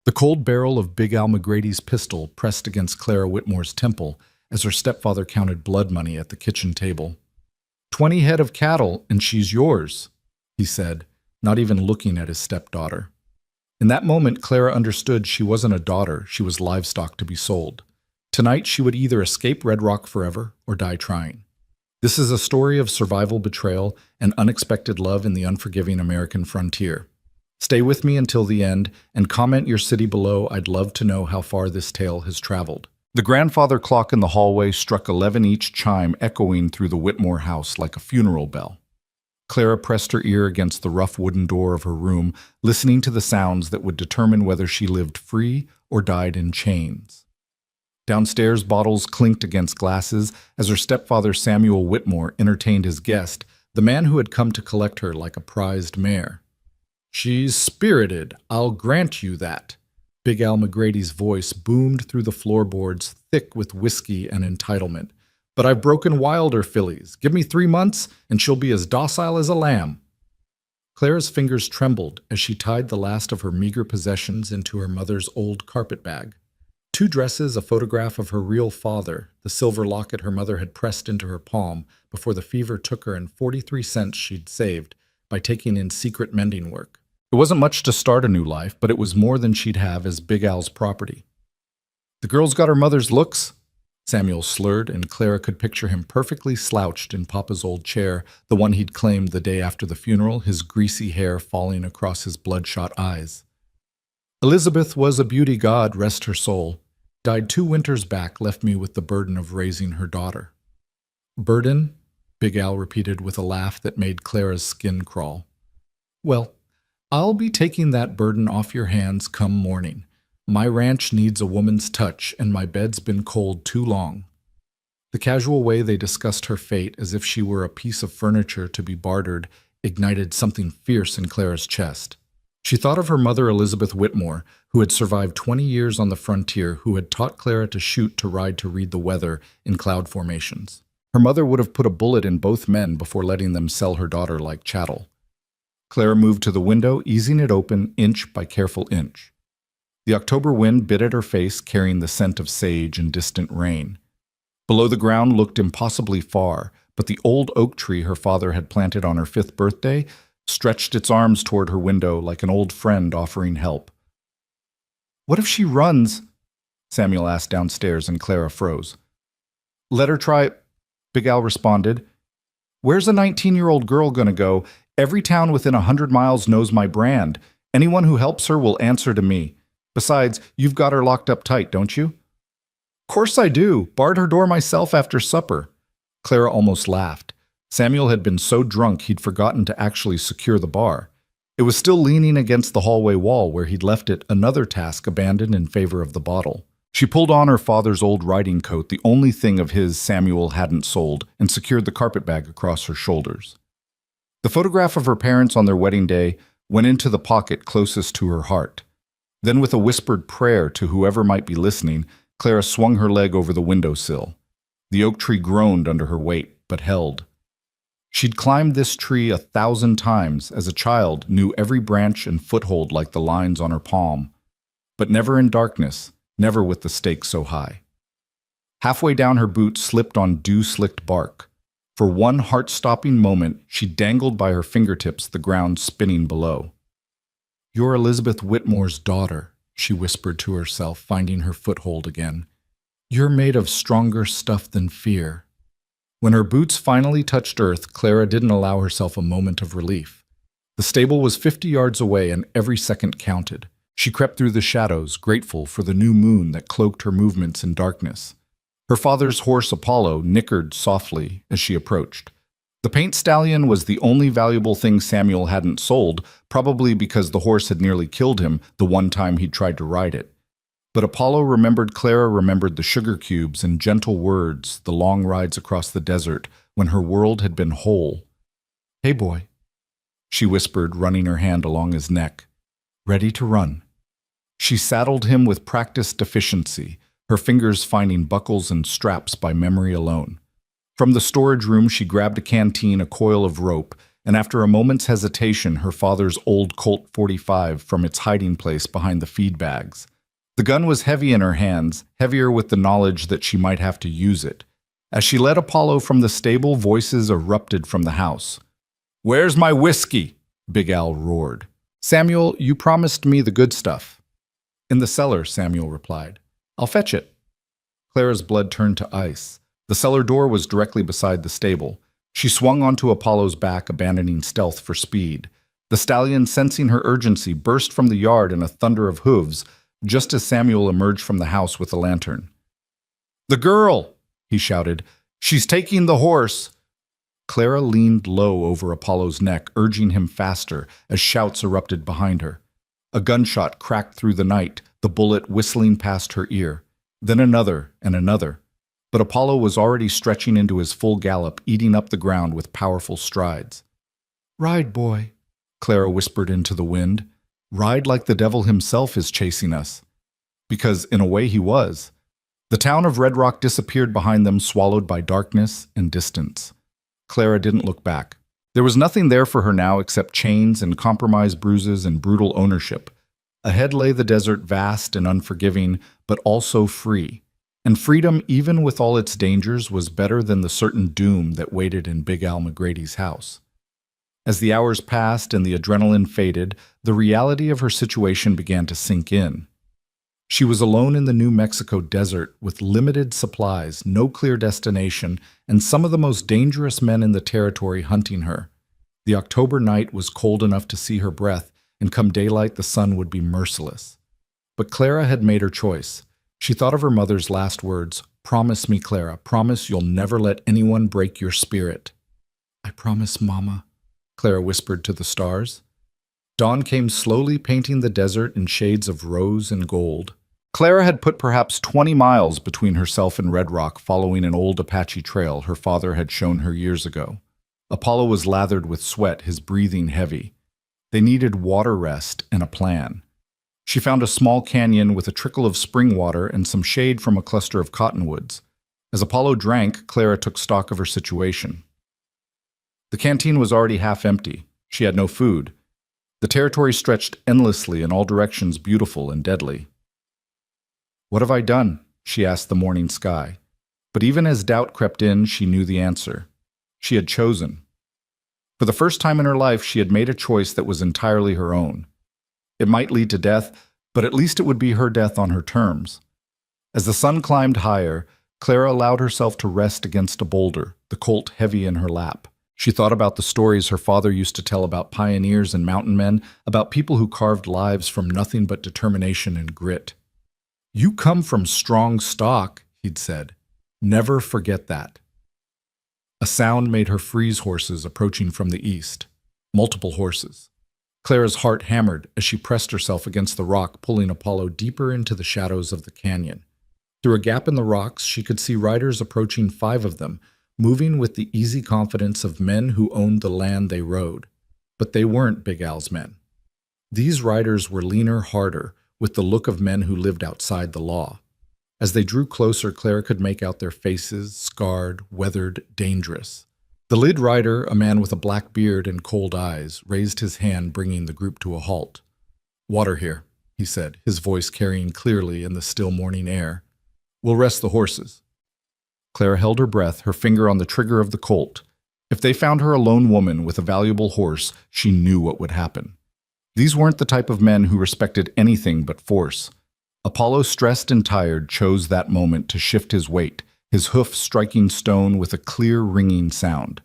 The cold barrel of Big Al McGrady's pistol pressed against Clara Whitmore's temple as her stepfather counted blood money at the kitchen table. 20 head of cattle, and she's yours, he said, not even looking at his stepdaughter. In that moment, Clara understood she wasn't a daughter, she was livestock to be sold. Tonight, she would either escape Red Rock forever or die trying. This is a story of survival, betrayal, and unexpected love in the unforgiving American frontier. Stay with me until the end, and comment your city below. I'd love to know how far this tale has traveled. The grandfather clock in the hallway struck 11 each chime, echoing through the Whitmore house like a funeral bell. Clara pressed her ear against the rough wooden door of her room, listening to the sounds that would determine whether she lived free or died in chains. Downstairs, bottles clinked against glasses as her stepfather Samuel Whitmore entertained his guest, the man who had come to collect her like a prized mare. "She's spirited, I'll grant you that." Big Al McGrady's voice boomed through the floorboards, thick with whiskey and entitlement. "But I've broken wilder fillies. Give me 3 months, and she'll be as docile as a lamb." Clara's fingers trembled as she tied the last of her meager possessions into her mother's old carpet bag. 2 dresses, a photograph of her real father, the silver locket her mother had pressed into her palm before the fever took her, and 43 cents she'd saved by taking in secret mending work. It wasn't much to start a new life, but it was more than she'd have as Big Al's property. "The girl's got her mother's looks," Samuel slurred, and Clara could picture him perfectly slouched in Papa's old chair, the one he'd claimed the day after the funeral, his greasy hair falling across his bloodshot eyes. "Elizabeth was a beauty, God rest her soul. Died 2 winters back, left me with the burden of raising her daughter." "Burden?" Big Al repeated with a laugh that made Clara's skin crawl. "Well, I'll be taking that burden off your hands come morning. My ranch needs a woman's touch, and my bed's been cold too long." The casual way they discussed her fate, as if she were a piece of furniture to be bartered, ignited something fierce in Clara's chest. She thought of her mother, Elizabeth Whitmore, who had survived 20 years on the frontier, who had taught Clara to shoot, to ride, to read the weather in cloud formations. Her mother would have put a bullet in both men before letting them sell her daughter like chattel. Clara moved to the window, easing it open inch by careful inch. The October wind bit at her face, carrying the scent of sage and distant rain. Below the ground looked impossibly far, but the old oak tree her father had planted on her 5th birthday stretched its arms toward her window like an old friend offering help. "What if she runs?" Samuel asked downstairs, and Clara froze. "Let her try," Big Al responded. "Where's a 19-year-old girl gonna go? Every town within 100 miles knows my brand. Anyone who helps her will answer to me. Besides, you've got her locked up tight, don't you?" "Course I do. Barred her door myself after supper." Clara almost laughed. Samuel had been so drunk he'd forgotten to actually secure the bar. It was still leaning against the hallway wall where he'd left it, another task abandoned in favor of the bottle. She pulled on her father's old riding coat, the only thing of his Samuel hadn't sold, and secured the carpetbag across her shoulders. The photograph of her parents on their wedding day went into the pocket closest to her heart. Then, with a whispered prayer to whoever might be listening, Clara swung her leg over the windowsill. The oak tree groaned under her weight, but held. She'd climbed this tree 1,000 times. As a child, knew every branch and foothold like the lines on her palm. But never in darkness, never with the stakes so high. Halfway down, her boot slipped on dew-slicked bark. For one heart-stopping moment, she dangled by her fingertips, the ground spinning below. "You're Elizabeth Whitmore's daughter," she whispered to herself, finding her foothold again. "You're made of stronger stuff than fear." When her boots finally touched earth, Clara didn't allow herself a moment of relief. The stable was 50 yards away, and every second counted. She crept through the shadows, grateful for the new moon that cloaked her movements in darkness. Her father's horse Apollo nickered softly as she approached. The paint stallion was the only valuable thing Samuel hadn't sold, probably because the horse had nearly killed him the one time he'd tried to ride it. But Apollo remembered Clara, remembered the sugar cubes and gentle words, the long rides across the desert, when her world had been whole. "Hey, boy," she whispered, running her hand along his neck. "Ready to run." She saddled him with practiced efficiency, her fingers finding buckles and straps by memory alone. From the storage room, she grabbed a canteen, a coil of rope, and after a moment's hesitation, her father's old Colt 45 from its hiding place behind the feed bags. The gun was heavy in her hands, heavier with the knowledge that she might have to use it. As she led Apollo from the stable, voices erupted from the house. "Where's my whiskey?" Big Al roared. "Samuel, you promised me the good stuff." "In the cellar," Samuel replied. "I'll fetch it." Clara's blood turned to ice. The cellar door was directly beside the stable. She swung onto Apollo's back, abandoning stealth for speed. The stallion, sensing her urgency, burst from the yard in a thunder of hooves, just as Samuel emerged from the house with a lantern. "The girl!" he shouted. "She's taking the horse!" Clara leaned low over Apollo's neck, urging him faster as shouts erupted behind her. A gunshot cracked through the night, the bullet whistling past her ear. Then another and another. But Apollo was already stretching into his full gallop, eating up the ground with powerful strides. "Ride, boy," Clara whispered into the wind. "Ride like the devil himself is chasing us." Because, in a way, he was. The town of Red Rock disappeared behind them, swallowed by darkness and distance. Clara didn't look back. There was nothing there for her now except chains and compromised bruises and brutal ownership. Ahead lay the desert, vast and unforgiving, but also free. And freedom, even with all its dangers, was better than the certain doom that waited in Big Al McGrady's house. As the hours passed and the adrenaline faded, the reality of her situation began to sink in. She was alone in the New Mexico desert with limited supplies, no clear destination, and some of the most dangerous men in the territory hunting her. The October night was cold enough to see her breath, and come daylight the sun would be merciless. But Clara had made her choice. She thought of her mother's last words, "Promise me, Clara, promise you'll never let anyone break your spirit." "I promise, Mama," Clara whispered to the stars. Dawn came slowly, painting the desert in shades of rose and gold. Clara had put perhaps 20 miles between herself and Red Rock, following an old Apache trail her father had shown her years ago. Apollo was lathered with sweat, his breathing heavy. They needed water rest and a plan. She found a small canyon with a trickle of spring water and some shade from a cluster of cottonwoods. As Apollo drank, Clara took stock of her situation. The canteen was already half empty. She had no food. The territory stretched endlessly in all directions, beautiful and deadly. "What have I done?" she asked the morning sky. But even as doubt crept in, she knew the answer. She had chosen. For the first time in her life, she had made a choice that was entirely her own. It might lead to death, but at least it would be her death on her terms. As the sun climbed higher, Clara allowed herself to rest against a boulder, the Colt heavy in her lap. She thought about the stories her father used to tell about pioneers and mountain men, about people who carved lives from nothing but determination and grit. "You come from strong stock," he'd said. "Never forget that." A sound made her freeze horses approaching from the east. Multiple horses. Clara's heart hammered as she pressed herself against the rock, pulling Apollo deeper into the shadows of the canyon. Through a gap in the rocks, she could see riders approaching, 5 of them, moving with the easy confidence of men who owned the land they rode. But they weren't Big Al's men. These riders were leaner, harder, with the look of men who lived outside the law. As they drew closer, Clara could make out their faces, scarred, weathered, dangerous. The lead rider, a man with a black beard and cold eyes, raised his hand, bringing the group to a halt. "Water here," he said, his voice carrying clearly in the still morning air. "We'll rest the horses." Clara held her breath, her finger on the trigger of the Colt. If they found her a lone woman with a valuable horse, she knew what would happen. These weren't the type of men who respected anything but force. Apollo, stressed and tired, chose that moment to shift his weight, his hoof striking stone with a clear, ringing sound.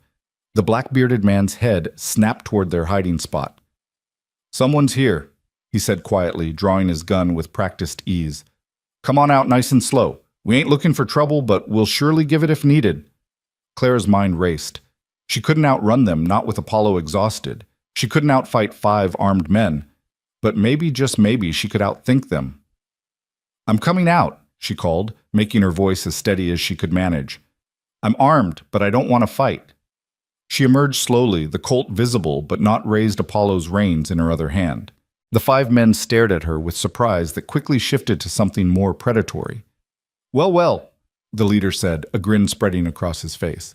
The black-bearded man's head snapped toward their hiding spot. "Someone's here," he said quietly, drawing his gun with practiced ease. "Come on out nice and slow. We ain't looking for trouble, but we'll surely give it if needed." Clara's mind raced. She couldn't outrun them, not with Apollo exhausted. She couldn't outfight 5 armed men. But maybe, just maybe, she could outthink them. "I'm coming out," she called, making her voice as steady as she could manage. "I'm armed, but I don't want to fight." She emerged slowly, the Colt visible but not raised Apollo's reins in her other hand. The 5 men stared at her with surprise that quickly shifted to something more predatory. "Well, well," the leader said, a grin spreading across his face.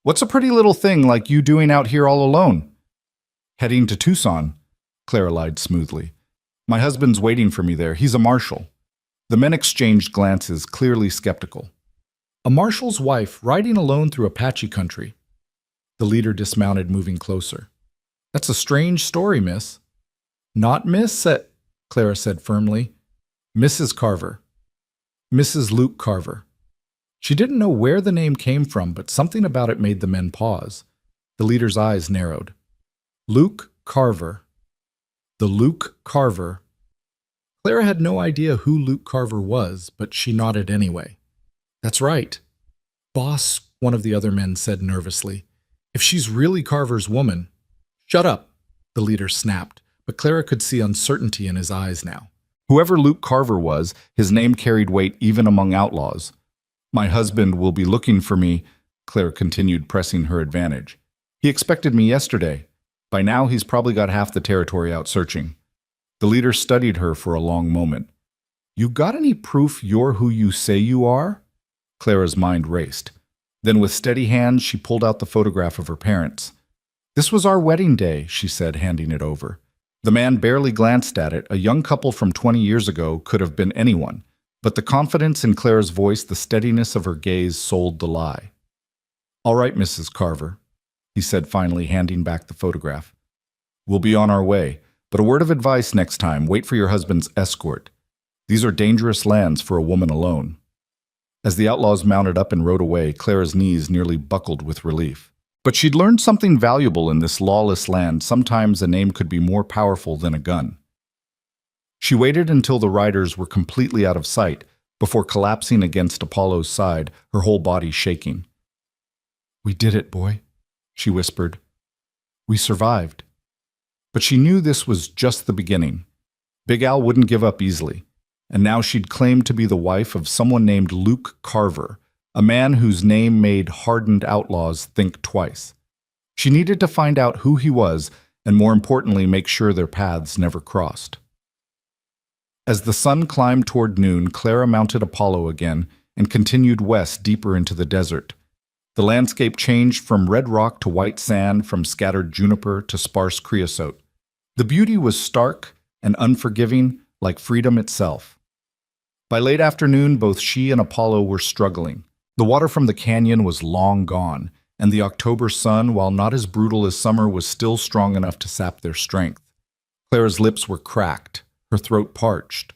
"What's a pretty little thing like you doing out here all alone? Heading to Tucson, Clara lied smoothly. My husband's waiting for me there. He's a marshal. The men exchanged glances, clearly skeptical. A marshal's wife riding alone through Apache country. The leader dismounted, moving closer. That's a strange story, miss. Not miss, Clara said firmly. Mrs. Carver. Mrs. Luke Carver. She didn't know where the name came from, but something about it made the men pause. The leader's eyes narrowed. Luke Carver. The Luke Carver. Clara had no idea who Luke Carver was, but she nodded anyway. That's right. Boss, one of the other men said nervously. If she's really Carver's woman. Shut up, the leader snapped, but Clara could see uncertainty in his eyes now. Whoever Luke Carver was, his name carried weight even among outlaws. My husband will be looking for me, Clara continued, pressing her advantage. He expected me yesterday. By now, he's probably got half the territory out searching. The leader studied her for a long moment. You got any proof you're who you say you are? Clara's mind raced. Then with steady hands, she pulled out the photograph of her parents. This was our wedding day, she said, handing it over. The man barely glanced at it. A young couple from 20 years ago could have been anyone, but the confidence in Clara's voice, the steadiness of her gaze sold the lie. All right, Mrs. Carver, he said finally, handing back the photograph. We'll be on our way, but a word of advice next time, wait for your husband's escort. These are dangerous lands for a woman alone. As the outlaws mounted up and rode away, Clara's knees nearly buckled with relief. But she'd learned something valuable in this lawless land. Sometimes a name could be more powerful than a gun. She waited until the riders were completely out of sight before collapsing against Apollo's side, her whole body shaking. We did it, boy, she whispered. We survived. But she knew this was just the beginning. Big Al wouldn't give up easily, and now she'd claimed to be the wife of someone named Luke Carver, a man whose name made hardened outlaws think twice. She needed to find out who he was, and more importantly, make sure their paths never crossed. As the sun climbed toward noon, Clara mounted Apollo again and continued west deeper into the desert. The landscape changed from red rock to white sand, from scattered juniper to sparse creosote. The beauty was stark and unforgiving, like freedom itself. By late afternoon, both she and Apollo were struggling. The water from the canyon was long gone, and the October sun, while not as brutal as summer, was still strong enough to sap their strength. Clara's lips were cracked, her throat parched.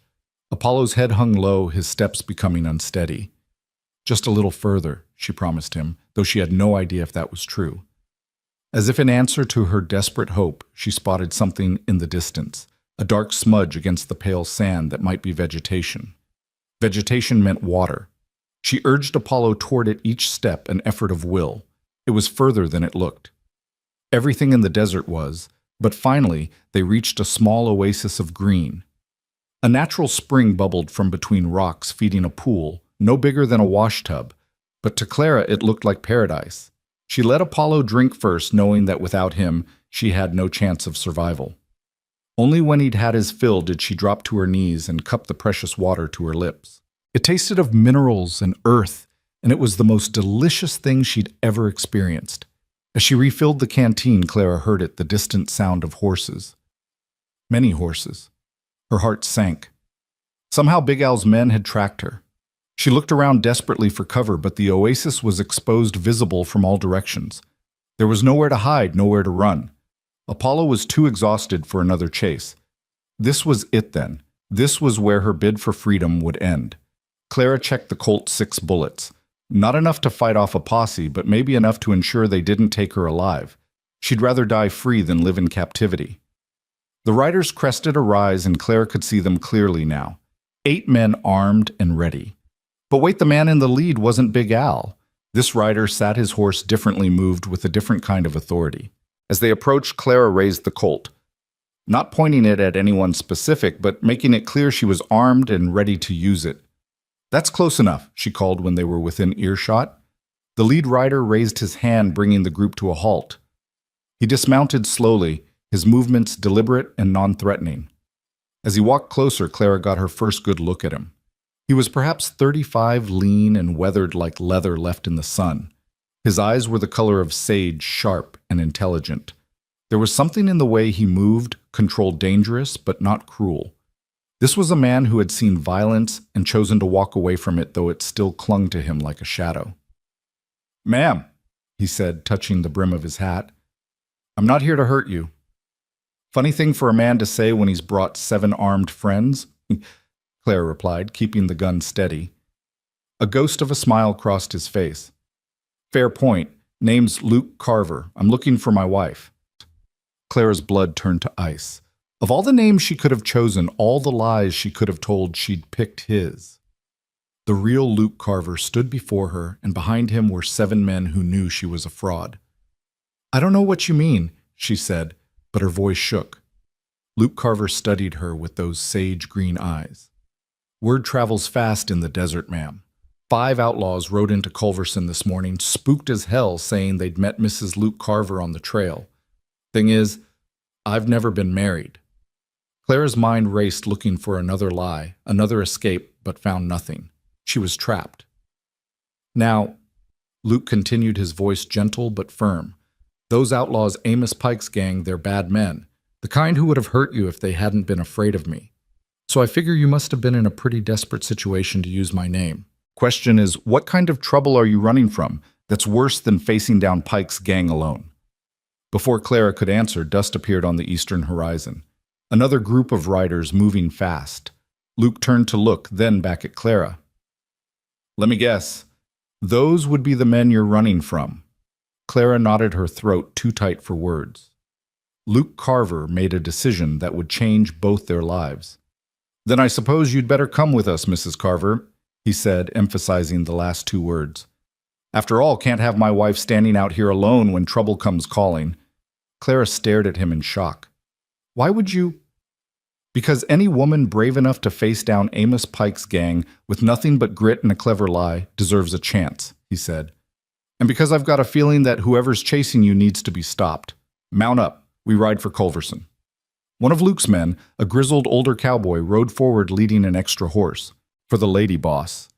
Apollo's head hung low, his steps becoming unsteady. Just a little further, she promised him, though she had no idea if that was true. As if in answer to her desperate hope, she spotted something in the distance, a dark smudge against the pale sand that might be vegetation. Vegetation meant water. She urged Apollo toward it each step, an effort of will. It was further than it looked. Everything in the desert was, but finally they reached a small oasis of green. A natural spring bubbled from between rocks, feeding a pool, no bigger than a washtub, but to Clara it looked like paradise. She let Apollo drink first, knowing that without him she had no chance of survival. Only when he'd had his fill did she drop to her knees and cup the precious water to her lips. It tasted of minerals and earth, and it was the most delicious thing she'd ever experienced. As she refilled the canteen, Clara heard it, the distant sound of horses. Many horses. Her heart sank. Somehow Big Al's men had tracked her. She looked around desperately for cover, but the oasis was exposed, visible from all directions. There was nowhere to hide, nowhere to run. Apollo was too exhausted for another chase. This was it then. This was where her bid for freedom would end. Clara checked the Colt's 6 bullets. Not enough to fight off a posse, but maybe enough to ensure they didn't take her alive. She'd rather die free than live in captivity. The riders crested a rise, and Clara could see them clearly now. 8 men armed and ready. But wait, the man in the lead wasn't Big Al. This rider sat his horse differently, moved with a different kind of authority. As they approached, Clara raised the Colt, not pointing it at anyone specific, but making it clear she was armed and ready to use it. That's close enough, she called when they were within earshot. The lead rider raised his hand, bringing the group to a halt. He dismounted slowly, his movements deliberate and non-threatening. As he walked closer, Clara got her first good look at him. He was perhaps 35, lean and weathered like leather left in the sun. His eyes were the color of sage, sharp and intelligent. There was something in the way he moved, controlled dangerous, but not cruel. This was a man who had seen violence and chosen to walk away from it, though it still clung to him like a shadow. "Ma'am," he said, touching the brim of his hat, "I'm not here to hurt you." "Funny thing for a man to say when he's brought 7 armed friends," Claire replied, keeping the gun steady. A ghost of a smile crossed his face. "Fair point. Name's Luke Carver. I'm looking for my wife." Clara's blood turned to ice. Of all the names she could have chosen, all the lies she could have told, she'd picked his. The real Luke Carver stood before her, and behind him were 7 men who knew she was a fraud. "I don't know what you mean," she said, but her voice shook. Luke Carver studied her with those sage green eyes. "Word travels fast in the desert, ma'am. 5 outlaws rode into Culverson this morning, spooked as hell, saying they'd met Mrs. Luke Carver on the trail. Thing is, I've never been married." Clara's mind raced looking for another lie, another escape, but found nothing. She was trapped. "Now," Luke continued, his voice gentle but firm, "those outlaws Amos Pike's gang, they're bad men, the kind who would have hurt you if they hadn't been afraid of me. So I figure you must have been in a pretty desperate situation to use my name. Question is, what kind of trouble are you running from that's worse than facing down Pike's gang alone?" Before Clara could answer, dust appeared on the eastern horizon. Another group of riders moving fast. Luke turned to look, then back at Clara. "Let me guess. Those would be the men you're running from." Clara knotted her throat too tight for words. Luke Carver made a decision that would change both their lives. "Then I suppose you'd better come with us, Mrs. Carver," he said, emphasizing the last 2 words. "After all, can't have my wife standing out here alone when trouble comes calling." Clara stared at him in shock. "Why would you?" "Because any woman brave enough to face down Amos Pike's gang with nothing but grit and a clever lie deserves a chance," he said. "And because I've got a feeling that whoever's chasing you needs to be stopped. Mount up. We ride for Culverson." One of Luke's men, a grizzled older cowboy, rode forward leading an extra horse. "For the lady boss."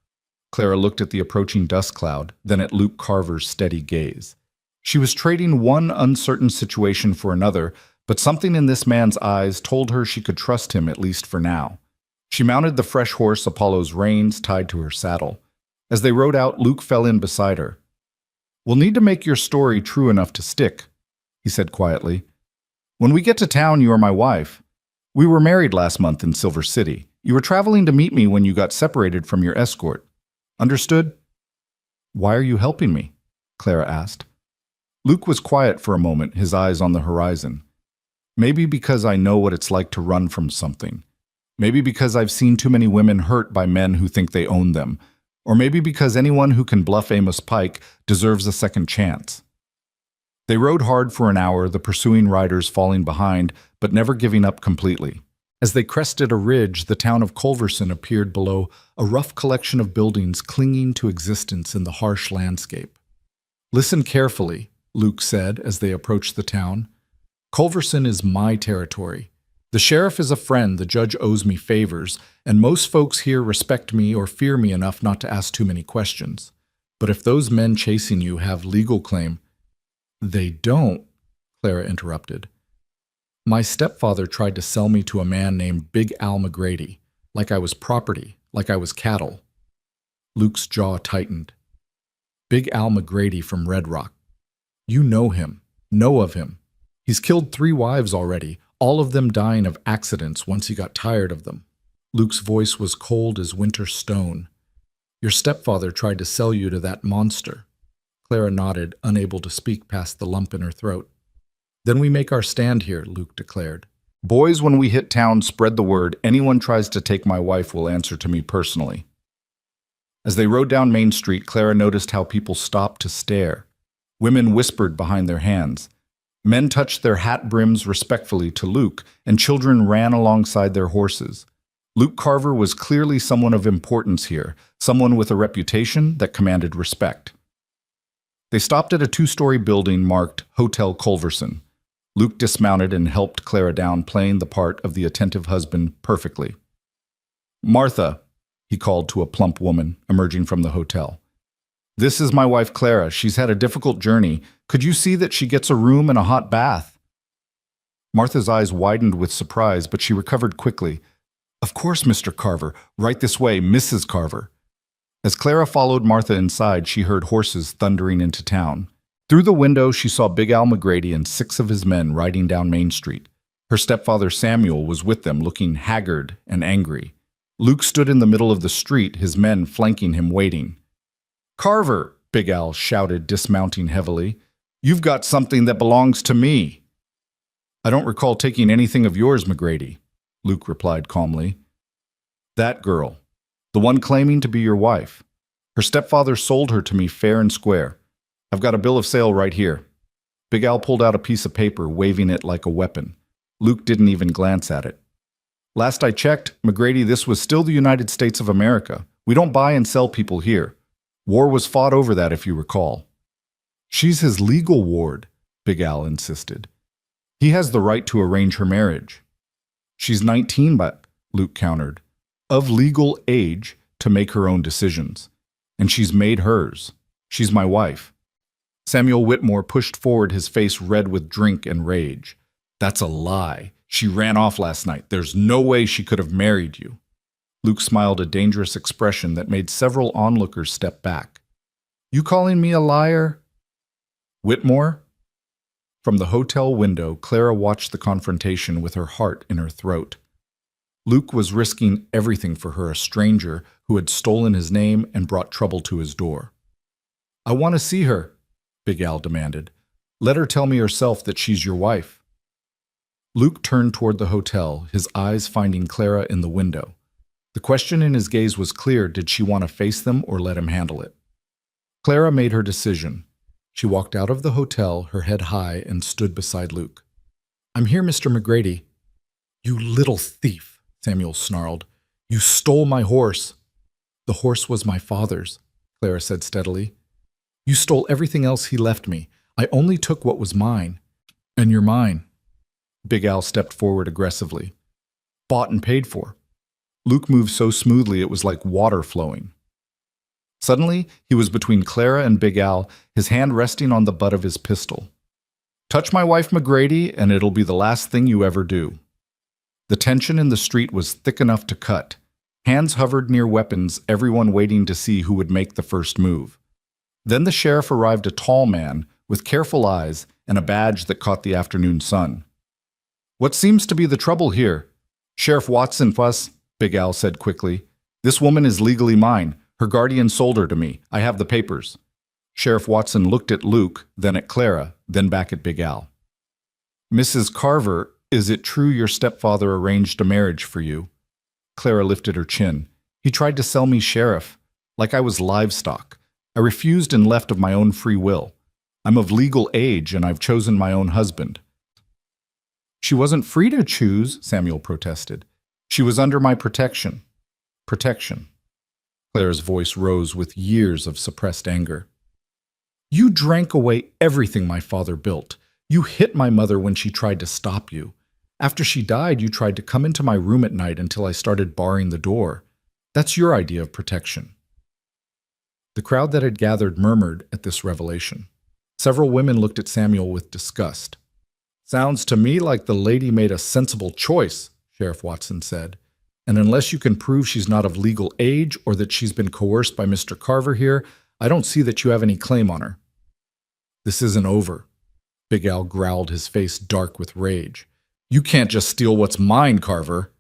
Clara looked at the approaching dust cloud, then at Luke Carver's steady gaze. She was trading one uncertain situation for another, but something in this man's eyes told her she could trust him, at least for now. She mounted the fresh horse, Apollo's reins tied to her saddle. As they rode out, Luke fell in beside her. "We'll need to make your story true enough to stick," he said quietly. "When we get to town, you are my wife. We were married last month in Silver City. You were traveling to meet me when you got separated from your escort. Understood?" "Why are you helping me?" Clara asked. Luke was quiet for a moment, his eyes on the horizon. "Maybe because I know what it's like to run from something. Maybe because I've seen too many women hurt by men who think they own them. Or maybe because anyone who can bluff Amos Pike deserves a second chance." They rode hard for an hour, the pursuing riders falling behind, but never giving up completely. As they crested a ridge, the town of Culverson appeared below, a rough collection of buildings clinging to existence in the harsh landscape. "Listen carefully," Luke said as they approached the town. "Culverson is my territory. The sheriff is a friend, the judge owes me favors, and most folks here respect me or fear me enough not to ask too many questions. But if those men chasing you have legal claim—" "They don't," Clara interrupted. "My stepfather tried to sell me to a man named Big Al McGrady, like I was property, like I was cattle." Luke's jaw tightened. "Big Al McGrady from Red Rock. You know him, know of him. He's killed 3 wives already, all of them dying of accidents once he got tired of them." Luke's voice was cold as winter stone. "Your stepfather tried to sell you to that monster." Clara nodded, unable to speak past the lump in her throat. "Then we make our stand here," Luke declared. "Boys, when we hit town, spread the word. Anyone tries to take my wife will answer to me personally." As they rode down Main Street, Clara noticed how people stopped to stare. Women whispered behind their hands. Men touched their hat brims respectfully to Luke, and children ran alongside their horses. Luke Carver was clearly someone of importance here, someone with a reputation that commanded respect. They stopped at a 2-story building marked Hotel Culverson. Luke dismounted and helped Clara down, playing the part of the attentive husband perfectly. "Martha," he called to a plump woman emerging from the hotel. "This is my wife Clara. She's had a difficult journey. Could you see that she gets a room and a hot bath?" Martha's eyes widened with surprise, but she recovered quickly. Of course, Mr. Carver. Right this way, Mrs. Carver. As Clara followed Martha inside, she heard horses thundering into town. Through the window, she saw Big Al McGrady and 6 of his men riding down Main Street. Her stepfather Samuel was with them, looking haggard and angry. Luke stood in the middle of the street, his men flanking him, waiting. "Carver," Big Al shouted, dismounting heavily, "you've got something that belongs to me." "I don't recall taking anything of yours, McGrady," Luke replied calmly. "That girl, the one claiming to be your wife. Her stepfather sold her to me fair and square. I've got a bill of sale right here." Big Al pulled out a piece of paper, waving it like a weapon. Luke didn't even glance at it. "Last I checked, McGrady, this was still the United States of America. We don't buy and sell people here. War was fought over that, if you recall." "She's his legal ward," Big Al insisted. "He has the right to arrange her marriage." "She's 19, but," Luke countered, "of legal age to make her own decisions. And she's made hers. She's my wife." Samuel Whitmore pushed forward, his face red with drink and rage. "That's a lie. She ran off last night. There's no way she could have married you." Luke smiled a dangerous expression that made several onlookers step back. "You calling me a liar?" "Whitmore?" From the hotel window, Clara watched the confrontation with her heart in her throat. Luke was risking everything for her, a stranger who had stolen his name and brought trouble to his door. "I want to see her," Big Al demanded. "Let her tell me herself that she's your wife." Luke turned toward the hotel, his eyes finding Clara in the window. The question in his gaze was clear: did she want to face them or let him handle it? Clara made her decision. She walked out of the hotel, her head high, and stood beside Luke. "I'm here, Mr. McGrady." "You little thief," Samuel snarled. "You stole my horse." "The horse was my father's," Clara said steadily. "You stole everything else he left me. I only took what was mine." "And you're mine." Big Al stepped forward aggressively. "Bought and paid for." Luke moved so smoothly it was like water flowing. Suddenly, he was between Clara and Big Al, his hand resting on the butt of his pistol. "Touch my wife, McGrady, and it'll be the last thing you ever do." The tension in the street was thick enough to cut. Hands hovered near weapons, everyone waiting to see who would make the first move. Then the sheriff arrived, a tall man, with careful eyes and a badge that caught the afternoon sun. "What seems to be the trouble here?" "Sheriff Watson, fuss," Big Al said quickly. "This woman is legally mine. Her guardian sold her to me. I have the papers." Sheriff Watson looked at Luke, then at Clara, then back at Big Al. "Mrs. Carver, is it true your stepfather arranged a marriage for you?" Clara lifted her chin. "He tried to sell me sheriff, like I was livestock. I refused and left of my own free will. I'm of legal age and I've chosen my own husband." "She wasn't free to choose," Samuel protested. "She was under my protection." "Protection." Clara's voice rose with years of suppressed anger. "You drank away everything my father built. You hit my mother when she tried to stop you. After she died, you tried to come into my room at night until I started barring the door. That's your idea of protection." The crowd that had gathered murmured at this revelation. Several women looked at Samuel with disgust. "Sounds to me like the lady made a sensible choice," Sheriff Watson said. "And unless you can prove she's not of legal age or that she's been coerced by Mr. Carver here, I don't see that you have any claim on her." "This isn't over." Big Al growled, his face dark with rage. "You can't just steal what's mine, Carver."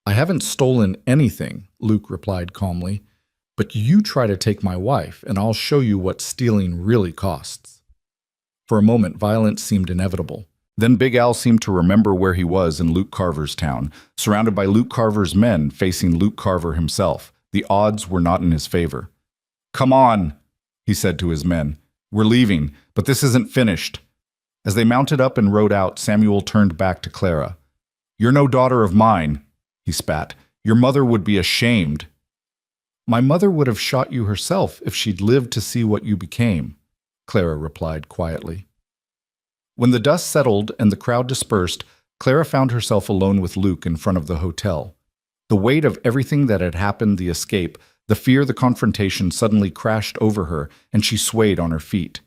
"I haven't stolen anything," Luke replied calmly. "But you try to take my wife, and I'll show you what stealing really costs." For a moment, violence seemed inevitable. Then Big Al seemed to remember where he was in Luke Carver's town, surrounded by Luke Carver's men facing Luke Carver himself. The odds were not in his favor. "Come on," he said to his men. "We're leaving, but this isn't finished." As they mounted up and rode out, Samuel turned back to Clara. "You're no daughter of mine," he spat. "Your mother would be ashamed." "My mother would have shot you herself if she'd lived to see what you became," Clara replied quietly. When the dust settled and the crowd dispersed, Clara found herself alone with Luke in front of the hotel. The weight of everything that had happened, the escape, the fear, the confrontation suddenly crashed over her, and she swayed on her feet.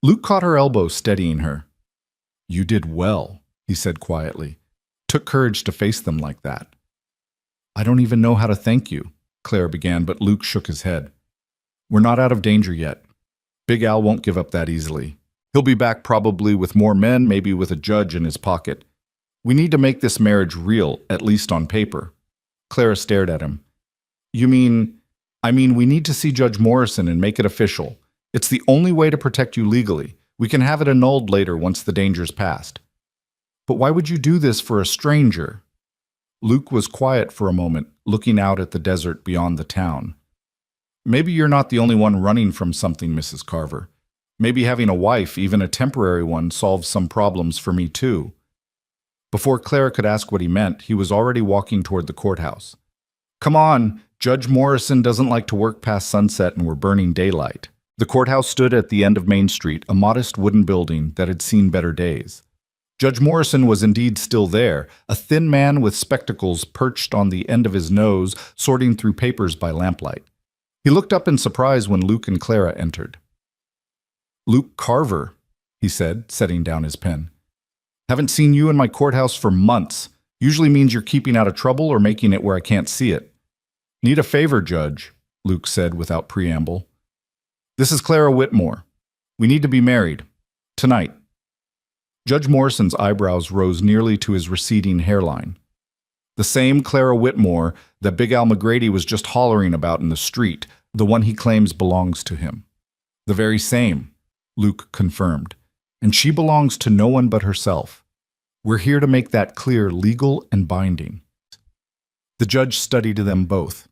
Luke caught her elbow, steadying her. "You did well," he said quietly. Took courage to face them like that. I don't even know how to thank you, Clara began, but Luke shook his head. We're not out of danger yet. Big Al won't give up that easily. He'll be back probably with more men, maybe with a judge in his pocket. We need to make this marriage real, at least on paper. Clara stared at him. You mean... I mean, we need to see Judge Morrison and make it official. It's the only way to protect you legally. We can have it annulled later once the danger's passed. But why would you do this for a stranger? Luke was quiet for a moment, looking out at the desert beyond the town. Maybe you're not the only one running from something, Mrs. Carver. Maybe having a wife, even a temporary one, solves some problems for me too. Before Clara could ask what he meant, he was already walking toward the courthouse. Come on, Judge Morrison doesn't like to work past sunset and we're burning daylight. The courthouse stood at the end of Main Street, a modest wooden building that had seen better days. Judge Morrison was indeed still there, a thin man with spectacles perched on the end of his nose, sorting through papers by lamplight. He looked up in surprise when Luke and Clara entered. Luke Carver, he said, setting down his pen. Haven't seen you in my courthouse for months. Usually means you're keeping out of trouble or making it where I can't see it. Need a favor, Judge, Luke said without preamble. This is Clara Whitmore. We need to be married. Tonight. Judge Morrison's eyebrows rose nearly to his receding hairline. The same Clara Whitmore that Big Al McGrady was just hollering about in the street, the one he claims belongs to him. The very same, Luke confirmed. And she belongs to no one but herself. We're here to make that clear, legal and binding. The judge studied them both,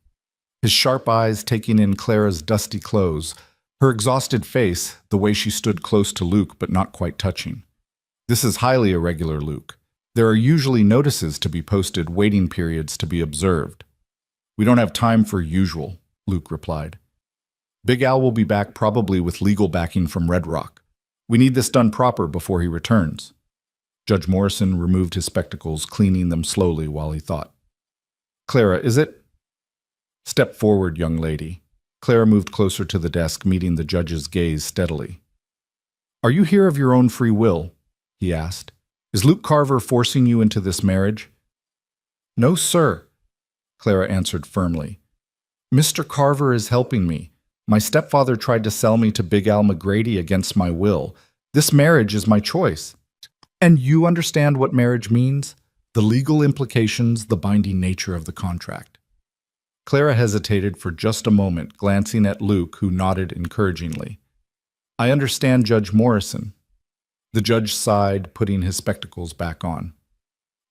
his sharp eyes taking in Clara's dusty clothes, her exhausted face, the way she stood close to Luke but not quite touching. This is highly irregular, Luke. There are usually notices to be posted, waiting periods to be observed. We don't have time for usual, Luke replied. Big Al will be back probably with legal backing from Red Rock. We need this done proper before he returns. Judge Morrison removed his spectacles, cleaning them slowly while he thought. Clara, is it? Step forward, young lady. Clara moved closer to the desk, meeting the judge's gaze steadily. Are you here of your own free will? He asked. Is Luke Carver forcing you into this marriage? No, sir, Clara answered firmly. Mr. Carver is helping me. My stepfather tried to sell me to Big Al McGrady against my will. This marriage is my choice. And you understand what marriage means? The legal implications, the binding nature of the contract. Clara hesitated for just a moment, glancing at Luke, who nodded encouragingly. I understand, Judge Morrison. The judge sighed, putting his spectacles back on.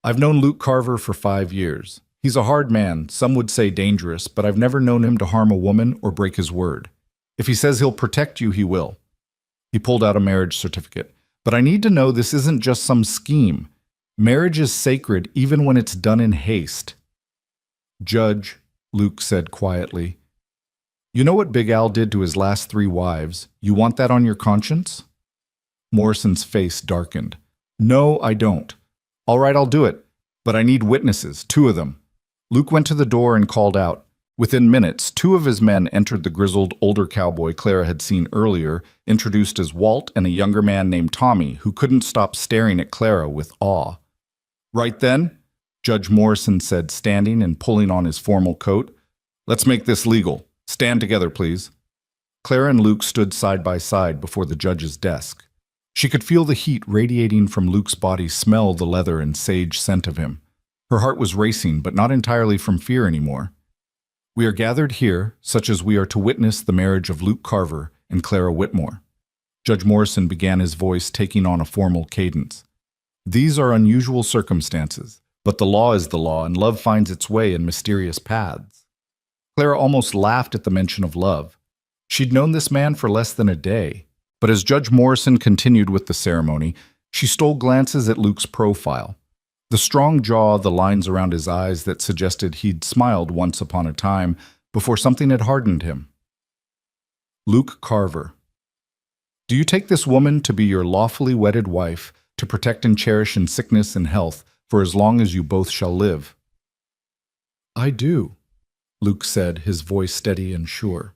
I've known Luke Carver for 5 years. He's a hard man, some would say dangerous, but I've never known him to harm a woman or break his word. If he says he'll protect you, he will. He pulled out a marriage certificate. But I need to know this isn't just some scheme. Marriage is sacred even when it's done in haste. Judge, Luke said quietly, you know what Big Al did to his last 3 wives? You want that on your conscience? Morrison's face darkened. No, I don't. All right, I'll do it. But I need witnesses, 2 of them. Luke went to the door and called out. Within minutes, 2 of his men entered the grizzled older cowboy Clara had seen earlier, introduced as Walt and a younger man named Tommy, who couldn't stop staring at Clara with awe. Right then, Judge Morrison said, standing and pulling on his formal coat, let's make this legal. Stand together, please. Clara and Luke stood side by side before the judge's desk. She could feel the heat radiating from Luke's body, smell the leather and sage scent of him. Her heart was racing, but not entirely from fear anymore. We are gathered here, such as we are to witness the marriage of Luke Carver and Clara Whitmore. Judge Morrison began, his voice taking on a formal cadence. These are unusual circumstances, but the law is the law, and love finds its way in mysterious paths. Clara almost laughed at the mention of love. She'd known this man for less than a day, but as Judge Morrison continued with the ceremony, she stole glances at Luke's profile. The strong jaw, the lines around his eyes that suggested he'd smiled once upon a time before something had hardened him. Luke Carver. Do you take this woman to be your lawfully wedded wife, to protect and cherish in sickness and health for as long as you both shall live? I do, Luke said, his voice steady and sure.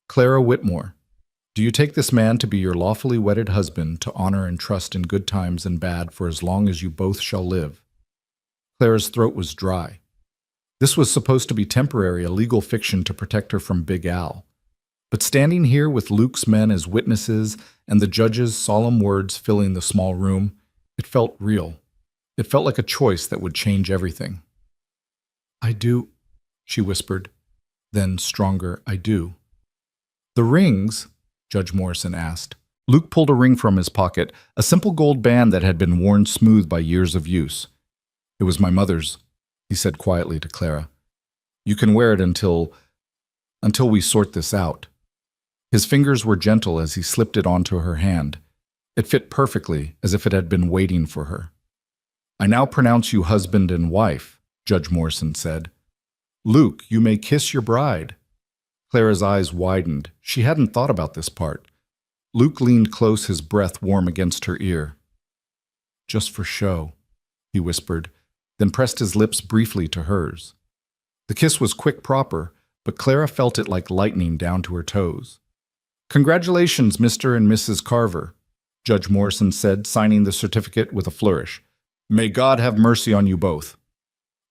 Clara Whitmore, Do you take this man to be your lawfully wedded husband, to honor and trust in good times and bad for as long as you both shall live? Clara's throat was dry. This was supposed to be temporary, a legal fiction to protect her from Big Al. But standing here with Luke's men as witnesses and the judge's solemn words filling the small room, it felt real. It felt like a choice that would change everything. "I do," she whispered. Then, stronger, "I do." "The rings?" Judge Morrison asked. Luke pulled a ring from his pocket, a simple gold band that had been worn smooth by years of use. "It was my mother's," he said quietly to Clara. "You can wear it until we sort this out." His fingers were gentle as he slipped it onto her hand. It fit perfectly, as if it had been waiting for her. "I now pronounce you husband and wife," Judge Morrison said. "Luke, you may kiss your bride." Clara's eyes widened. She hadn't thought about this part. Luke leaned close, his breath warm against her ear. "Just for show," he whispered, then pressed his lips briefly to hers. The kiss was quick, proper, but Clara felt it like lightning down to her toes. "Congratulations, Mr. and Mrs. Carver," Judge Morrison said, signing the certificate with a flourish. "May God have mercy on you both."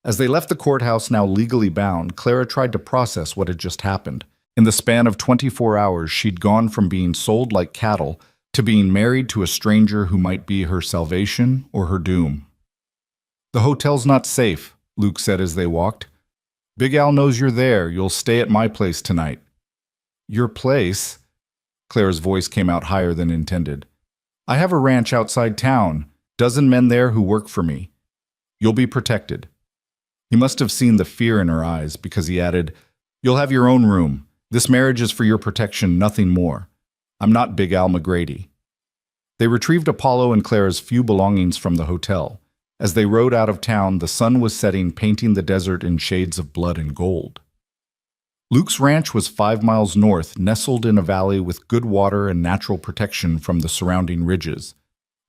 As they left the courthouse, now legally bound, Clara tried to process what had just happened. In the span of 24 hours, she'd gone from being sold like cattle to being married to a stranger who might be her salvation or her doom. "The hotel's not safe," Luke said as they walked. "Big Al knows you're there. You'll stay at my place tonight." "Your place?" Clara's voice came out higher than intended. "I have a ranch outside town. Dozen men there who work for me. You'll be protected." He must have seen the fear in her eyes, because he added, "You'll have your own room. This marriage is for your protection, nothing more. I'm not Big Al McGrady." They retrieved Apollo and Clara's few belongings from the hotel. As they rode out of town, the sun was setting, painting the desert in shades of blood and gold. Luke's ranch was 5 miles north, nestled in a valley with good water and natural protection from the surrounding ridges.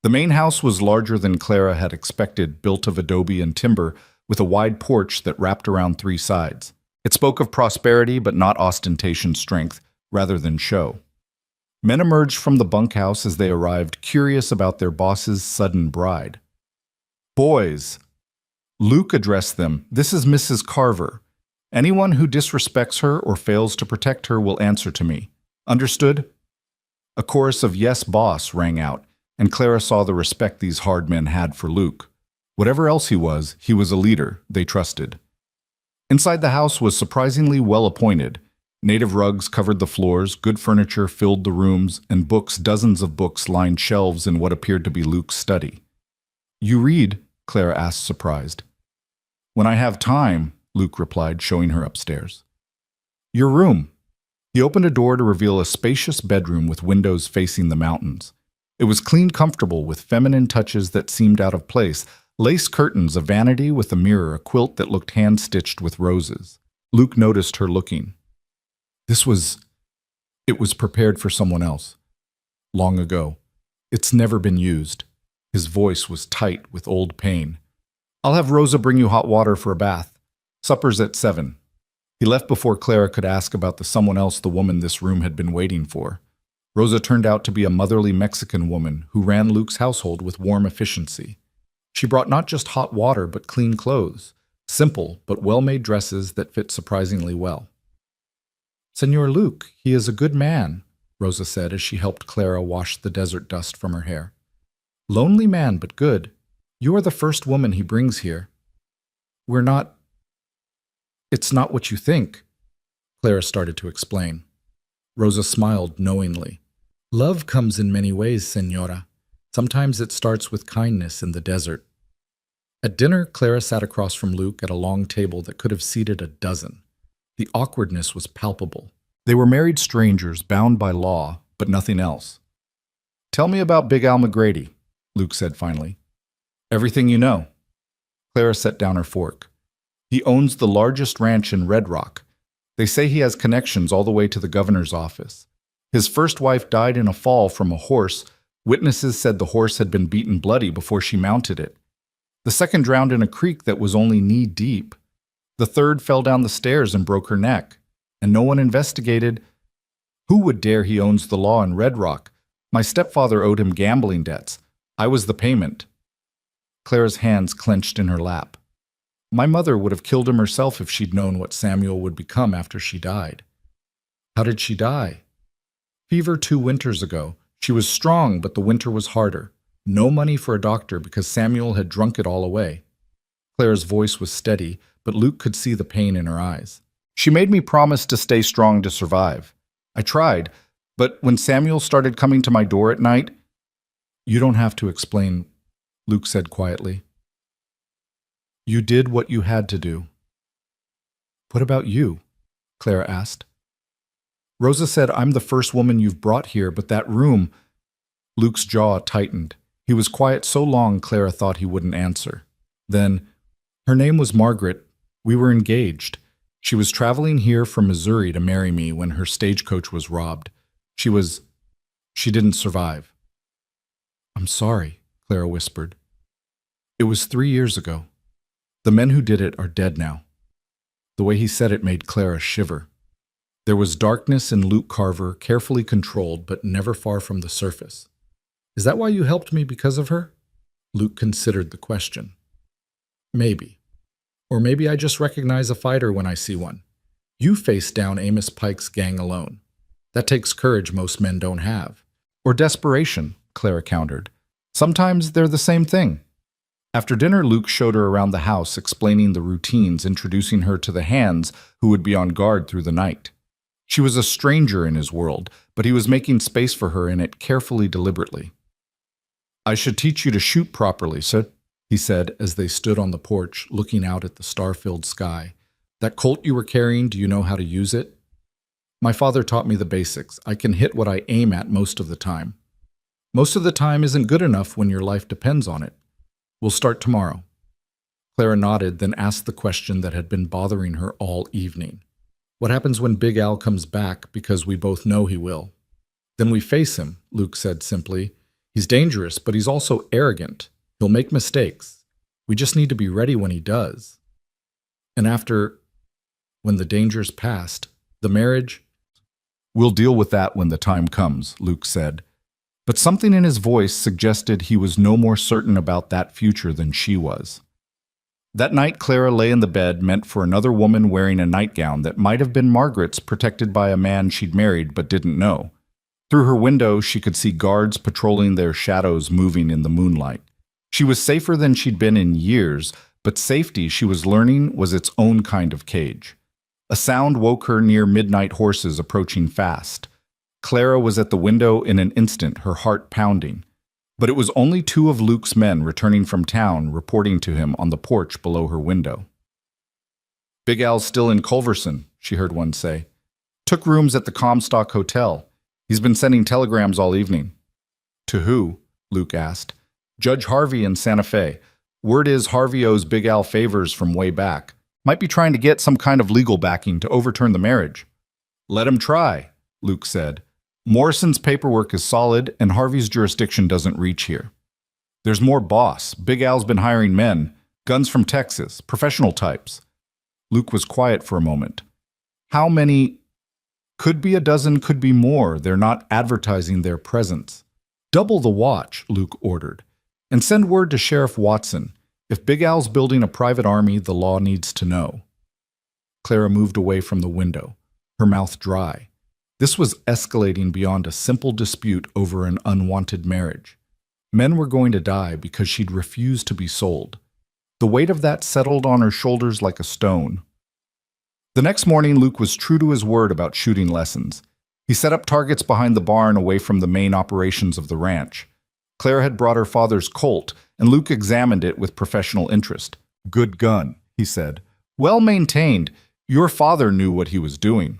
The main house was larger than Clara had expected, built of adobe and timber, with a wide porch that wrapped around 3 sides. It spoke of prosperity, but not ostentation, strength, rather than show. Men emerged from the bunkhouse as they arrived, curious about their boss's sudden bride. "Boys," Luke addressed them, "this is Mrs. Carver. Anyone who disrespects her or fails to protect her will answer to me. Understood?" A chorus of "Yes, boss" rang out, and Clara saw the respect these hard men had for Luke. Whatever else he was a leader they trusted. Inside the house was surprisingly well appointed. Native rugs covered the floors, good furniture filled the rooms, and books, dozens of books, lined shelves in what appeared to be Luke's study. "You read?" Clara asked, surprised. "When I have time," Luke replied, showing her upstairs. "Your room." He opened a door to reveal a spacious bedroom with windows facing the mountains. It was clean, comfortable, with feminine touches that seemed out of place. Lace curtains, a vanity with a mirror, a quilt that looked hand-stitched with roses. Luke noticed her looking. It was prepared for someone else. Long ago. It's never been used. His voice was tight with old pain. "I'll have Rosa bring you hot water for a bath. Supper's at 7. He left before Clara could ask about the someone else, the woman this room had been waiting for. Rosa turned out to be a motherly Mexican woman who ran Luke's household with warm efficiency. She brought not just hot water, but clean clothes, simple but well-made dresses that fit surprisingly well. "Senor Luke, he is a good man," Rosa said as she helped Clara wash the desert dust from her hair. "Lonely man, but good. You are the first woman he brings here. It's not what you think," Clara started to explain. Rosa smiled knowingly. "Love comes in many ways, senora. Sometimes it starts with kindness in the desert." At dinner, Clara sat across from Luke at a long table that could have seated a dozen. The awkwardness was palpable. They were married strangers, bound by law, but nothing else. "Tell me about Big Al McGrady," Luke said finally. "Everything you know." Clara set down her fork. "He owns the largest ranch in Red Rock. They say he has connections all the way to the governor's office. His first wife died in a fall from a horse. Witnesses said the horse had been beaten bloody before she mounted it. The second drowned in a creek that was only knee-deep. The third fell down the stairs and broke her neck, and no one investigated. Who would dare? He owns the law in Red Rock. My stepfather owed him gambling debts. I was the payment. Clara's hands clenched in her lap. My mother would have killed him herself if she'd known what Samuel would become after she died. How did she die? Fever 2 winters ago. She was strong, but the winter was harder. No money for a doctor because Samuel had drunk it all away. Clara's voice was steady, but Luke could see the pain in her eyes. She made me promise to stay strong to survive. I tried, but when Samuel started coming to my door at night— You don't have to explain, Luke said quietly. You did what you had to do. What about you? Clara asked. Rosa said, I'm the first woman you've brought here, but that room— Luke's jaw tightened. He was quiet so long Clara thought he wouldn't answer. Then, her name was Margaret. We were engaged. She was traveling here from Missouri to marry me when her stagecoach was robbed. She didn't survive. I'm sorry, Clara whispered. It was 3 years ago. The men who did it are dead now. The way he said it made Clara shiver. There was darkness in Luke Carver, carefully controlled but never far from the surface. Is that why you helped me because of her? Luke considered the question. Maybe. Or maybe I just recognize a fighter when I see one. You faced down Amos Pike's gang alone. That takes courage most men don't have. Or desperation, Clara countered. Sometimes they're the same thing. After dinner, Luke showed her around the house, explaining the routines, introducing her to the hands who would be on guard through the night. She was a stranger in his world, but he was making space for her in it carefully, deliberately. I should teach you to shoot properly, sir, he said as they stood on the porch, looking out at the star-filled sky. That Colt you were carrying, do you know how to use it? My father taught me the basics. I can hit what I aim at most of the time. Most of the time isn't good enough when your life depends on it. We'll start tomorrow. Clara nodded, then asked the question that had been bothering her all evening. What happens when Big Al comes back, because we both know he will? Then we face him, Luke said simply. He's dangerous, but he's also arrogant. He'll make mistakes. We just need to be ready when he does. And when the danger's past, the marriage— We'll deal with that when the time comes, Luke said. But something in his voice suggested he was no more certain about that future than she was. That night, Clara lay in the bed meant for another woman wearing a nightgown that might have been Margaret's, protected by a man she'd married but didn't know. Through her window, she could see guards patrolling, their shadows moving in the moonlight. She was safer than she'd been in years, but safety, she was learning, was its own kind of cage. A sound woke her near midnight horses approaching fast. Clara was at the window in an instant, her heart pounding. But it was only 2 of Luke's men returning from town, reporting to him on the porch below her window. Big Al's still in Culverson, she heard one say. Took rooms at the Comstock Hotel. He's been sending telegrams all evening. To who? Luke asked. Judge Harvey in Santa Fe. Word is Harvey owes Big Al favors from way back. Might be trying to get some kind of legal backing to overturn the marriage. Let him try, Luke said. Morrison's paperwork is solid, and Harvey's jurisdiction doesn't reach here. There's more boss. Big Al's been hiring men, guns from Texas, professional types. Luke was quiet for a moment. How many? Could be a dozen, could be more. They're not advertising their presence. Double the watch, Luke ordered. And send word to Sheriff Watson. If Big Al's building a private army, the law needs to know. Clara moved away from the window, her mouth dry. This was escalating beyond a simple dispute over an unwanted marriage. Men were going to die because she'd refused to be sold. The weight of that settled on her shoulders like a stone. The next morning, Luke was true to his word about shooting lessons. He set up targets behind the barn away from the main operations of the ranch. Clara had brought her father's Colt, and Luke examined it with professional interest. Good gun, he said. Well maintained. Your father knew what he was doing.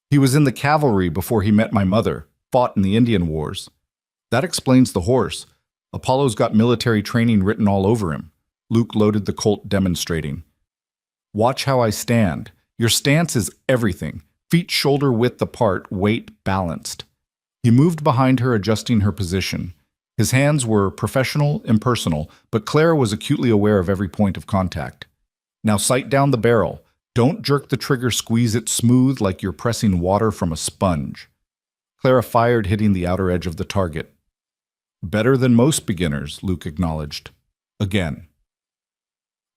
He was in the cavalry before he met my mother, fought in the Indian Wars. That explains the horse. Apollo's got military training written all over him. Luke loaded the Colt, demonstrating. Watch how I stand. Your stance is everything. Feet shoulder width apart, weight balanced. He moved behind her, adjusting her position. His hands were professional, impersonal, but Clara was acutely aware of every point of contact. Now sight down the barrel. Don't jerk the trigger, squeeze it smooth like you're pressing water from a sponge. Clara fired, hitting the outer edge of the target. Better than most beginners, Luke acknowledged. Again.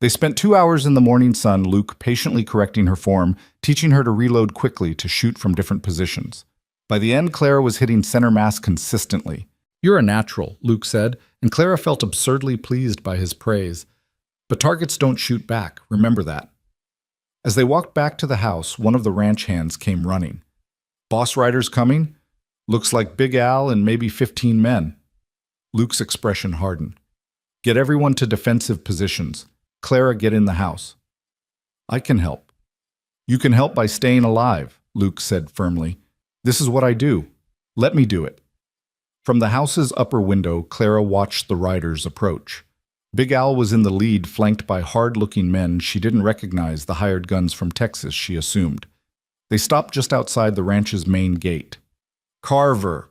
They spent 2 hours in the morning sun, Luke patiently correcting her form, teaching her to reload quickly to shoot from different positions. By the end, Clara was hitting center mass consistently. You're a natural, Luke said, and Clara felt absurdly pleased by his praise. But targets don't shoot back, remember that. As they walked back to the house, one of the ranch hands came running. Boss riders coming? Looks like Big Al and maybe 15 men. Luke's expression hardened. Get everyone to defensive positions. Clara, get in the house. I can help. You can help by staying alive, Luke said firmly. This is what I do. Let me do it. From the house's upper window, Clara watched the riders approach. Big Al was in the lead, flanked by hard-looking men she didn't recognize, the hired guns from Texas, she assumed. They stopped just outside the ranch's main gate. Carver,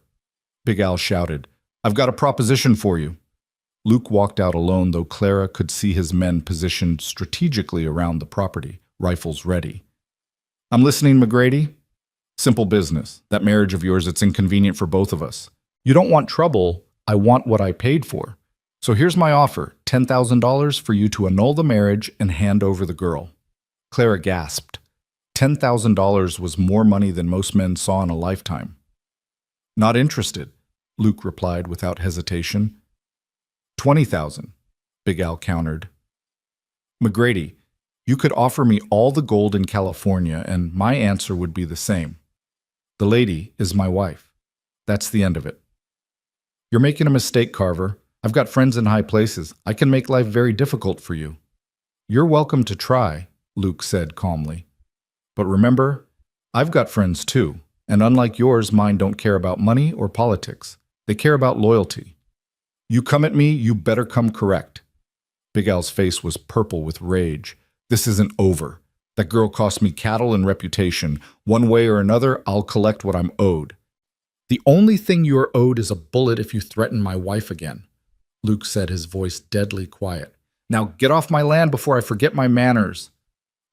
Big Al shouted. I've got a proposition for you. Luke walked out alone, though Clara could see his men positioned strategically around the property, rifles ready. I'm listening, McGrady. Simple business. That marriage of yours, it's inconvenient for both of us. You don't want trouble. I want what I paid for. So here's my offer, $10,000 for you to annul the marriage and hand over the girl. Clara gasped. $10,000 was more money than most men saw in a lifetime. Not interested, Luke replied without hesitation. 20,000, Big Al countered. McGrady, you could offer me all the gold in California and my answer would be the same. The lady is my wife. That's the end of it. You're making a mistake, Carver. I've got friends in high places. I can make life very difficult for you. You're welcome to try, Luke said calmly. But remember, I've got friends too, and unlike yours, mine don't care about money or politics. They care about loyalty. You come at me, you better come correct. Big Al's face was purple with rage. This isn't over. That girl cost me cattle and reputation. One way or another, I'll collect what I'm owed. The only thing you're owed is a bullet if you threaten my wife again, Luke said, his voice deadly quiet. Now get off my land before I forget my manners.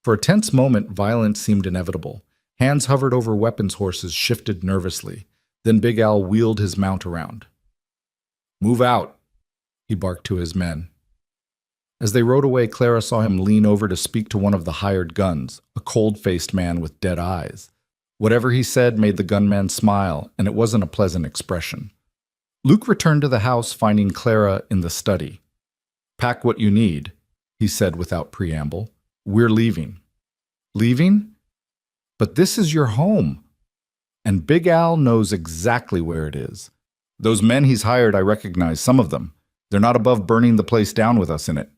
For a tense moment, violence seemed inevitable. Hands hovered over weapons, horses shifted nervously. Then Big Al wheeled his mount around. Move out, he barked to his men. As they rode away, Clara saw him lean over to speak to one of the hired guns, a cold-faced man with dead eyes. Whatever he said made the gunman smile, and it wasn't a pleasant expression. Luke returned to the house, finding Clara in the study. Pack what you need, he said without preamble. We're leaving. Leaving? But this is your home. And Big Al knows exactly where it is. Those men he's hired, I recognize some of them. They're not above burning the place down with us in it.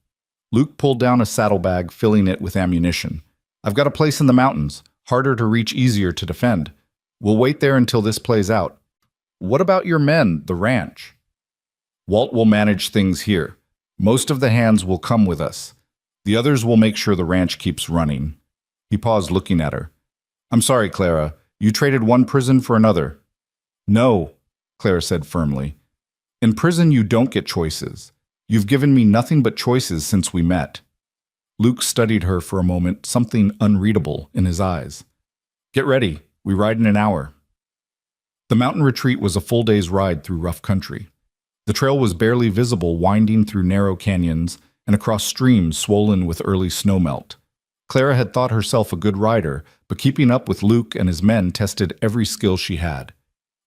Luke pulled down a saddlebag, filling it with ammunition. I've got a place in the mountains, harder to reach, easier to defend. We'll wait there until this plays out. What about your men, the ranch? Walt will manage things here. Most of the hands will come with us. The others will make sure the ranch keeps running. He paused, looking at her. I'm sorry, Clara. You traded one prison for another. No, Clara said firmly. In prison, you don't get choices. You've given me nothing but choices since we met. Luke studied her for a moment, something unreadable in his eyes. Get ready. We ride in an hour. The mountain retreat was a full day's ride through rough country. The trail was barely visible, winding through narrow canyons and across streams swollen with early snowmelt. Clara had thought herself a good rider, but keeping up with Luke and his men tested every skill she had.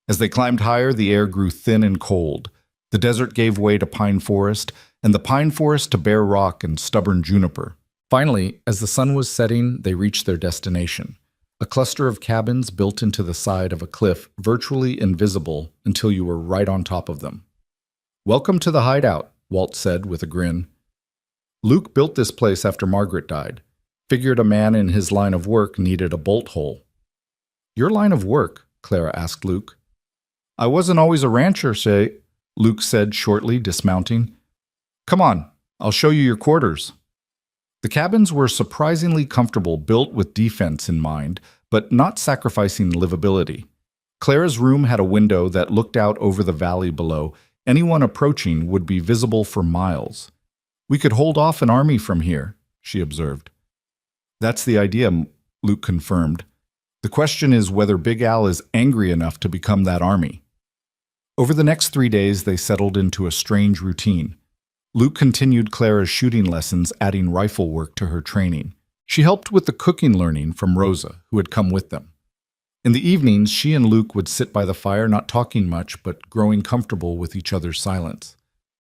As they climbed higher, the air grew thin and cold. The desert gave way to pine forest, and the pine forest to bare rock and stubborn juniper. Finally, as the sun was setting, they reached their destination. A cluster of cabins built into the side of a cliff, virtually invisible until you were right on top of them. Welcome to the hideout, Walt said with a grin. Luke built this place after Margaret died. Figured a man in his line of work needed a bolt hole. Your line of work? Clara asked Luke. I wasn't always a rancher, say, Luke said shortly, dismounting. Come on, I'll show you your quarters. The cabins were surprisingly comfortable, built with defense in mind, but not sacrificing livability. Clara's room had a window that looked out over the valley below. Anyone approaching would be visible for miles. We could hold off an army from here, she observed. That's the idea, Luke confirmed. The question is whether Big Al is angry enough to become that army. Over the next 3 days, they settled into a strange routine. Luke continued Clara's shooting lessons, adding rifle work to her training. She helped with the cooking learning from Rosa, who had come with them. In the evenings, she and Luke would sit by the fire, not talking much, but growing comfortable with each other's silence.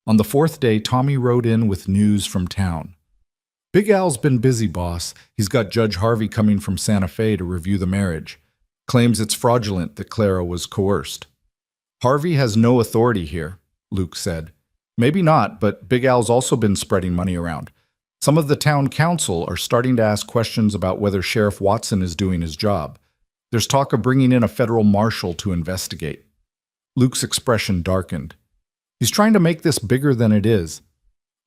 On the 4th day, Tommy rode in with news from town. Big Al's been busy, boss. He's got Judge Harvey coming from Santa Fe to review the marriage. Claims it's fraudulent that Clara was coerced. Harvey has no authority here, Luke said. Maybe not, but Big Al's also been spreading money around. Some of the town council are starting to ask questions about whether Sheriff Watson is doing his job. There's talk of bringing in a federal marshal to investigate. Luke's expression darkened. He's trying to make this bigger than it is.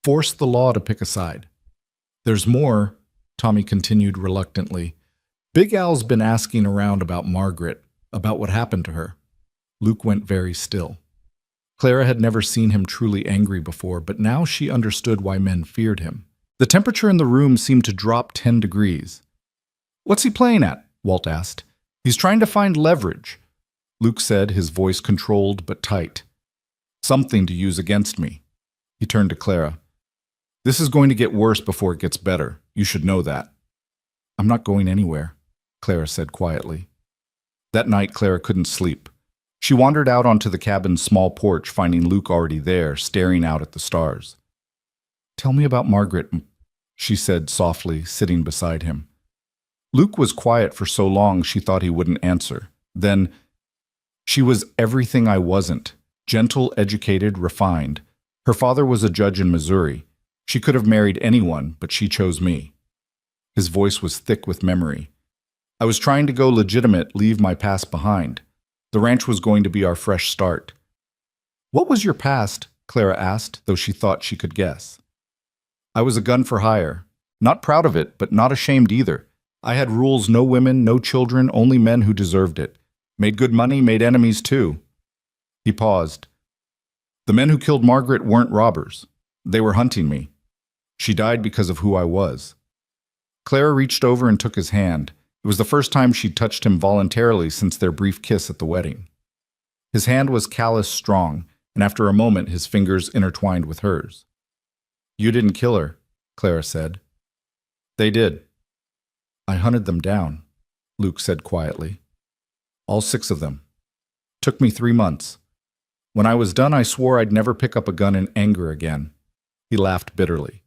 Force the law to pick a side. There's more, Tommy continued reluctantly. Big Al's been asking around about Margaret, about what happened to her. Luke went very still. Clara had never seen him truly angry before, but now she understood why men feared him. The temperature in the room seemed to drop 10 degrees. What's he playing at? Walt asked. He's trying to find leverage, Luke said, his voice controlled but tight. Something to use against me. He turned to Clara. This is going to get worse before it gets better. You should know that. I'm not going anywhere, Clara said quietly. That night, Clara couldn't sleep. She wandered out onto the cabin's small porch, finding Luke already there, staring out at the stars. Tell me about Margaret, she said softly, sitting beside him. Luke was quiet for so long she thought he wouldn't answer. Then, she was everything I wasn't. Gentle, educated, refined. Her father was a judge in Missouri. She could have married anyone, but she chose me. His voice was thick with memory. I was trying to go legitimate, leave my past behind. The ranch was going to be our fresh start. What was your past? Clara asked, though she thought she could guess. I was a gun for hire. Not proud of it, but not ashamed either. I had rules: no women, no children, only men who deserved it. Made good money, made enemies too. He paused. The men who killed Margaret weren't robbers. They were hunting me. She died because of who I was. Clara reached over and took his hand. It was the first time she'd touched him voluntarily since their brief kiss at the wedding. His hand was callous strong, and after a moment his fingers intertwined with hers. You didn't kill her, Clara said. They did. I hunted them down, Luke said quietly. All 6 of them. Took me 3 months. When I was done, I swore I'd never pick up a gun in anger again. He laughed bitterly.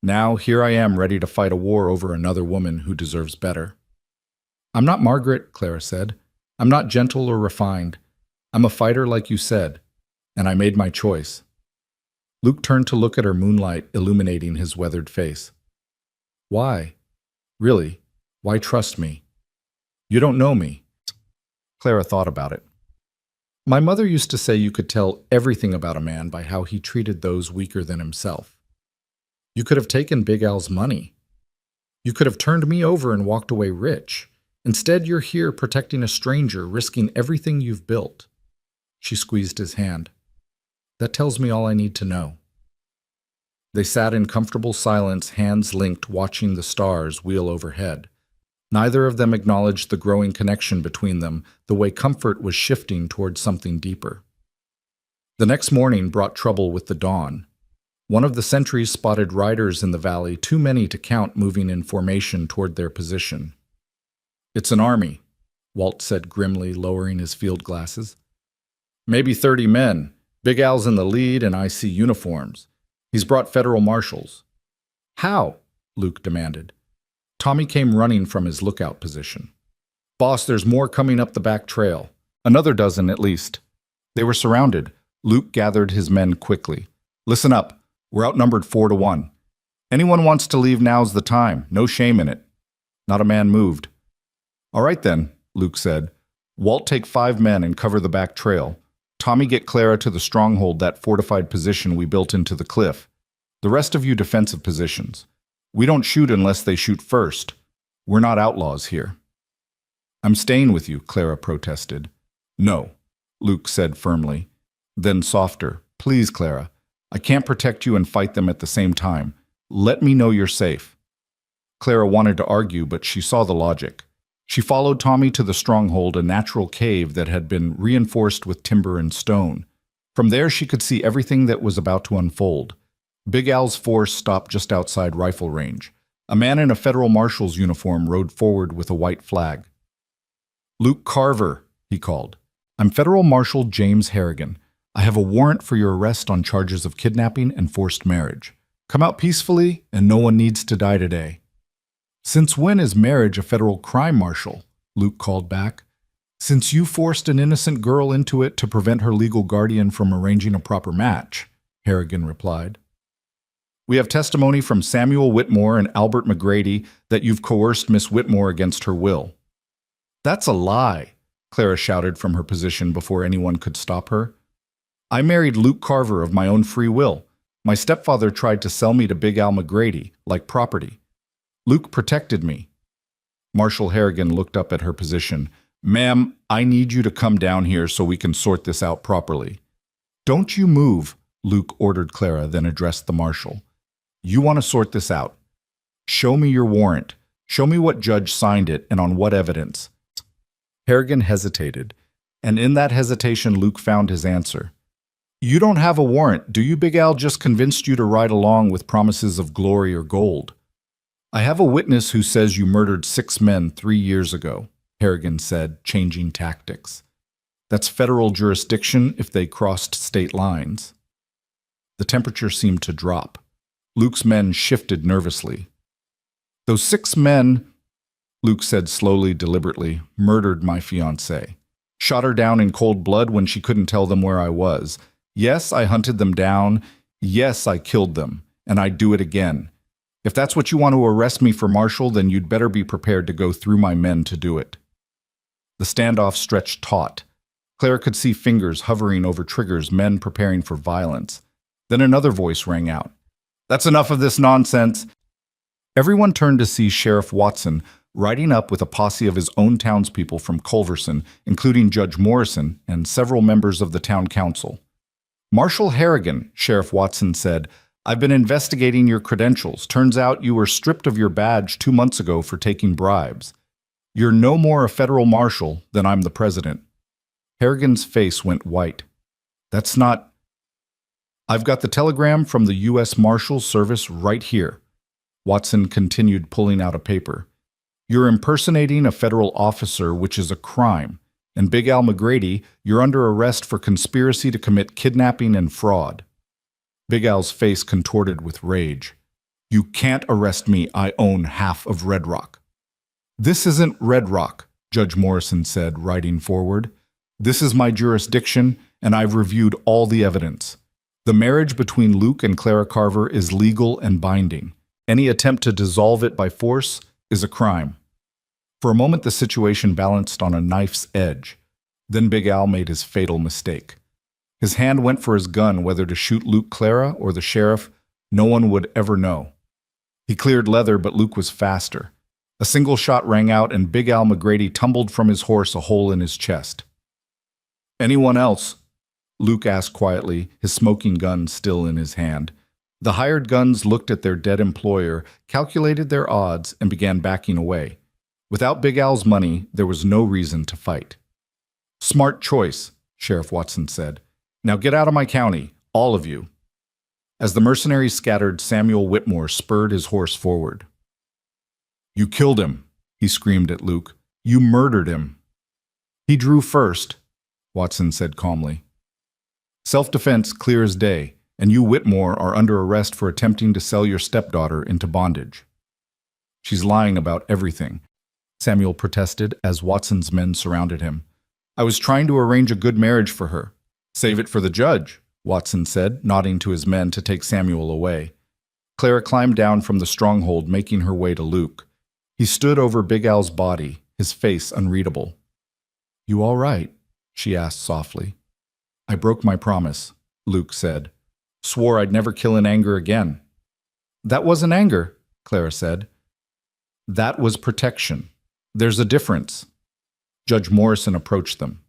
Now, here I am ready to fight a war over another woman who deserves better. I'm not Margaret, Clara said. I'm not gentle or refined. I'm a fighter like you said, and I made my choice. Luke turned to look at her, moonlight illuminating his weathered face. Why? Really, why trust me? You don't know me. Clara thought about it. My mother used to say you could tell everything about a man by how he treated those weaker than himself. You could have taken Big Al's money. You could have turned me over and walked away rich. Instead, you're here protecting a stranger, risking everything you've built. She squeezed his hand. That tells me all I need to know. They sat in comfortable silence, hands linked, watching the stars wheel overhead. Neither of them acknowledged the growing connection between them, the way comfort was shifting towards something deeper. The next morning brought trouble with the dawn. One of the sentries spotted riders in the valley, too many to count, moving in formation toward their position. It's an army, Walt said grimly, lowering his field glasses. Maybe 30 men. Big Al's in the lead, and I see uniforms. He's brought federal marshals. How? Luke demanded. Tommy came running from his lookout position. Boss, there's more coming up the back trail. Another dozen at least. They were surrounded. Luke gathered his men quickly. Listen up. We're outnumbered 4-1. Anyone wants to leave, now's the time. No shame in it. Not a man moved. All right then, Luke said. Walt, take 5 men and cover the back trail. Tommy, get Clara to the stronghold, that fortified position we built into the cliff. The rest of you defensive positions. We don't shoot unless they shoot first. We're not outlaws here. I'm staying with you, Clara protested. No, Luke said firmly. Then softer. Please, Clara. I can't protect you and fight them at the same time. Let me know you're safe. Clara wanted to argue, but she saw the logic. She followed Tommy to the stronghold, a natural cave that had been reinforced with timber and stone. From there, she could see everything that was about to unfold. Big Al's force stopped just outside rifle range. A man in a federal marshal's uniform rode forward with a white flag. "Luke Carver," he called. "I'm Federal Marshal James Harrigan. I have a warrant for your arrest on charges of kidnapping and forced marriage. Come out peacefully, and no one needs to die today." "Since when is marriage a federal crime, Marshal?" Luke called back. "Since you forced an innocent girl into it to prevent her legal guardian from arranging a proper match," Harrigan replied. "We have testimony from Samuel Whitmore and Albert McGrady that you've coerced Miss Whitmore against her will." "That's a lie," Clara shouted from her position before anyone could stop her. "I married Luke Carver of my own free will. My stepfather tried to sell me to Big Al McGrady, like property. Luke protected me." Marshal Harrigan looked up at her position. "Ma'am, I need you to come down here so we can sort this out properly." "Don't you move," Luke ordered Clara, then addressed the marshal. "You want to sort this out. Show me your warrant. Show me what judge signed it and on what evidence." Harrigan hesitated, and in that hesitation Luke found his answer. "You don't have a warrant, do you? Big Al just convinced you to ride along with promises of glory or gold." "I have a witness who says you murdered 6 men 3 years ago," Harrigan said, changing tactics. "That's federal jurisdiction if they crossed state lines." The temperature seemed to drop. Luke's men shifted nervously. "Those 6 men," Luke said slowly, deliberately, "murdered my fiancée. Shot her down in cold blood when she couldn't tell them where I was. Yes, I hunted them down. Yes, I killed them. And I'd do it again. If that's what you want to arrest me for, Marshal, then you'd better be prepared to go through my men to do it." The standoff stretched taut. Clara could see fingers hovering over triggers, men preparing for violence. Then another voice rang out. "That's enough of this nonsense." Everyone turned to see Sheriff Watson riding up with a posse of his own townspeople from Culverson, including Judge Morrison and several members of the town council. "Marshal Harrigan," Sheriff Watson said, "I've been investigating your credentials. Turns out you were stripped of your badge 2 months ago for taking bribes. You're no more a federal marshal than I'm the president." Harrigan's face went white. "That's not—" "I've got the telegram from the U.S. Marshal Service right here." Watson continued, pulling out a paper. "You're impersonating a federal officer, which is a crime. And Big Al McGrady, you're under arrest for conspiracy to commit kidnapping and fraud." Big Al's face contorted with rage. "You can't arrest me. I own half of Red Rock." "This isn't Red Rock," Judge Morrison said, riding forward. "This is my jurisdiction, and I've reviewed all the evidence. The marriage between Luke and Clara Carver is legal and binding. Any attempt to dissolve it by force is a crime." For a moment, the situation balanced on a knife's edge. Then Big Al made his fatal mistake. His hand went for his gun, whether to shoot Luke, Clara, or the sheriff, no one would ever know. He cleared leather, but Luke was faster. A single shot rang out, and Big Al McGrady tumbled from his horse, a hole in his chest. "Anyone else?" Luke asked quietly, his smoking gun still in his hand. The hired guns looked at their dead employer, calculated their odds, and began backing away. Without Big Al's money, there was no reason to fight. "Smart choice," Sheriff Watson said. "Now get out of my county, all of you." As the mercenaries scattered, Samuel Whitmore spurred his horse forward. "You killed him," he screamed at Luke. "You murdered him." "He drew first," Watson said calmly. "Self-defense clear as day, and you, Whitmore, are under arrest for attempting to sell your stepdaughter into bondage." "She's lying about everything," Samuel protested as Watson's men surrounded him. "I was trying to arrange a good marriage for her." "Save it for the judge," Watson said, nodding to his men to take Samuel away. Clara climbed down from the stronghold, making her way to Luke. He stood over Big Al's body, his face unreadable. "You all right?" she asked softly. "I broke my promise," Luke said. "Swore I'd never kill in anger again." "That wasn't anger," Clara said. "That was protection. There's a difference." Judge Morrison approached them.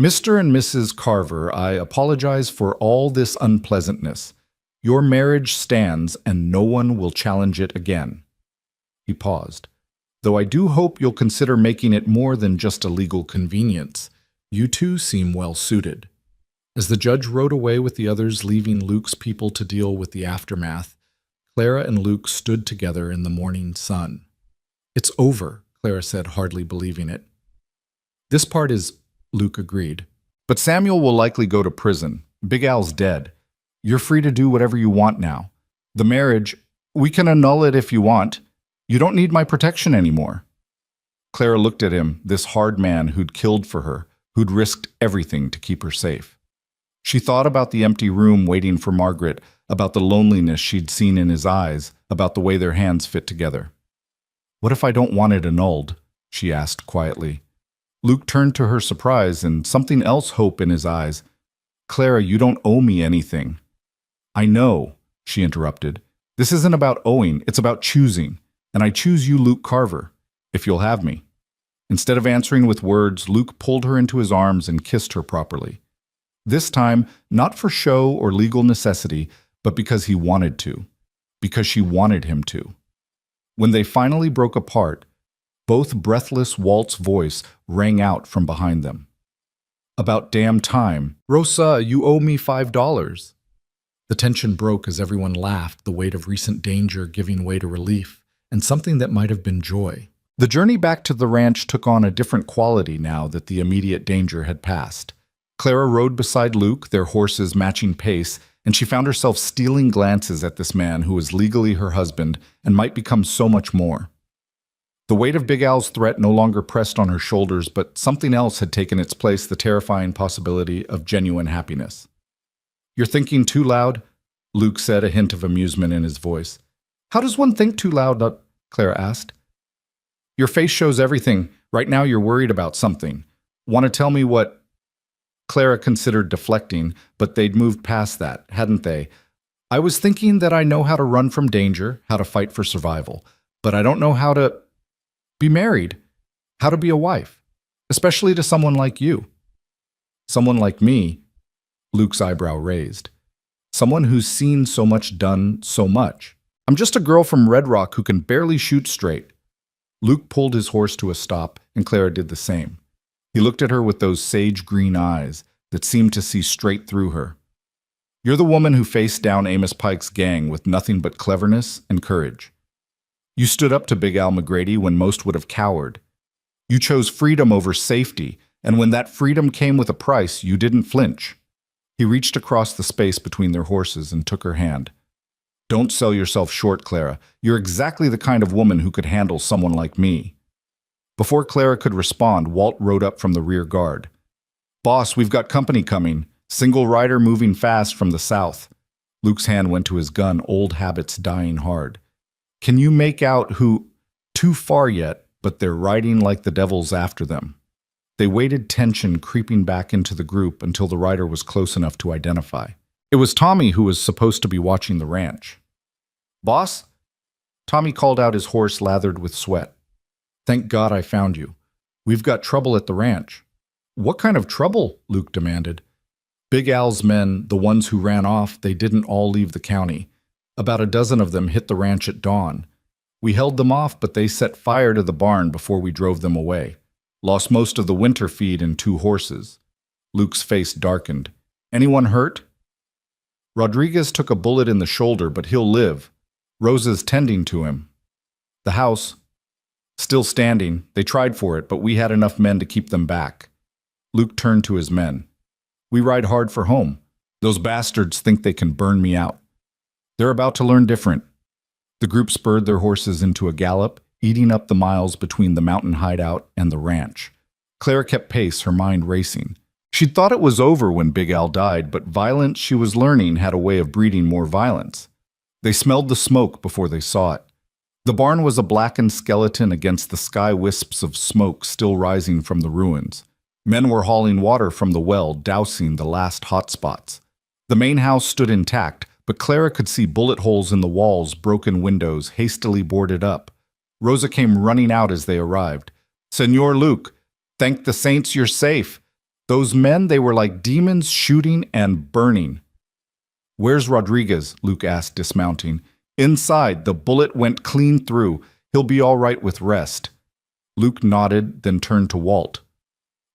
"Mr. and Mrs. Carver, I apologize for all this unpleasantness. Your marriage stands, and no one will challenge it again." He paused. though I do hope you'll consider making it more than just a legal convenience. You two seem well suited." As the judge rode away with the others, leaving Luke's people to deal with the aftermath, Clara and Luke stood together in the morning sun. "It's over," Clara said, hardly believing it. "This part is," Luke agreed. "But Samuel will likely go to prison. Big Al's dead. You're free to do whatever you want now. The marriage, we can annul it if you want. You don't need my protection anymore." Clara looked at him, this hard man who'd killed for her, who'd risked everything to keep her safe. She thought about the empty room waiting for Margaret, about the loneliness she'd seen in his eyes, about the way their hands fit together. "What if I don't want it annulled?" she asked quietly. Luke turned to her surprise and something else hope in his eyes. "Clara, you don't owe me anything." "I know," she interrupted. "This isn't about owing, it's about choosing. And I choose you, Luke Carver, if you'll have me." Instead of answering with words, Luke pulled her into his arms and kissed her properly. This time, not for show or legal necessity, but because he wanted to, because she wanted him to. When they finally broke apart, both breathless Walt's voice rang out from behind them. "About damn time. Rosa, you owe me $5. The tension broke as everyone laughed, the weight of recent danger giving way to relief, and something that might have been joy. The journey back to the ranch took on a different quality now that the immediate danger had passed. Clara rode beside Luke, their horses matching pace, and she found herself stealing glances at this man who was legally her husband and might become so much more. The weight of Big Al's threat no longer pressed on her shoulders, but something else had taken its place, the terrifying possibility of genuine happiness. "You're thinking too loud?" Luke said, a hint of amusement in his voice. "How does one think too loud?" Clara asked. "Your face shows everything. Right now you're worried about something. Want to tell me what—" Clara considered deflecting, but they'd moved past that, hadn't they? "I was thinking that I know how to run from danger, how to fight for survival, but I don't know how to be married, how to be a wife, especially to someone like you." "Someone like me?" Luke's eyebrow raised. "Someone who's seen so much, done so much. I'm just a girl from Red Rock who can barely shoot straight." Luke pulled his horse to a stop, and Clara did the same. He looked at her with those sage green eyes that seemed to see straight through her. "You're the woman who faced down Amos Pike's gang with nothing but cleverness and courage. You stood up to Big Al McGrady when most would have cowered. You chose freedom over safety, and when that freedom came with a price, you didn't flinch." He reached across the space between their horses and took her hand. "Don't sell yourself short, Clara. You're exactly the kind of woman who could handle someone like me." Before Clara could respond, Walt rode up from the rear guard. "Boss, we've got company coming. Single rider moving fast from the south." Luke's hand went to his gun, old habits dying hard. "Can you make out who—" "Too far yet, but they're riding like the devil's after them." They waited, tension creeping back into the group until the rider was close enough to identify. It was Tommy, who was supposed to be watching the ranch. "Boss?" Tommy called out, his horse lathered with sweat. "Thank God I found you. We've got trouble at the ranch." "What kind of trouble?" Luke demanded. "Big Al's men, the ones who ran off, they didn't all leave the county. About a dozen of them hit the ranch at dawn. We held them off, but they set fire to the barn before we drove them away. Lost most of the winter feed and 2 horses. Luke's face darkened. "Anyone hurt?" "Rodriguez took a bullet in the shoulder, but he'll live. Rosa's tending to him. The house, still standing. They tried for it, but we had enough men to keep them back." Luke turned to his men. "We ride hard for home. Those bastards think they can burn me out. They're about to learn different." The group spurred their horses into a gallop, eating up the miles between the mountain hideout and the ranch. Clara kept pace, her mind racing. She'd thought it was over when Big Al died, but violence, she was learning, had a way of breeding more violence. They smelled the smoke before they saw it. The barn was a blackened skeleton against the sky wisps of smoke still rising from the ruins. Men were hauling water from the well, dousing the last hot spots. The main house stood intact, but Clara could see bullet holes in the walls, broken windows, hastily boarded up. Rosa came running out as they arrived. "Senor Luke, thank the saints you're safe. Those men, they were like demons, shooting and burning." "Where's Rodriguez?" Luke asked, dismounting. "Inside. The bullet went clean through. He'll be all right with rest." Luke nodded, then turned to Walt.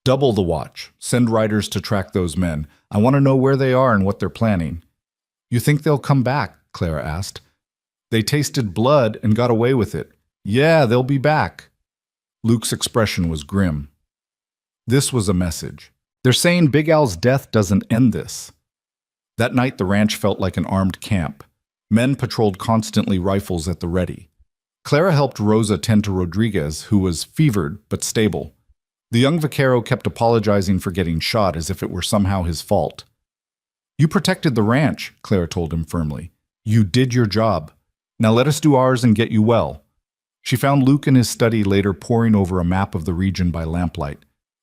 Double the watch. Send riders to track those men. I want to know where they are and what they're planning. You think they'll come back? Clara asked. They tasted blood and got away with it. Yeah, they'll be back. Luke's expression was grim. This was a message. They're saying Big Al's death doesn't end this. That night the ranch felt like an armed camp. Men patrolled constantly, rifles at the ready. Clara helped Rosa tend to Rodriguez, who was fevered but stable. The young vaquero kept apologizing for getting shot as if it were somehow his fault. You protected the ranch, Clara told him firmly. You did your job. Now let us do ours and get you well. She found Luke in his study later poring over a map of the region by lamplight.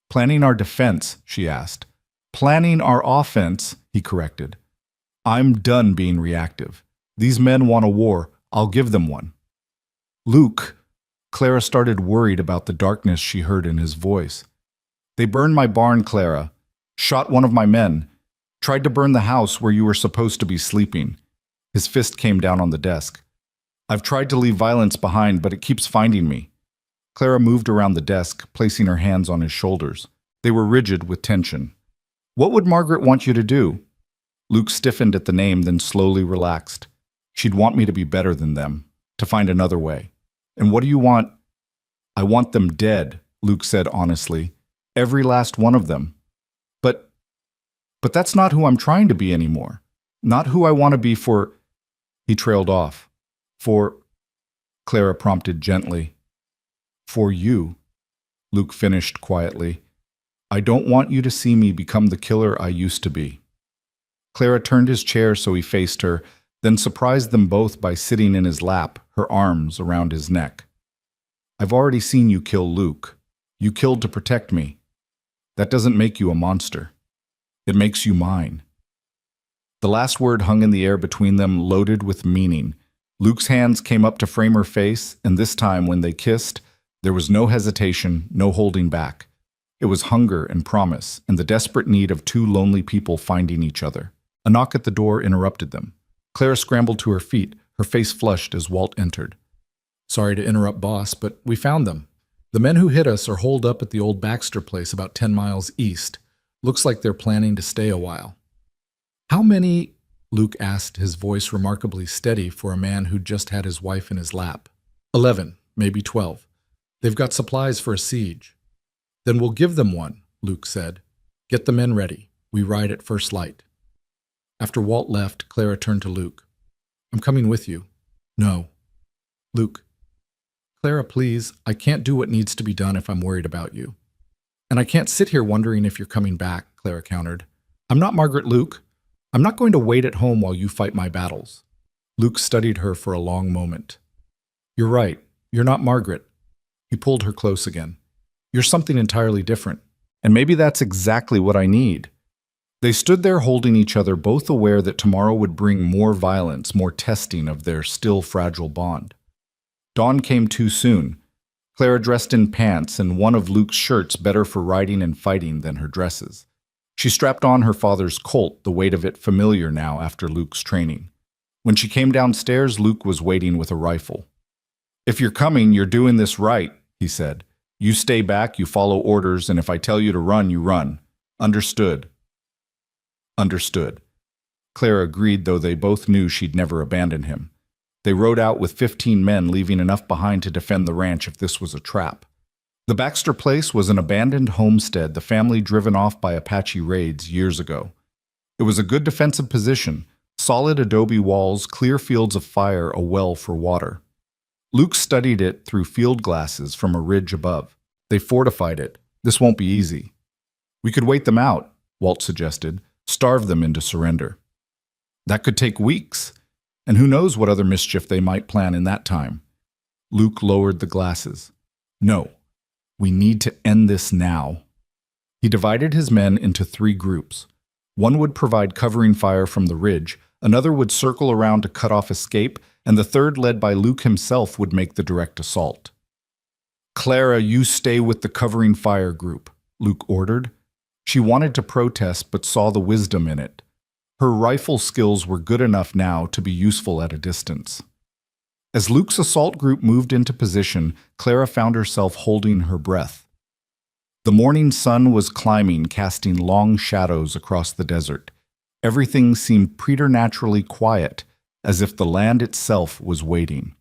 Planning our defense, she asked. Planning our offense, he corrected. I'm done being reactive. These men want a war. I'll give them one. Luke, Clara started, worried about the darkness she heard in his voice. They burned my barn, Clara. Shot one of my men. Tried to burn the house where you were supposed to be sleeping. His fist came down on the desk. I've tried to leave violence behind, but it keeps finding me. Clara moved around the desk, placing her hands on his shoulders. They were rigid with tension. What would Margaret want you to do? Luke stiffened at the name, then slowly relaxed. She'd want me to be better than them, to find another way. And what do you want? I want them dead, Luke said honestly. Every last one of them. But that's not who I'm trying to be anymore. Not who I want to be for... He trailed off. For... Clara prompted gently. For you, Luke finished quietly. I don't want you to see me become the killer I used to be. Clara turned his chair so he faced her, then surprised them both by sitting in his lap, her arms around his neck. I've already seen you kill Luke. You killed to protect me. That doesn't make you a monster. It makes you mine. The last word hung in the air between them, loaded with meaning. Luke's hands came up to frame her face, and this time when they kissed, there was no hesitation, no holding back. It was hunger and promise, and the desperate need of two lonely people finding each other. A knock at the door interrupted them. Clara scrambled to her feet, her face flushed as Walt entered. Sorry to interrupt, boss, but we found them. The men who hit us are holed up at the old Baxter place about 10 miles east. Looks like they're planning to stay a while. How many? Luke asked, his voice remarkably steady for a man who'd just had his wife in his lap. 11, maybe 12. They've got supplies for a siege. Then we'll give them one, Luke said. Get the men ready. We ride at first light. After Walt left, Clara turned to Luke. I'm coming with you. No. Luke. Clara, please. I can't do what needs to be done if I'm worried about you. And I can't sit here wondering if you're coming back, Clara countered. I'm not Margaret, Luke. I'm not going to wait at home while you fight my battles. Luke studied her for a long moment. You're right. You're not Margaret. He pulled her close again. You're something entirely different. And maybe that's exactly what I need. They stood there holding each other, both aware that tomorrow would bring more violence, more testing of their still fragile bond. Dawn came too soon. Clara dressed in pants and one of Luke's shirts, better for riding and fighting than her dresses. She strapped on her father's Colt, the weight of it familiar now after Luke's training. When she came downstairs, Luke was waiting with a rifle. If you're coming, you're doing this right, he said. You stay back, you follow orders, and if I tell you to run, you run. Understood. Understood. Clara agreed, though they both knew she'd never abandon him. They rode out with 15 men, leaving enough behind to defend the ranch if this was a trap. The Baxter place was an abandoned homestead, the family driven off by Apache raids years ago. It was a good defensive position, solid adobe walls, clear fields of fire, a well for water. Luke studied it through field glasses from a ridge above. They fortified it. This won't be easy. We could wait them out, Walt suggested, starve them into surrender. That could take weeks, and who knows what other mischief they might plan in that time. Luke lowered the glasses. No. We need to end this now. He divided his men into 3 groups. One would provide covering fire from the ridge, another would circle around to cut off escape, and the third, led by Luke himself, would make the direct assault. Clara, you stay with the covering fire group, Luke ordered. She wanted to protest but saw the wisdom in it. Her rifle skills were good enough now to be useful at a distance. As Luke's assault group moved into position, Clara found herself holding her breath. The morning sun was climbing, casting long shadows across the desert. Everything seemed preternaturally quiet, as if the land itself was waiting.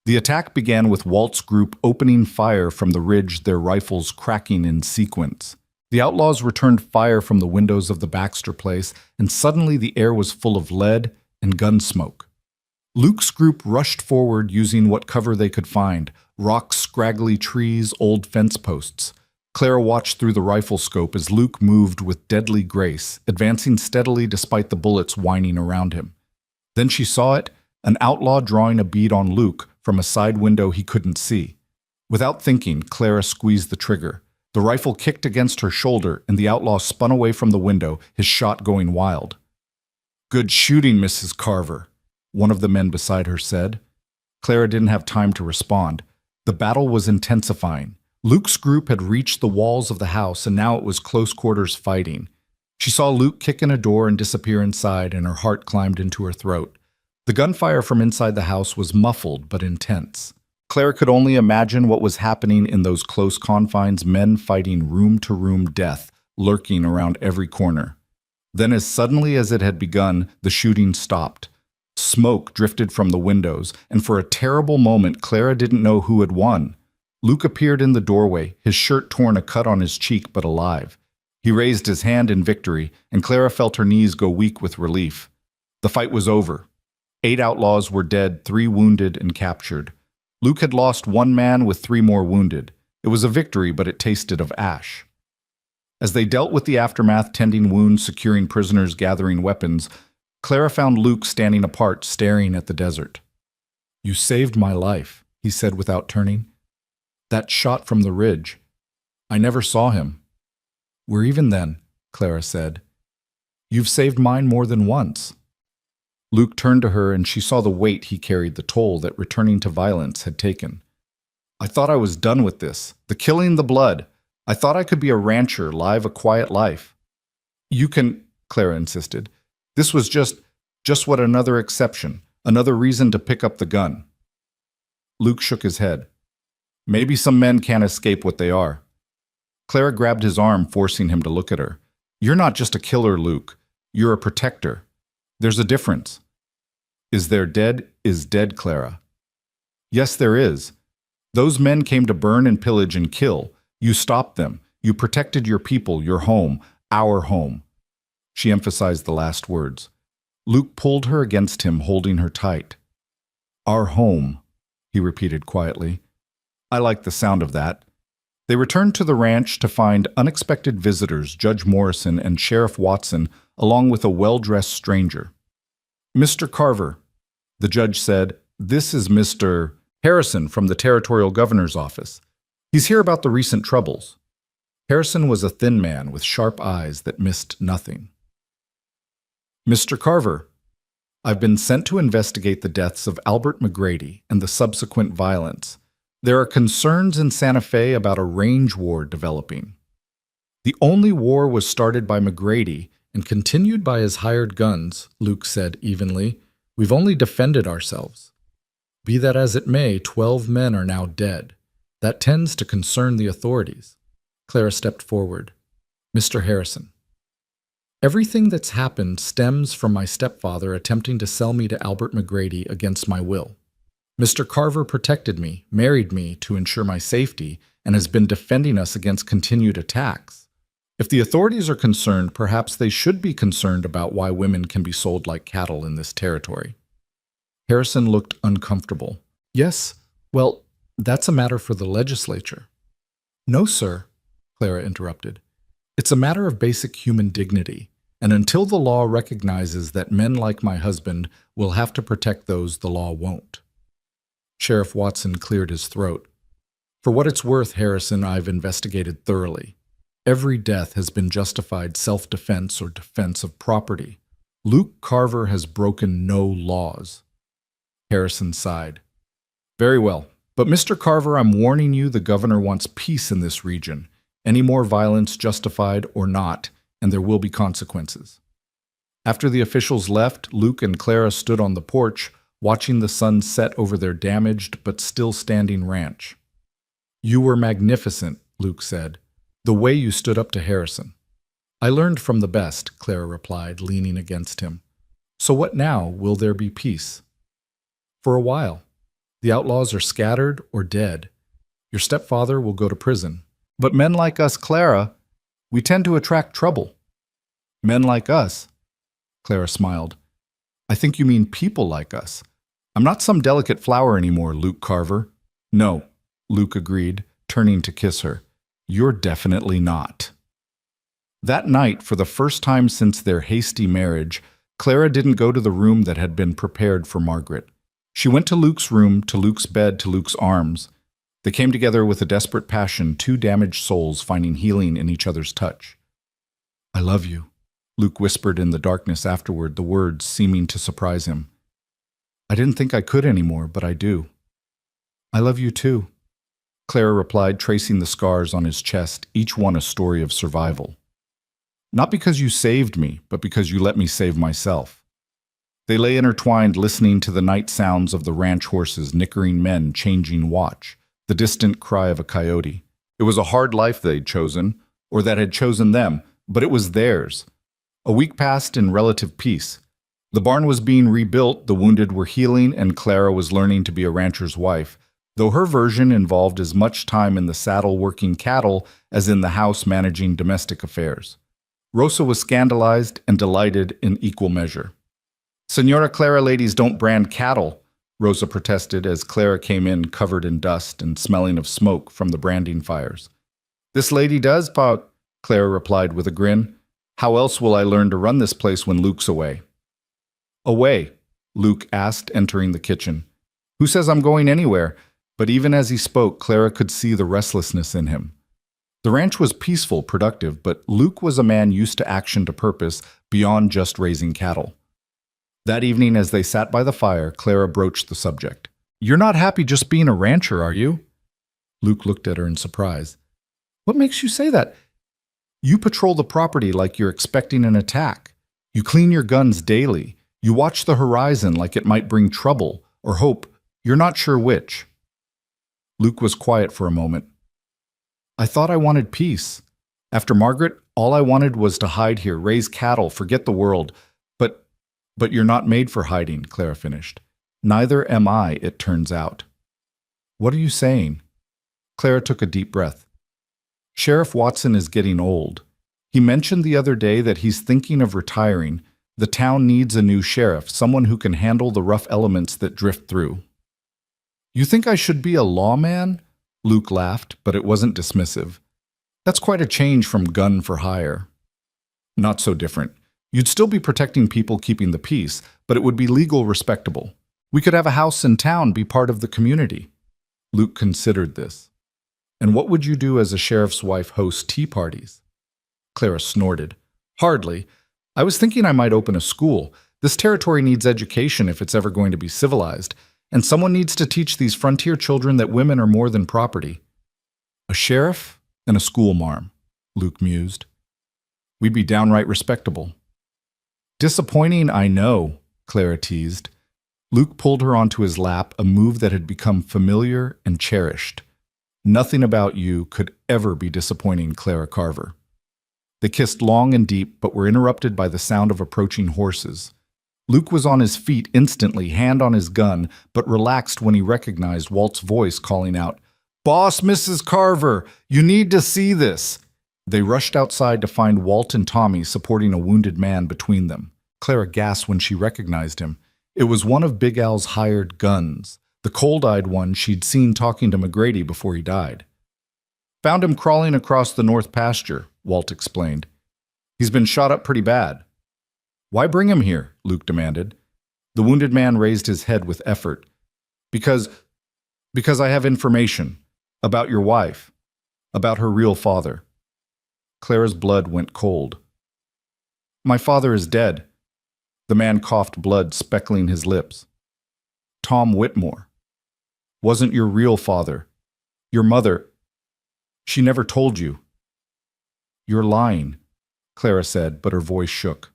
The attack began with Walt's group opening fire from the ridge, their rifles cracking in sequence. The outlaws returned fire from the windows of the Baxter place, and suddenly the air was full of lead and gun smoke. Luke's group rushed forward using what cover they could find: rocks, scraggly trees, old fence posts. Clara watched through the rifle scope as Luke moved with deadly grace, advancing steadily despite the bullets whining around him. Then she saw it, an outlaw drawing a bead on Luke from a side window he couldn't see. Without thinking, Clara squeezed the trigger. The rifle kicked against her shoulder, and the outlaw spun away from the window, his shot going wild. "Good shooting, Mrs. Carver," one of the men beside her said. Clara didn't have time to respond. The battle was intensifying. Luke's group had reached the walls of the house, and now it was close quarters fighting. She saw Luke kick in a door and disappear inside, and her heart climbed into her throat. The gunfire from inside the house was muffled but intense. Clara could only imagine what was happening in those close confines, men fighting room-to-room death, lurking around every corner. Then, as suddenly as it had begun, the shooting stopped. Smoke drifted from the windows, and for a terrible moment, Clara didn't know who had won. Luke appeared in the doorway, his shirt torn, a cut on his cheek but alive. He raised his hand in victory, and Clara felt her knees go weak with relief. The fight was over. 8 outlaws were dead, 3 wounded and captured. Luke had lost 1 man with 3 more wounded. It was a victory, but it tasted of ash. As they dealt with the aftermath, tending wounds, securing prisoners, gathering weapons, Clara found Luke standing apart, staring at the desert. "You saved my life," he said without turning. "That shot from the ridge. I never saw him." "We're even then," Clara said. "You've saved mine more than once." Luke turned to her, and she saw the weight he carried, the toll that returning to violence had taken. "I thought I was done with this. The killing, the blood. I thought I could be a rancher, live a quiet life." "You can," Clara insisted. "This was just what another exception, another reason to pick up the gun." Luke shook his head. "Maybe some men can't escape what they are." Clara grabbed his arm, forcing him to look at her. "You're not just a killer, Luke. You're a protector. There's a difference." "Is there dead is dead, Clara." "Yes, there is. Those men came to burn and pillage and kill. You stopped them. You protected your people, your home, our home." She emphasized the last words. Luke pulled her against him, holding her tight. "Our home," he repeated quietly. "I like the sound of that." They returned to the ranch to find unexpected visitors, Judge Morrison and Sheriff Watson, along with a well-dressed stranger. "Mr. Carver," the judge said, "this is Mr. Harrison from the Territorial Governor's office. He's here about the recent troubles." Harrison was a thin man with sharp eyes that missed nothing. "Mr. Carver, I've been sent to investigate the deaths of Albert McGrady and the subsequent violence. There are concerns in Santa Fe about a range war developing. The only war was started by McGrady and continued by his hired guns," Luke said evenly. "We've only defended ourselves. Be that as it may, 12 men are now dead. That tends to concern the authorities." Clara stepped forward. "Mr. Harrison, everything that's happened stems from my stepfather attempting to sell me to Albert McGrady against my will. Mr. Carver protected me, married me to ensure my safety, and has been defending us against continued attacks. If the authorities are concerned, perhaps they should be concerned about why women can be sold like cattle in this territory." Harrison looked uncomfortable. "Yes, well, that's a matter for the legislature." "No, sir," Clara interrupted. "It's a matter of basic human dignity, and until the law recognizes that men like my husband will have to protect those the law won't." Sheriff Watson cleared his throat. "For what it's worth, Harrison, I've investigated thoroughly. Every death has been justified self-defense or defense of property. Luke Carver has broken no laws." Harrison sighed. "Very well. But Mr. Carver, I'm warning you, the governor wants peace in this region. Any more violence, justified or not, and there will be consequences." After the officials left, Luke and Clara stood on the porch, watching the sun set over their damaged but still standing ranch. "You were magnificent," Luke said. "The way you stood up to Harrison." "I learned from the best," Clara replied, leaning against him. "So what now? Will there be peace?" "For a while. The outlaws are scattered or dead. Your stepfather will go to prison. But men like us, Clara, we tend to attract trouble." "Men like us?" Clara smiled. "I think you mean people like us. I'm not some delicate flower anymore, Luke Carver." "No," Luke agreed, turning to kiss her. "You're definitely not." That night, for the first time since their hasty marriage, Clara didn't go to the room that had been prepared for Margaret. She went to Luke's room, to Luke's bed, to Luke's arms. They came together with a desperate passion, two damaged souls finding healing in each other's touch. "I love you," Luke whispered in the darkness afterward, the words seeming to surprise him. "I didn't think I could anymore, but I do." "I love you too," Clara replied, tracing the scars on his chest, each one a story of survival. "Not because you saved me, but because you let me save myself." They lay intertwined, listening to the night sounds of the ranch horses, nickering men changing watch, the distant cry of a coyote. It was a hard life they'd chosen, or that had chosen them, but it was theirs. A week passed in relative peace. The barn was being rebuilt, the wounded were healing, and Clara was learning to be a rancher's wife, though her version involved as much time in the saddle working cattle as in the house managing domestic affairs. Rosa was scandalized and delighted in equal measure. "Senora Clara, ladies don't brand cattle," Rosa protested as Clara came in covered in dust and smelling of smoke from the branding fires. "This lady does, Pa," Clara replied with a grin. "How else will I learn to run this place when Luke's away?" "Away?" Luke asked, entering the kitchen. "Who says I'm going anywhere?" But even as he spoke, Clara could see the restlessness in him. The ranch was peaceful, productive, but Luke was a man used to action, to purpose, beyond just raising cattle. That evening, as they sat by the fire, Clara broached the subject. "You're not happy just being a rancher, are you?" Luke looked at her in surprise. "What makes you say that? You patrol the property like you're expecting an attack. You clean your guns daily. You watch the horizon like it might bring trouble or hope. You're not sure which." Luke was quiet for a moment. "I thought I wanted peace. After Margaret, all I wanted was to hide here, raise cattle, forget the world. But you're not made for hiding," Clara finished. "Neither am I, it turns out." "What are you saying?" Clara took a deep breath. "Sheriff Watson is getting old. He mentioned the other day that he's thinking of retiring. The town needs a new sheriff, someone who can handle the rough elements that drift through." "You think I should be a lawman?" Luke laughed, but it wasn't dismissive. "That's quite a change from gun for hire." "Not so different. You'd still be protecting people, keeping the peace, but it would be legal respectable. We could have a house in town, be part of the community." Luke considered this. "And what would you do as a sheriff's wife host tea parties?" Clara snorted. "Hardly. I was thinking I might open a school. This territory needs education if it's ever going to be civilized, and someone needs to teach these frontier children that women are more than property." "A sheriff and a schoolmarm," Luke mused. "We'd be downright respectable." "Disappointing, I know," Clara teased. Luke pulled her onto his lap, a move that had become familiar and cherished. "Nothing about you could ever be disappointing, Clara Carver." They kissed long and deep, but were interrupted by the sound of approaching horses. Luke was on his feet instantly, hand on his gun, but relaxed when he recognized Walt's voice calling out, "Boss, Mrs. Carver, you need to see this." They rushed outside to find Walt and Tommy supporting a wounded man between them. Clara gasped when she recognized him. It was one of Big Al's hired guns, the cold-eyed one she'd seen talking to McGrady before he died. "Found him crawling across the north pasture," Walt explained. "He's been shot up pretty bad." "Why bring him here?" Luke demanded. The wounded man raised his head with effort. Because I have information about your wife, about her real father." Clara's blood went cold. "My father is dead." The man coughed, blood speckling his lips. "Tom Whitmore. Wasn't your real father. Your mother. She never told you." "You're lying," Clara said, but her voice shook.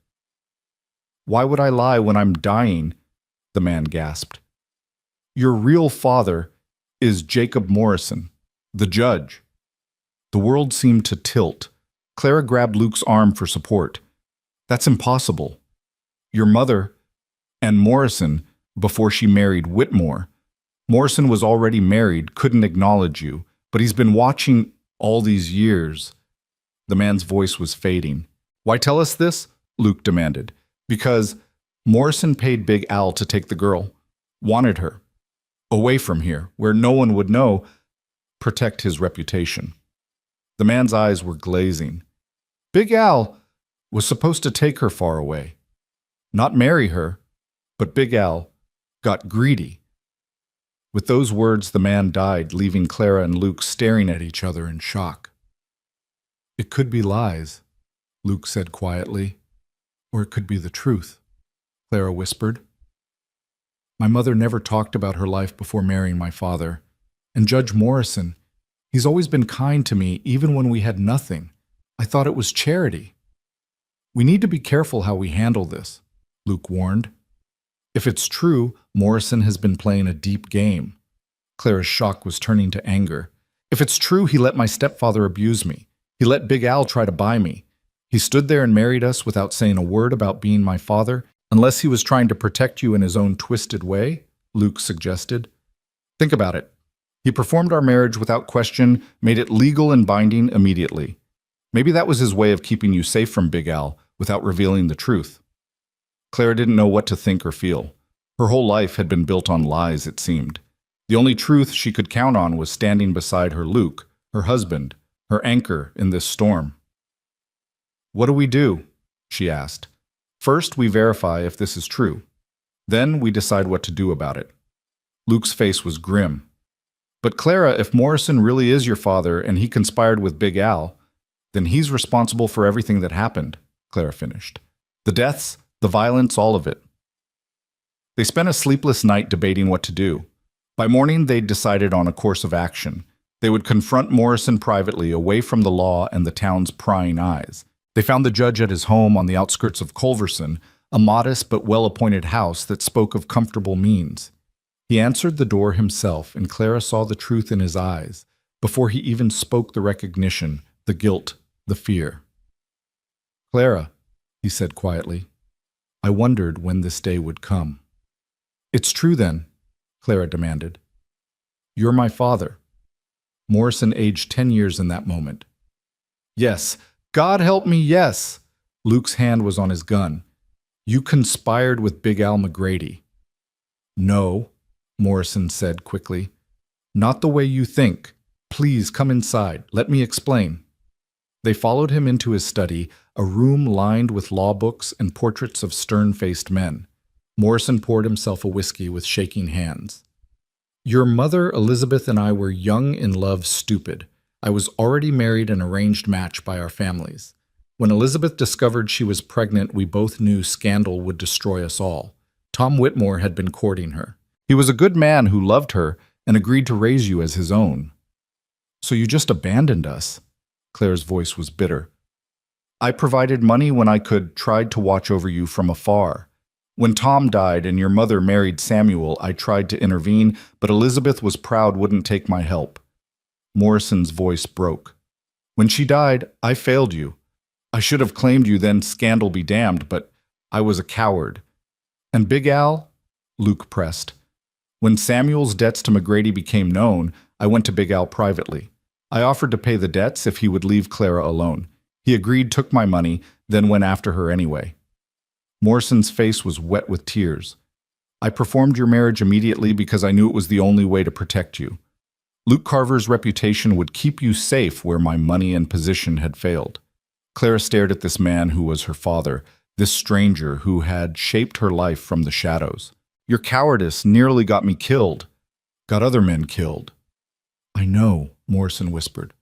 "Why would I lie when I'm dying? the man gasped. Your real father is Jacob Morrison, the judge. The world seemed to tilt. Clara grabbed Luke's arm for support. That's impossible. Your mother and Morrison, before she married Whitmore. Morrison was already married, couldn't acknowledge you, but he's been watching all these years. The man's voice was fading. Why tell us this? Luke demanded. Because Morrison paid Big Al to take the girl, wanted her, away from here, where no one would know, protect his reputation. The man's eyes were glazing. Big Al was supposed to take her far away, not marry her, but Big Al got greedy. With those words, the man died, leaving Clara and Luke staring at each other in shock. It could be lies, Luke said quietly, or it could be the truth, Clara whispered. My mother never talked about her life before marrying my father, and Judge Morrison, he's always been kind to me even when we had nothing. I thought it was charity. We need to be careful how we handle this, Luke warned. If it's true, Morrison has been playing a deep game. Clara's shock was turning to anger. If it's true, he let my stepfather abuse me. He let Big Al try to buy me. He stood there and married us without saying a word about being my father, unless he was trying to protect you in his own twisted way, Luke suggested. Think about it. He performed our marriage without question, made it legal and binding immediately. Maybe that was his way of keeping you safe from Big Al without revealing the truth. Clara didn't know what to think or feel. Her whole life had been built on lies, it seemed. The only truth she could count on was standing beside her Luke, her husband, her anchor in this storm. What do we do? She asked. First, we verify if this is true. Then we decide what to do about it. Luke's face was grim. But Clara, if Morrison really is your father and he conspired with Big Al, then he's responsible for everything that happened, Clara finished. The deaths, the violence, all of it. They spent a sleepless night debating what to do. By morning, they'd decided on a course of action. They would confront Morrison privately, away from the law and the town's prying eyes. They found the judge at his home on the outskirts of Culverson, a modest but well-appointed house that spoke of comfortable means. He answered the door himself, and Clara saw the truth in his eyes, before he even spoke the recognition, the guilt, the fear. Clara, he said quietly, I wondered when this day would come. It's true then, Clara demanded. You're my father. Morrison aged 10 years in that moment. Yes, God help me, yes. Luke's hand was on his gun. You conspired with Big Al McGrady. No, Morrison said quickly. Not the way you think. Please come inside. Let me explain. They followed him into his study, a room lined with law books and portraits of stern-faced men. Morrison poured himself a whiskey with shaking hands. Your mother, Elizabeth, and I were young, in love, stupid. I was already married and arranged match by our families. When Elizabeth discovered she was pregnant, we both knew scandal would destroy us all. Tom Whitmore had been courting her. He was a good man who loved her and agreed to raise you as his own. So you just abandoned us? Claire's voice was bitter. I provided money when I could, tried to watch over you from afar. When Tom died and your mother married Samuel, I tried to intervene, but Elizabeth was proud, wouldn't take my help. Morrison's voice broke. When she died, I failed you. I should have claimed you, then scandal be damned, but I was a coward. And Big Al? Luke pressed. When Samuel's debts to McGrady became known, I went to Big Al privately. I offered to pay the debts if he would leave Clara alone. He agreed, took my money, then went after her anyway. Morrison's face was wet with tears. I performed your marriage immediately because I knew it was the only way to protect you. Luke Carver's reputation would keep you safe where my money and position had failed. Clara stared at this man who was her father, this stranger who had shaped her life from the shadows. Your cowardice nearly got me killed, got other men killed. I know, Morrison whispered.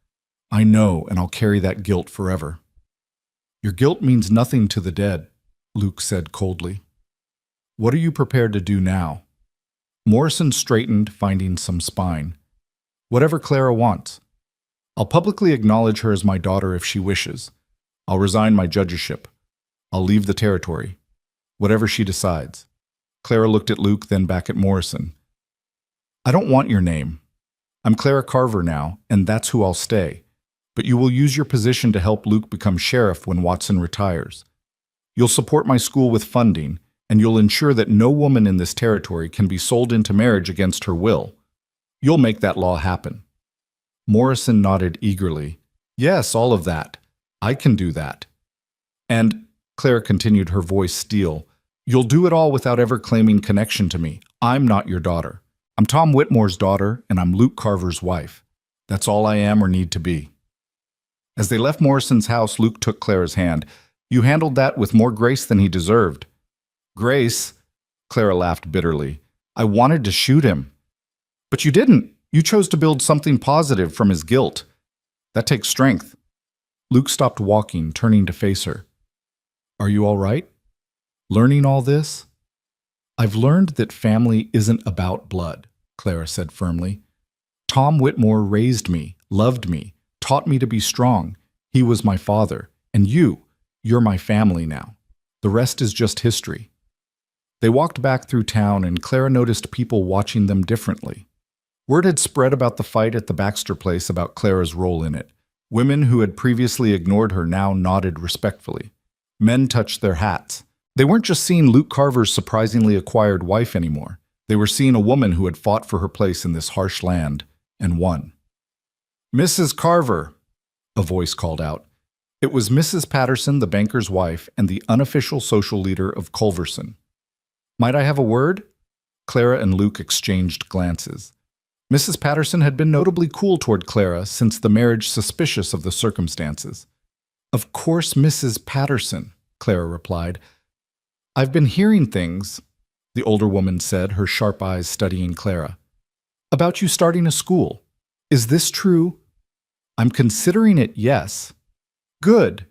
I know, and I'll carry that guilt forever. Your guilt means nothing to the dead, Luke said coldly. What are you prepared to do now? Morrison straightened, finding some spine. Whatever Clara wants. I'll publicly acknowledge her as my daughter if she wishes. I'll resign my judgeship. I'll leave the territory. Whatever she decides. Clara looked at Luke, then back at Morrison. I don't want your name. I'm Clara Carver now, and that's who I'll stay. But you will use your position to help Luke become sheriff when Watson retires. You'll support my school with funding, and you'll ensure that no woman in this territory can be sold into marriage against her will. You'll make that law happen. Morrison nodded eagerly. Yes, all of that. I can do that. And, Clara continued, her voice steel, you'll do it all without ever claiming connection to me. I'm not your daughter. I'm Tom Whitmore's daughter, and I'm Luke Carver's wife. That's all I am or need to be. As they left Morrison's house, Luke took Clara's hand. You handled that with more grace than he deserved. Grace? Clara laughed bitterly. I wanted to shoot him. But you didn't. You chose to build something positive from his guilt. That takes strength. Luke stopped walking, turning to face her. Are you all right? Learning all this? I've learned that family isn't about blood, Clara said firmly. Tom Whitmore raised me, loved me, taught me to be strong. He was my father. And you're my family now. The rest is just history. They walked back through town, and Clara noticed people watching them differently. Word had spread about the fight at the Baxter place about Clara's role in it. Women who had previously ignored her now nodded respectfully. Men touched their hats. They weren't just seeing Luke Carver's surprisingly acquired wife anymore. They were seeing a woman who had fought for her place in this harsh land and won. Mrs. Carver, a voice called out. It was Mrs. Patterson, the banker's wife, and the unofficial social leader of Culverson. Might I have a word? Clara and Luke exchanged glances. Mrs. Patterson had been notably cool toward Clara since the marriage, suspicious of the circumstances. Of course, Mrs. Patterson, Clara replied. I've been hearing things, the older woman said, her sharp eyes studying Clara. About you starting a school. Is this true? I'm considering it, yes. Good,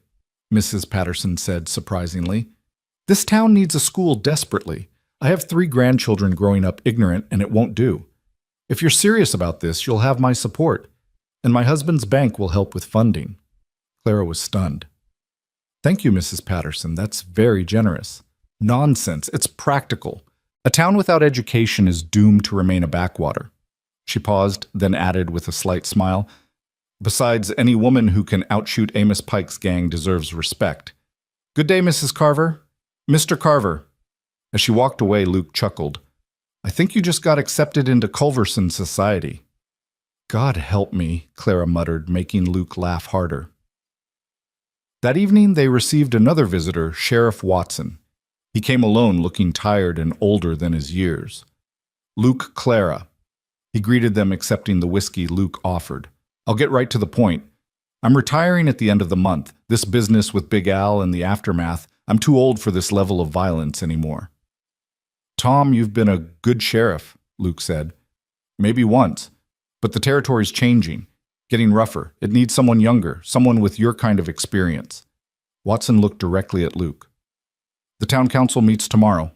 Mrs. Patterson said surprisingly. This town needs a school desperately. I have 3 grandchildren growing up ignorant, and it won't do. If you're serious about this, you'll have my support, and my husband's bank will help with funding. Clara was stunned. Thank you, Mrs. Patterson. That's very generous. Nonsense. It's practical. A town without education is doomed to remain a backwater. She paused, then added with a slight smile, besides, any woman who can outshoot Amos Pike's gang deserves respect. Good day, Mrs. Carver. Mr. Carver. As she walked away, Luke chuckled. I think you just got accepted into Culverson society. God help me, Clara muttered, making Luke laugh harder. That evening they received another visitor, Sheriff Watson. He came alone, looking tired and older than his years. Luke, Clara. He greeted them, accepting the whiskey Luke offered. I'll get right to the point. I'm retiring at the end of the month. This business with Big Al and the aftermath, I'm too old for this level of violence anymore. Tom, you've been a good sheriff, Luke said. Maybe once, but the territory's changing, getting rougher. It needs someone younger, someone with your kind of experience. Watson looked directly at Luke. The town council meets tomorrow.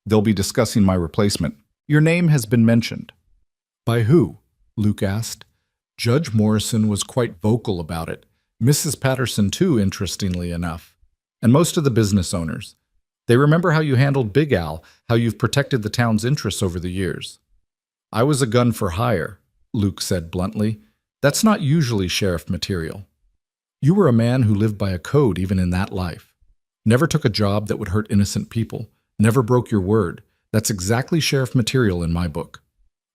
They'll be discussing my replacement. Your name has been mentioned. By who? Luke asked. Judge Morrison was quite vocal about it. Mrs. Patterson, too, interestingly enough. And most of the business owners. They remember how you handled Big Al, how you've protected the town's interests over the years. I was a gun for hire, Luke said bluntly. That's not usually sheriff material. You were a man who lived by a code even in that life. Never took a job that would hurt innocent people. Never broke your word. That's exactly sheriff material in my book.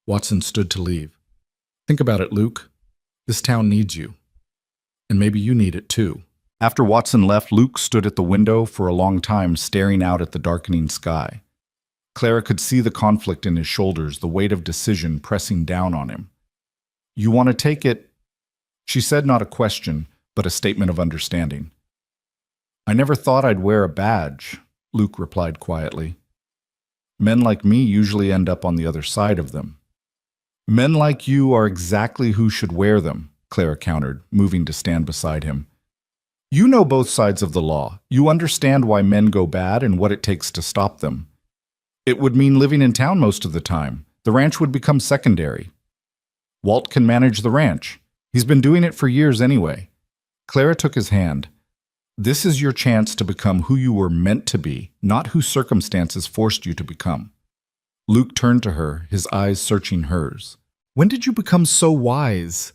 Watson stood to leave. Think about it, Luke. This town needs you. And maybe you need it too. After Watson left, Luke stood at the window for a long time, staring out at the darkening sky. Clara could see the conflict in his shoulders, the weight of decision pressing down on him. You want to take it? She said not a question, but a statement of understanding. I never thought I'd wear a badge, Luke replied quietly. Men like me usually end up on the other side of them. Men like you are exactly who should wear them, Clara countered, moving to stand beside him. You know both sides of the law. You understand why men go bad and what it takes to stop them. It would mean living in town most of the time. The ranch would become secondary. Walt can manage the ranch. He's been doing it for years anyway. Clara took his hand. This is your chance to become who you were meant to be, not who circumstances forced you to become. Luke turned to her, his eyes searching hers. When did you become so wise?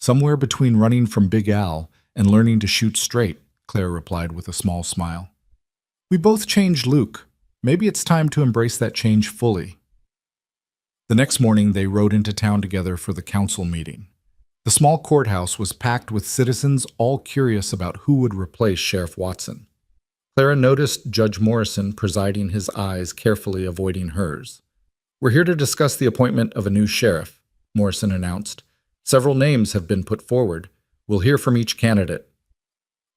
Somewhere between running from Big Al and learning to shoot straight, Claire replied with a small smile. We both changed, Luke. Maybe it's time to embrace that change fully. The next morning, they rode into town together for the council meeting. The small courthouse was packed with citizens all curious about who would replace Sheriff Watson. Clara noticed Judge Morrison presiding, his eyes carefully avoiding hers. We're here to discuss the appointment of a new sheriff, Morrison announced. Several names have been put forward. We'll hear from each candidate.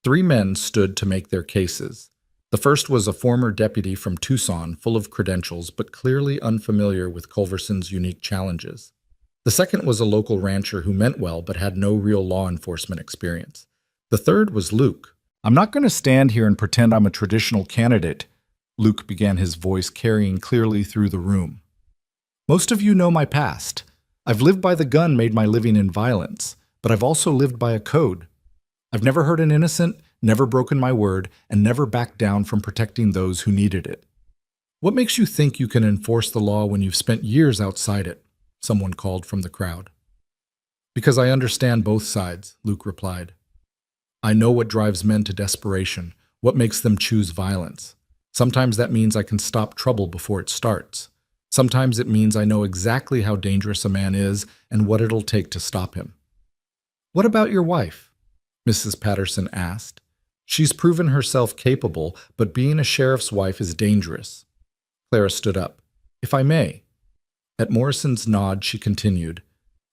3 men stood to make their cases. The first was a former deputy from Tucson, full of credentials, but clearly unfamiliar with Culverson's unique challenges. The second was a local rancher who meant well but had no real law enforcement experience. The third was Luke. I'm not going to stand here and pretend I'm a traditional candidate, Luke began, his voice carrying clearly through the room. Most of you know my past. I've lived by the gun, made my living in violence, but I've also lived by a code. I've never hurt an innocent, never broken my word, and never backed down from protecting those who needed it. What makes you think you can enforce the law when you've spent years outside it? Someone called from the crowd. Because I understand both sides, Luke replied. I know what drives men to desperation, what makes them choose violence. Sometimes that means I can stop trouble before it starts. Sometimes it means I know exactly how dangerous a man is and what it'll take to stop him. What about your wife? Mrs. Patterson asked. She's proven herself capable, but being a sheriff's wife is dangerous. Clara stood up. If I may. At Morrison's nod, she continued,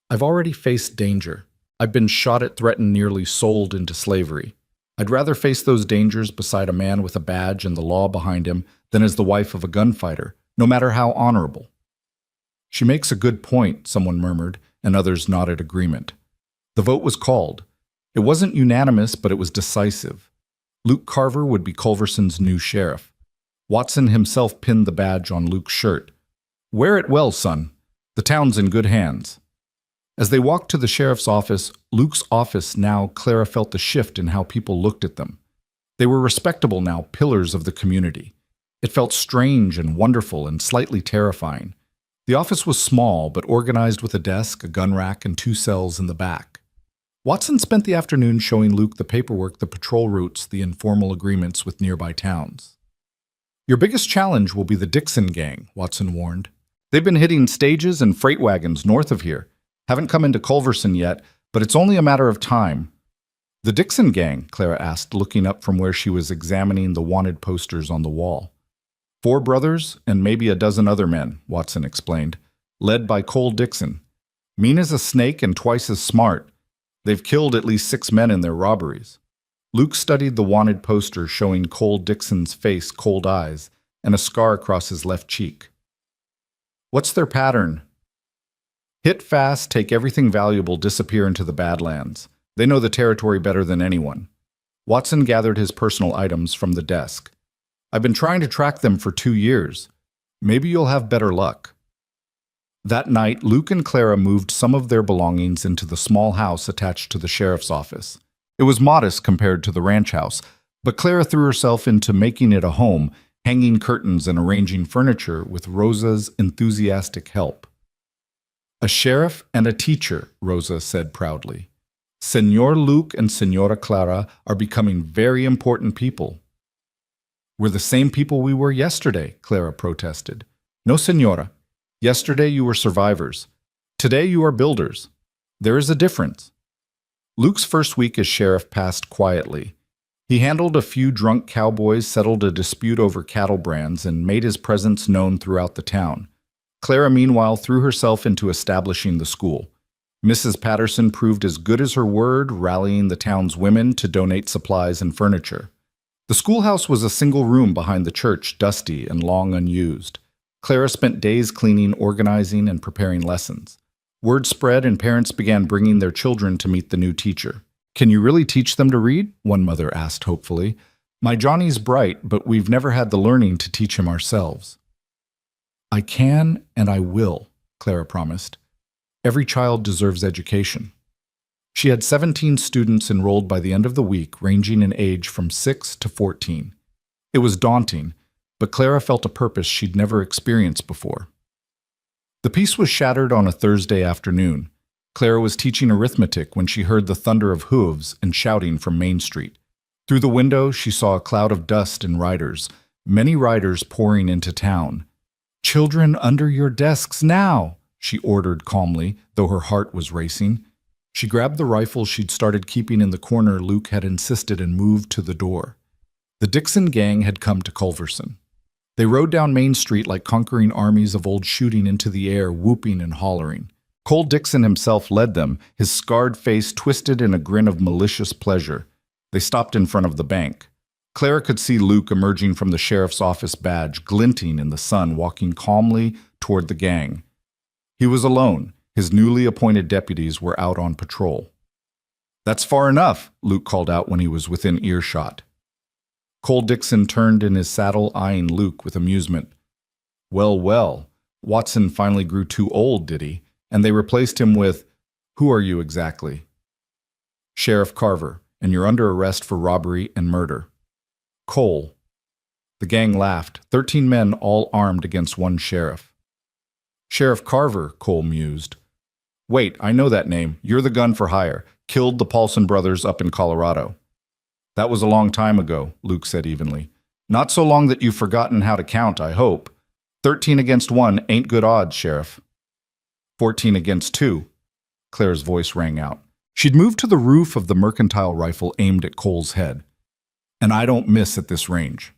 I've already faced danger. I've been shot at, threatened, nearly sold into slavery. I'd rather face those dangers beside a man with a badge and the law behind him than as the wife of a gunfighter, no matter how honorable. She makes a good point, someone murmured, and others nodded agreement. The vote was called. It wasn't unanimous, but it was decisive. Luke Carver would be Culverson's new sheriff. Watson himself pinned the badge on Luke's shirt. Wear it well, son. The town's in good hands. As they walked to the sheriff's office, Luke's office now, Clara felt the shift in how people looked at them. They were respectable now, pillars of the community. It felt strange and wonderful and slightly terrifying. The office was small, but organized with a desk, a gun rack, and 2 cells in the back. Watson spent the afternoon showing Luke the paperwork, the patrol routes, the informal agreements with nearby towns. Your biggest challenge will be the Dixon gang, Watson warned. They've been hitting stages and freight wagons north of here. Haven't come into Culverson yet, but it's only a matter of time. The Dixon gang, Clara asked, looking up from where she was examining the wanted posters on the wall. 4 brothers and maybe a dozen other men, Watson explained, led by Cole Dixon. Mean as a snake and twice as smart. They've killed at least 6 men in their robberies. Luke studied the wanted poster showing Cole Dixon's face, cold eyes, and a scar across his left cheek. What's their pattern? Hit fast, take everything valuable, disappear into the Badlands. They know the territory better than anyone. Watson gathered his personal items from the desk. I've been trying to track them for 2 years. Maybe you'll have better luck. That night, Luke and Clara moved some of their belongings into the small house attached to the sheriff's office. It was modest compared to the ranch house, but Clara threw herself into making it a home, hanging curtains and arranging furniture with Rosa's enthusiastic help. A sheriff and a teacher, Rosa said proudly. Senor Luke and Senora Clara are becoming very important people. We're the same people we were yesterday, Clara protested. No, Senora. Yesterday you were survivors. Today you are builders. There is a difference. Luke's first week as sheriff passed quietly. He handled a few drunk cowboys, settled a dispute over cattle brands, and made his presence known throughout the town. Clara, meanwhile, threw herself into establishing the school. Mrs. Patterson proved as good as her word, rallying the town's women to donate supplies and furniture. The schoolhouse was a single room behind the church, dusty and long unused. Clara spent days cleaning, organizing, and preparing lessons. Word spread and parents began bringing their children to meet the new teacher. Can you really teach them to read? One mother asked hopefully. My Johnny's bright, but we've never had the learning to teach him ourselves. I can and I will, Clara promised. Every child deserves education. She had 17 students enrolled by the end of the week, ranging in age from 6 to 14. It was daunting, but Clara felt a purpose she'd never experienced before. The peace was shattered on a Thursday afternoon. Clara was teaching arithmetic when she heard the thunder of hooves and shouting from Main Street. Through the window, she saw a cloud of dust and riders, many riders pouring into town. "Children under your desks now," she ordered calmly, though her heart was racing. She grabbed the rifle she'd started keeping in the corner Luke had insisted and moved to the door. The Dixon gang had come to Culverson. They rode down Main Street like conquering armies of old, shooting into the air, whooping and hollering. Cole Dixon himself led them, his scarred face twisted in a grin of malicious pleasure. They stopped in front of the bank. Clara could see Luke emerging from the sheriff's office badge, glinting in the sun, walking calmly toward the gang. He was alone. His newly appointed deputies were out on patrol. "That's far enough," Luke called out when he was within earshot. Cole Dixon turned in his saddle, eyeing Luke with amusement. "Well, well, Watson finally grew too old, did he? And they replaced him with, who are you exactly?" "Sheriff Carver, and you're under arrest for robbery and murder." "Cole." The gang laughed, 13 men all armed against one sheriff. "Sheriff Carver," Cole mused. "Wait, I know that name. You're the gun for hire. Killed the Paulson brothers up in Colorado." "That was a long time ago," Luke said evenly. "Not so long that you've forgotten how to count, I hope. 13 against 1 ain't good odds, Sheriff." 14 against 2, Claire's voice rang out. She'd moved to the roof of the mercantile rifle aimed at Cole's head. "And I don't miss at this range."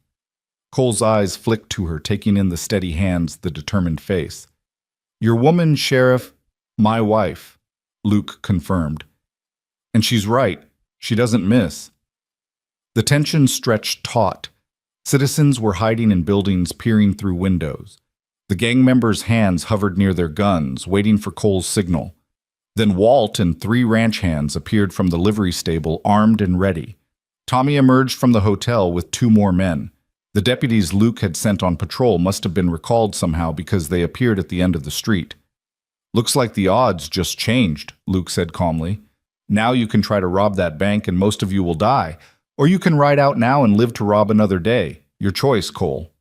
Cole's eyes flicked to her, taking in the steady hands, the determined face. "Your woman, Sheriff, my wife," Luke confirmed. "And she's right. She doesn't miss." The tension stretched taut. Citizens were hiding in buildings, peering through windows. The gang members' hands hovered near their guns, waiting for Cole's signal. Then Walt and 3 ranch hands appeared from the livery stable, armed and ready. Tommy emerged from the hotel with 2 more men. The deputies Luke had sent on patrol must have been recalled somehow because they appeared at the end of the street. "Looks like the odds just changed," Luke said calmly. "Now you can try to rob that bank and most of you will die. Or you can ride out now and live to rob another day. Your choice, Cole."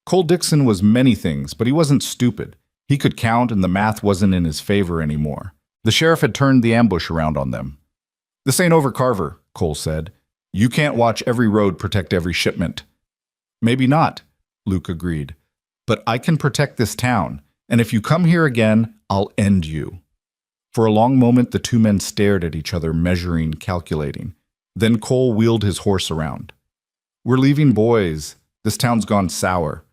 Cole Dixon was many things, but he wasn't stupid. He could count, and the math wasn't in his favor anymore. The sheriff had turned the ambush around on them. "This ain't over, Carver," Cole said. "You can't watch every road protect every shipment." "Maybe not," Luke agreed. "But I can protect this town, and if you come here again, I'll end you." For a long moment, the 2 men stared at each other, measuring, calculating. Then Cole wheeled his horse around. "We're leaving, boys. This town's gone sour."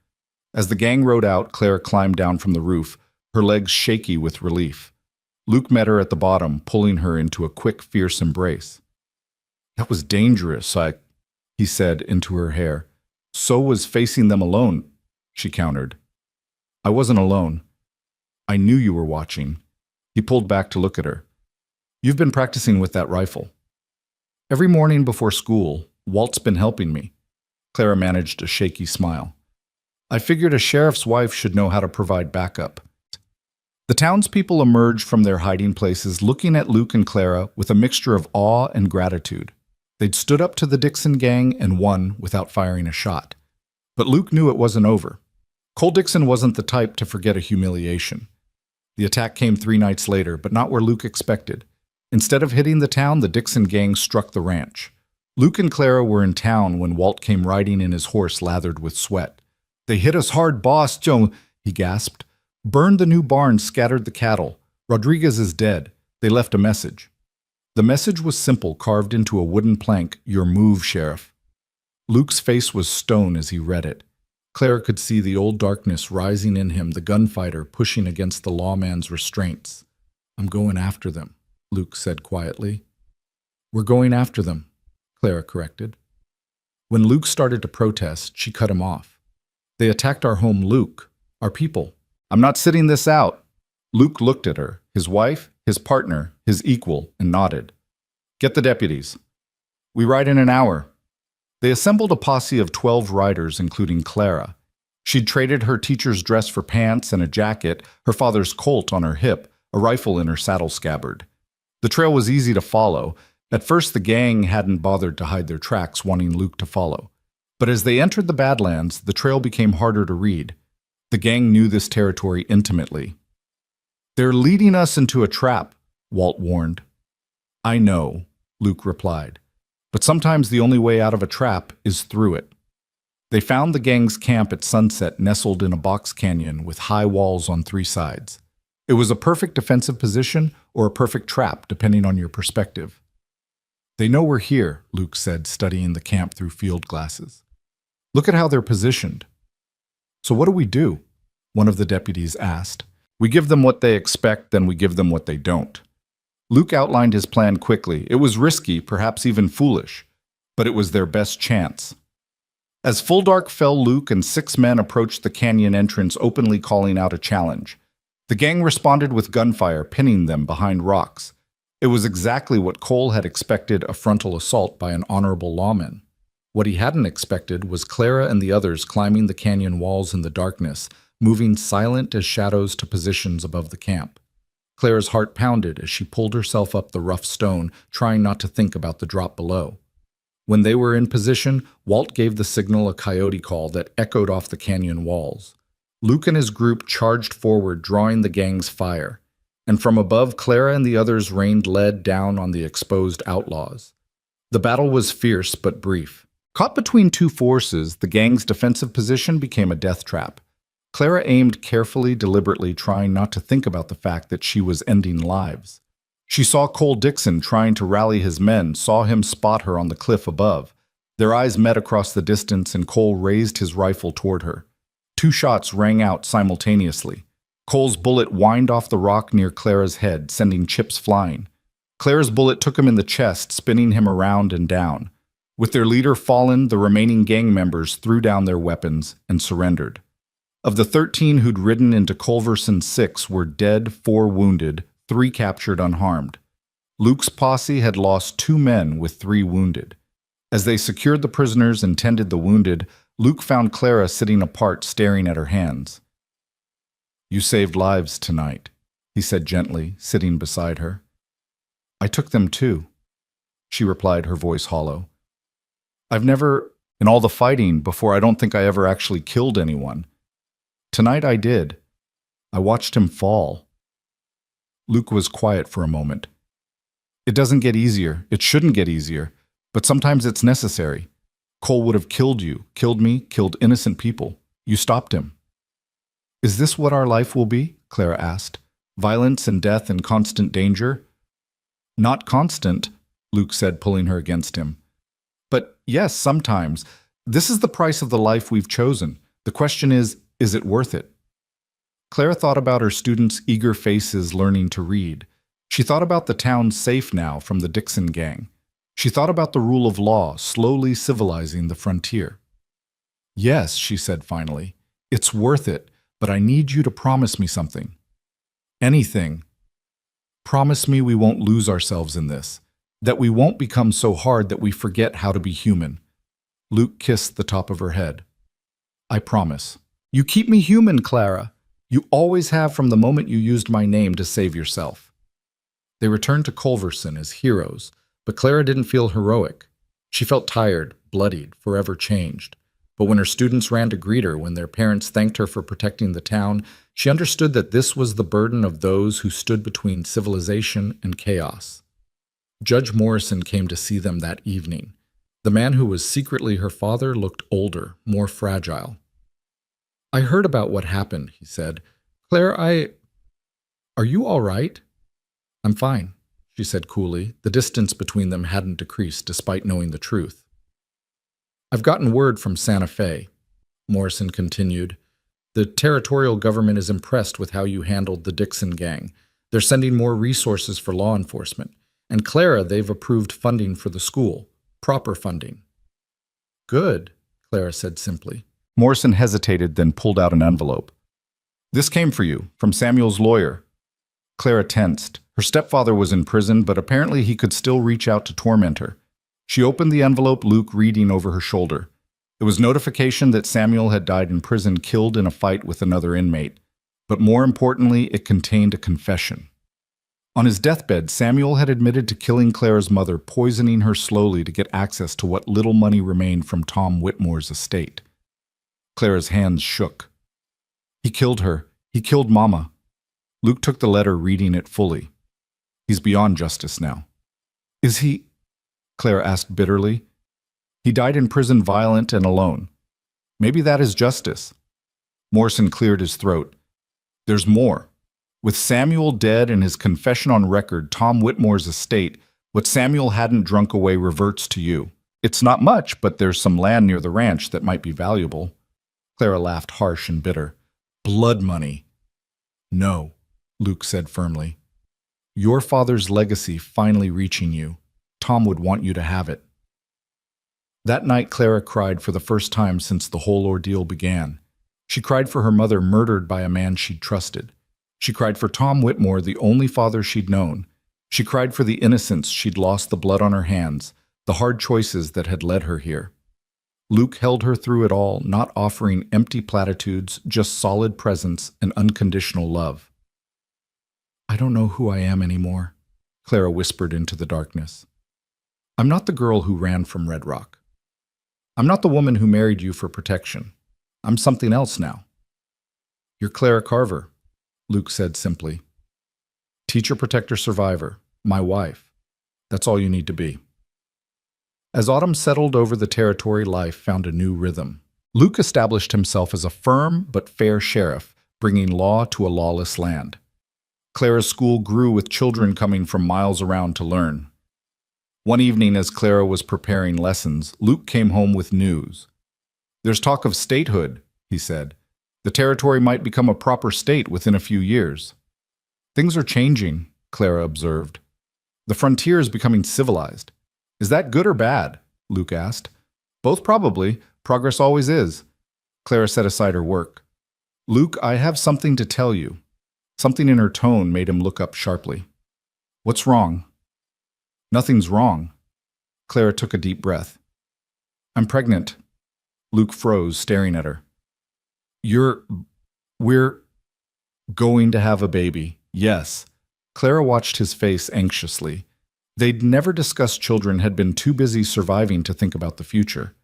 As the gang rode out, Clara climbed down from the roof, her legs shaky with relief. Luke met her at the bottom, pulling her into a quick, fierce embrace. "That was dangerous, he said into her hair. "So was facing them alone," she countered. "I wasn't alone. I knew you were watching." He pulled back to look at her. "You've been practicing with that rifle." "Every morning before school, Walt's been helping me." Clara managed a shaky smile. "I figured a sheriff's wife should know how to provide backup." The townspeople emerged from their hiding places, looking at Luke and Clara with a mixture of awe and gratitude. They'd stood up to the Dixon gang and won without firing a shot. But Luke knew it wasn't over. Cole Dixon wasn't the type to forget a humiliation. The attack came 3 nights later, but not where Luke expected. Instead of hitting the town, the Dixon gang struck the ranch. Luke and Clara were in town when Walt came riding in his horse lathered with sweat. "They hit us hard, boss, Joe," he gasped. "Burned the new barn, scattered the cattle. Rodriguez is dead. They left a message." The message was simple, carved into a wooden plank, "Your move, Sheriff." Luke's face was stone as he read it. Clara could see the old darkness rising in him, the gunfighter pushing against the lawman's restraints. "I'm going after them," Luke said quietly. "We're going after them," Clara corrected. When Luke started to protest, she cut him off. "They attacked our home, Luke, our people. I'm not sitting this out." Luke looked at her, his wife, his partner, his equal, and nodded. "Get the deputies. We ride in an hour." They assembled a posse of 12 riders, including Clara. She'd traded her teacher's dress for pants and a jacket, her father's Colt on her hip, a rifle in her saddle scabbard. The trail was easy to follow. At first, the gang hadn't bothered to hide their tracks, wanting Luke to follow. But as they entered the Badlands, the trail became harder to read. The gang knew this territory intimately. They're leading us into a trap, Walt warned. I know, Luke replied, but sometimes the only way out of a trap is through it. They found the gang's camp at sunset nestled in a box canyon with high walls on three sides. It was a perfect defensive position or a perfect trap, depending on your perspective. They know we're here, Luke said, studying the camp through field glasses. Look at how they're positioned. So what do we do? One of the deputies asked. We give them what they expect, then we give them what they don't. Luke outlined his plan quickly. It was risky, perhaps even foolish, but it was their best chance. As full dark fell, Luke and 6 men approached the canyon entrance, openly calling out a challenge. The gang responded with gunfire, pinning them behind rocks. It was exactly what Cole had expected, a frontal assault by an honorable lawman. What he hadn't expected was Clara and the others climbing the canyon walls in the darkness, moving silent as shadows to positions above the camp. Clara's heart pounded as she pulled herself up the rough stone, trying not to think about the drop below. When they were in position, Walt gave the signal, a coyote call that echoed off the canyon walls. Luke and his group charged forward, drawing the gang's fire. And from above, Clara and the others rained lead down on the exposed outlaws. The battle was fierce but brief. Caught between two forces, the gang's defensive position became a death trap. Clara aimed carefully, deliberately, trying not to think about the fact that she was ending lives. She saw Cole Dixon trying to rally his men, saw him spot her on the cliff above. Their eyes met across the distance, and Cole raised his rifle toward her. 2 shots rang out simultaneously. Cole's bullet whined off the rock near Clara's head, sending chips flying. Clara's bullet took him in the chest, spinning him around and down. With their leader fallen, the remaining gang members threw down their weapons and surrendered. Of the 13 who'd ridden into Culverson's 6 were dead, 4 wounded, 3 captured unharmed. Luke's posse had lost 2 men with 3 wounded. As they secured the prisoners and tended the wounded, Luke found Clara sitting apart, staring at her hands. You saved lives tonight, he said gently, sitting beside her. I took them too, she replied, her voice hollow. I've never, in all the fighting before, I don't think I ever actually killed anyone. Tonight I did. I watched him fall. Luke was quiet for a moment. It doesn't get easier. It shouldn't get easier. But sometimes it's necessary. Cole would have killed you, killed me, killed innocent people. You stopped him. Is this what our life will be? Clara asked. Violence and death and constant danger? Not constant, Luke said, pulling her against him. But yes, sometimes. This is the price of the life we've chosen. The question is it worth it? Clara thought about her students' eager faces learning to read. She thought about the town safe now from the Dixon gang. She thought about the rule of law slowly civilizing the frontier. Yes, she said finally, it's worth it, but I need you to promise me something. Anything. Promise me we won't lose ourselves in this, that we won't become so hard that we forget how to be human. Luke kissed the top of her head. I promise. You keep me human, Clara. You always have from the moment you used my name to save yourself. They returned to Culverson as heroes, but Clara didn't feel heroic. She felt tired, bloodied, forever changed. But when her students ran to greet her, when their parents thanked her for protecting the town, she understood that this was the burden of those who stood between civilization and chaos. Judge Morrison came to see them that evening. The man who was secretly her father looked older, more fragile. I heard about what happened, he said. Claire, Are you all right? I'm fine, she said coolly. The distance between them hadn't decreased despite knowing the truth. I've gotten word from Santa Fe, Morrison continued. The territorial government is impressed with how you handled the Dixon gang. They're sending more resources for law enforcement. And Clara, they've approved funding for the school. Proper funding. Good, Clara said simply. Morrison hesitated, then pulled out an envelope. This came for you, from Samuel's lawyer. Clara tensed. Her stepfather was in prison, but apparently he could still reach out to torment her. She opened the envelope, Luke reading over her shoulder. It was notification that Samuel had died in prison, killed in a fight with another inmate. But more importantly, it contained a confession. On his deathbed, Samuel had admitted to killing Clara's mother, poisoning her slowly to get access to what little money remained from Tom Whitmore's estate. Clara's hands shook. He killed her. He killed Mama. Luke took the letter, reading it fully. He's beyond justice now. Is he? Claire asked bitterly. He died in prison, violent and alone. Maybe that is justice. Morrison cleared his throat. There's more. With Samuel dead and his confession on record, Tom Whitmore's estate, what Samuel hadn't drunk away, reverts to you. It's not much, but there's some land near the ranch that might be valuable. Clara laughed, harsh and bitter. Blood money. No, Luke said firmly. Your father's legacy finally reaching you. Tom would want you to have it. That night, Clara cried for the first time since the whole ordeal began. She cried for her mother, murdered by a man she'd trusted. She cried for Tom Whitmore, the only father she'd known. She cried for the innocence she'd lost, the blood on her hands, the hard choices that had led her here. Luke held her through it all, not offering empty platitudes, just solid presence and unconditional love. I don't know who I am anymore, Clara whispered into the darkness. I'm not the girl who ran from Red Rock. I'm not the woman who married you for protection. I'm something else now. You're Clara Carver, Luke said simply. Teacher, protector, survivor, my wife. That's all you need to be. As autumn settled over the territory, life found a new rhythm. Luke established himself as a firm but fair sheriff, bringing law to a lawless land. Clara's school grew with children coming from miles around to learn. One evening, as Clara was preparing lessons, Luke came home with news. There's talk of statehood, he said. The territory might become a proper state within a few years. Things are changing, Clara observed. The frontier is becoming civilized. Is that good or bad? Luke asked. Both probably. Progress always is. Clara set aside her work. Luke, I have something to tell you. Something in her tone made him look up sharply. What's wrong? Nothing's wrong. Clara took a deep breath. I'm pregnant. Luke froze, staring at her. We're going to have a baby. Yes. Clara watched his face anxiously. They'd never discussed children, had been too busy surviving to think about the future.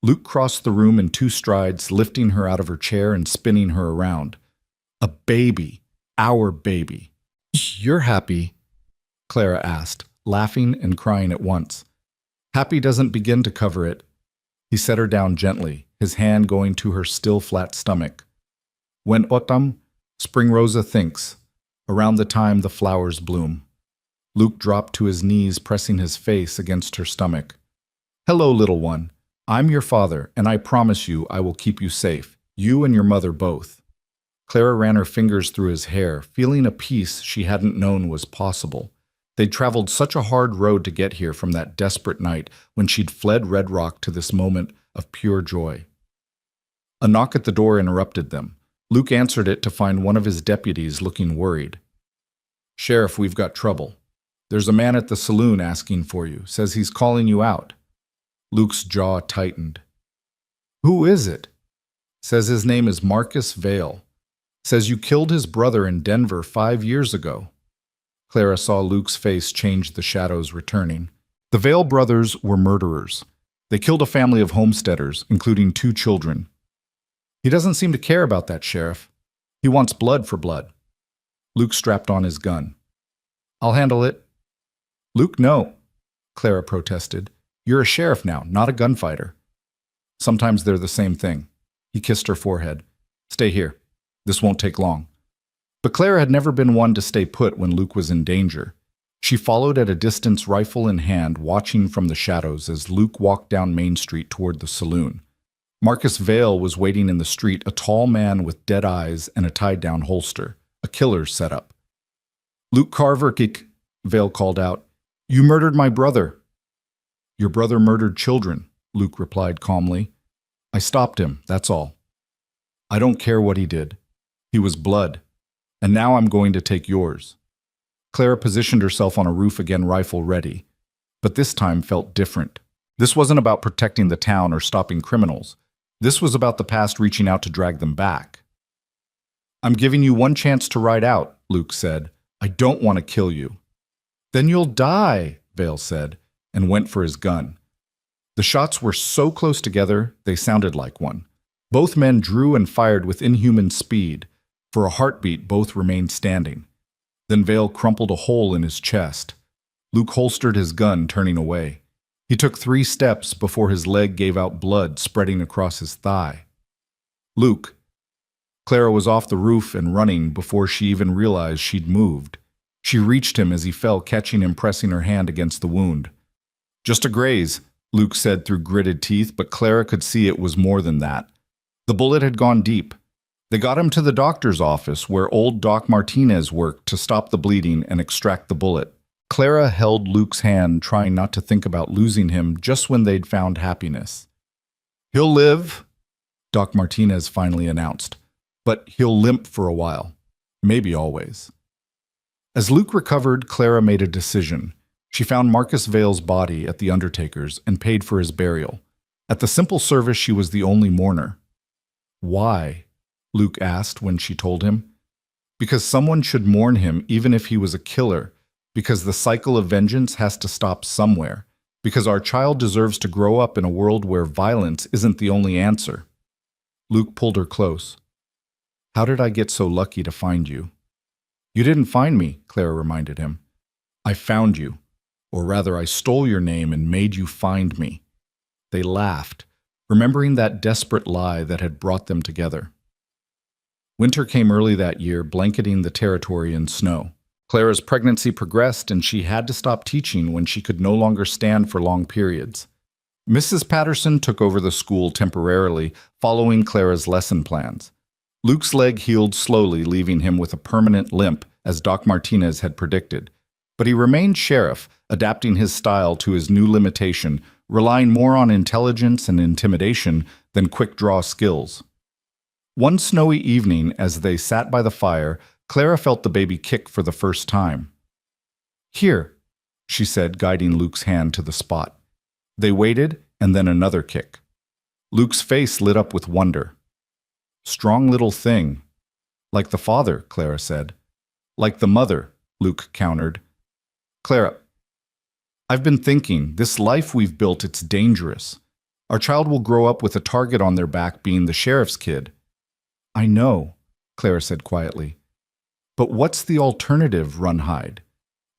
Luke crossed the room in 2 strides, lifting her out of her chair and spinning her around. A baby. Our baby. You're happy? Clara asked, laughing and crying at once. Happy doesn't begin to cover it. He set her down gently, his hand going to her still flat stomach. When autumn, spring Rosa thinks, around the time the flowers bloom. Luke dropped to his knees, pressing his face against her stomach. Hello, little one. I'm your father, and I promise you I will keep you safe, you and your mother both. Clara ran her fingers through his hair, feeling a peace she hadn't known was possible. They'd traveled such a hard road to get here from that desperate night when she'd fled Red Rock to this moment of pure joy. A knock at the door interrupted them. Luke answered it to find one of his deputies looking worried. Sheriff, we've got trouble. There's a man at the saloon asking for you, says he's calling you out. Luke's jaw tightened. Who is it? Says his name is Marcus Vale. Says you killed his brother in Denver 5 years ago. Clara saw Luke's face change, the shadows returning. The Vale brothers were murderers. They killed a family of homesteaders, including 2 children. He doesn't seem to care about that, Sheriff. He wants blood for blood. Luke strapped on his gun. I'll handle it. Luke, no, Clara protested. You're a sheriff now, not a gunfighter. Sometimes they're the same thing. He kissed her forehead. Stay here. This won't take long. But Clara had never been one to stay put when Luke was in danger. She followed at a distance, rifle in hand, watching from the shadows as Luke walked down Main Street toward the saloon. Marcus Vale was waiting in the street, a tall man with dead eyes and a tied-down holster, a killer's setup. Luke Carver, Vale called out. You murdered my brother. Your brother murdered children, Luke replied calmly. I stopped him, that's all. I don't care what he did. He was blood. And now I'm going to take yours. Clara positioned herself on a roof again, rifle ready. But this time felt different. This wasn't about protecting the town or stopping criminals. This was about the past reaching out to drag them back. I'm giving you one chance to ride out, Luke said. I don't want to kill you. Then you'll die, Vale said, and went for his gun. The shots were so close together, they sounded like one. Both men drew and fired with inhuman speed. For a heartbeat, both remained standing. Then Vale crumpled a hole in his chest. Luke holstered his gun, turning away. He took 3 steps before his leg gave out blood spreading across his thigh. Luke. Clara was off the roof and running before she even realized she'd moved. She reached him as he fell, catching him, pressing her hand against the wound. "Just a graze," Luke said through gritted teeth, but Clara could see it was more than that. The bullet had gone deep. They got him to the doctor's office, where old Doc Martinez worked to stop the bleeding and extract the bullet. Clara held Luke's hand, trying not to think about losing him just when they'd found happiness. "He'll live," Doc Martinez finally announced, "but he'll limp for a while, maybe always." As Luke recovered, Clara made a decision. She found Marcus Vale's body at the undertaker's and paid for his burial. At the simple service, she was the only mourner. "Why?" Luke asked when she told him. "Because someone should mourn him even if he was a killer. Because the cycle of vengeance has to stop somewhere. Because our child deserves to grow up in a world where violence isn't the only answer." Luke pulled her close. "How did I get so lucky to find you?" "You didn't find me," Clara reminded him. "I found you. Or rather, I stole your name and made you find me." They laughed, remembering that desperate lie that had brought them together. Winter came early that year, blanketing the territory in snow. Clara's pregnancy progressed, and she had to stop teaching when she could no longer stand for long periods. Mrs. Patterson took over the school temporarily, following Clara's lesson plans. Luke's leg healed slowly, leaving him with a permanent limp, as Doc Martinez had predicted. But he remained sheriff, adapting his style to his new limitation, relying more on intelligence and intimidation than quick-draw skills. One snowy evening, as they sat by the fire, Clara felt the baby kick for the first time. "Here," she said, guiding Luke's hand to the spot. They waited, and then another kick. Luke's face lit up with wonder. "Strong little thing." "Like the father," Clara said. "Like the mother," Luke countered. "Clara, I've been thinking, this life we've built, it's dangerous. Our child will grow up with a target on their back being the sheriff's kid." "I know," Clara said quietly. "But what's the alternative, run hide?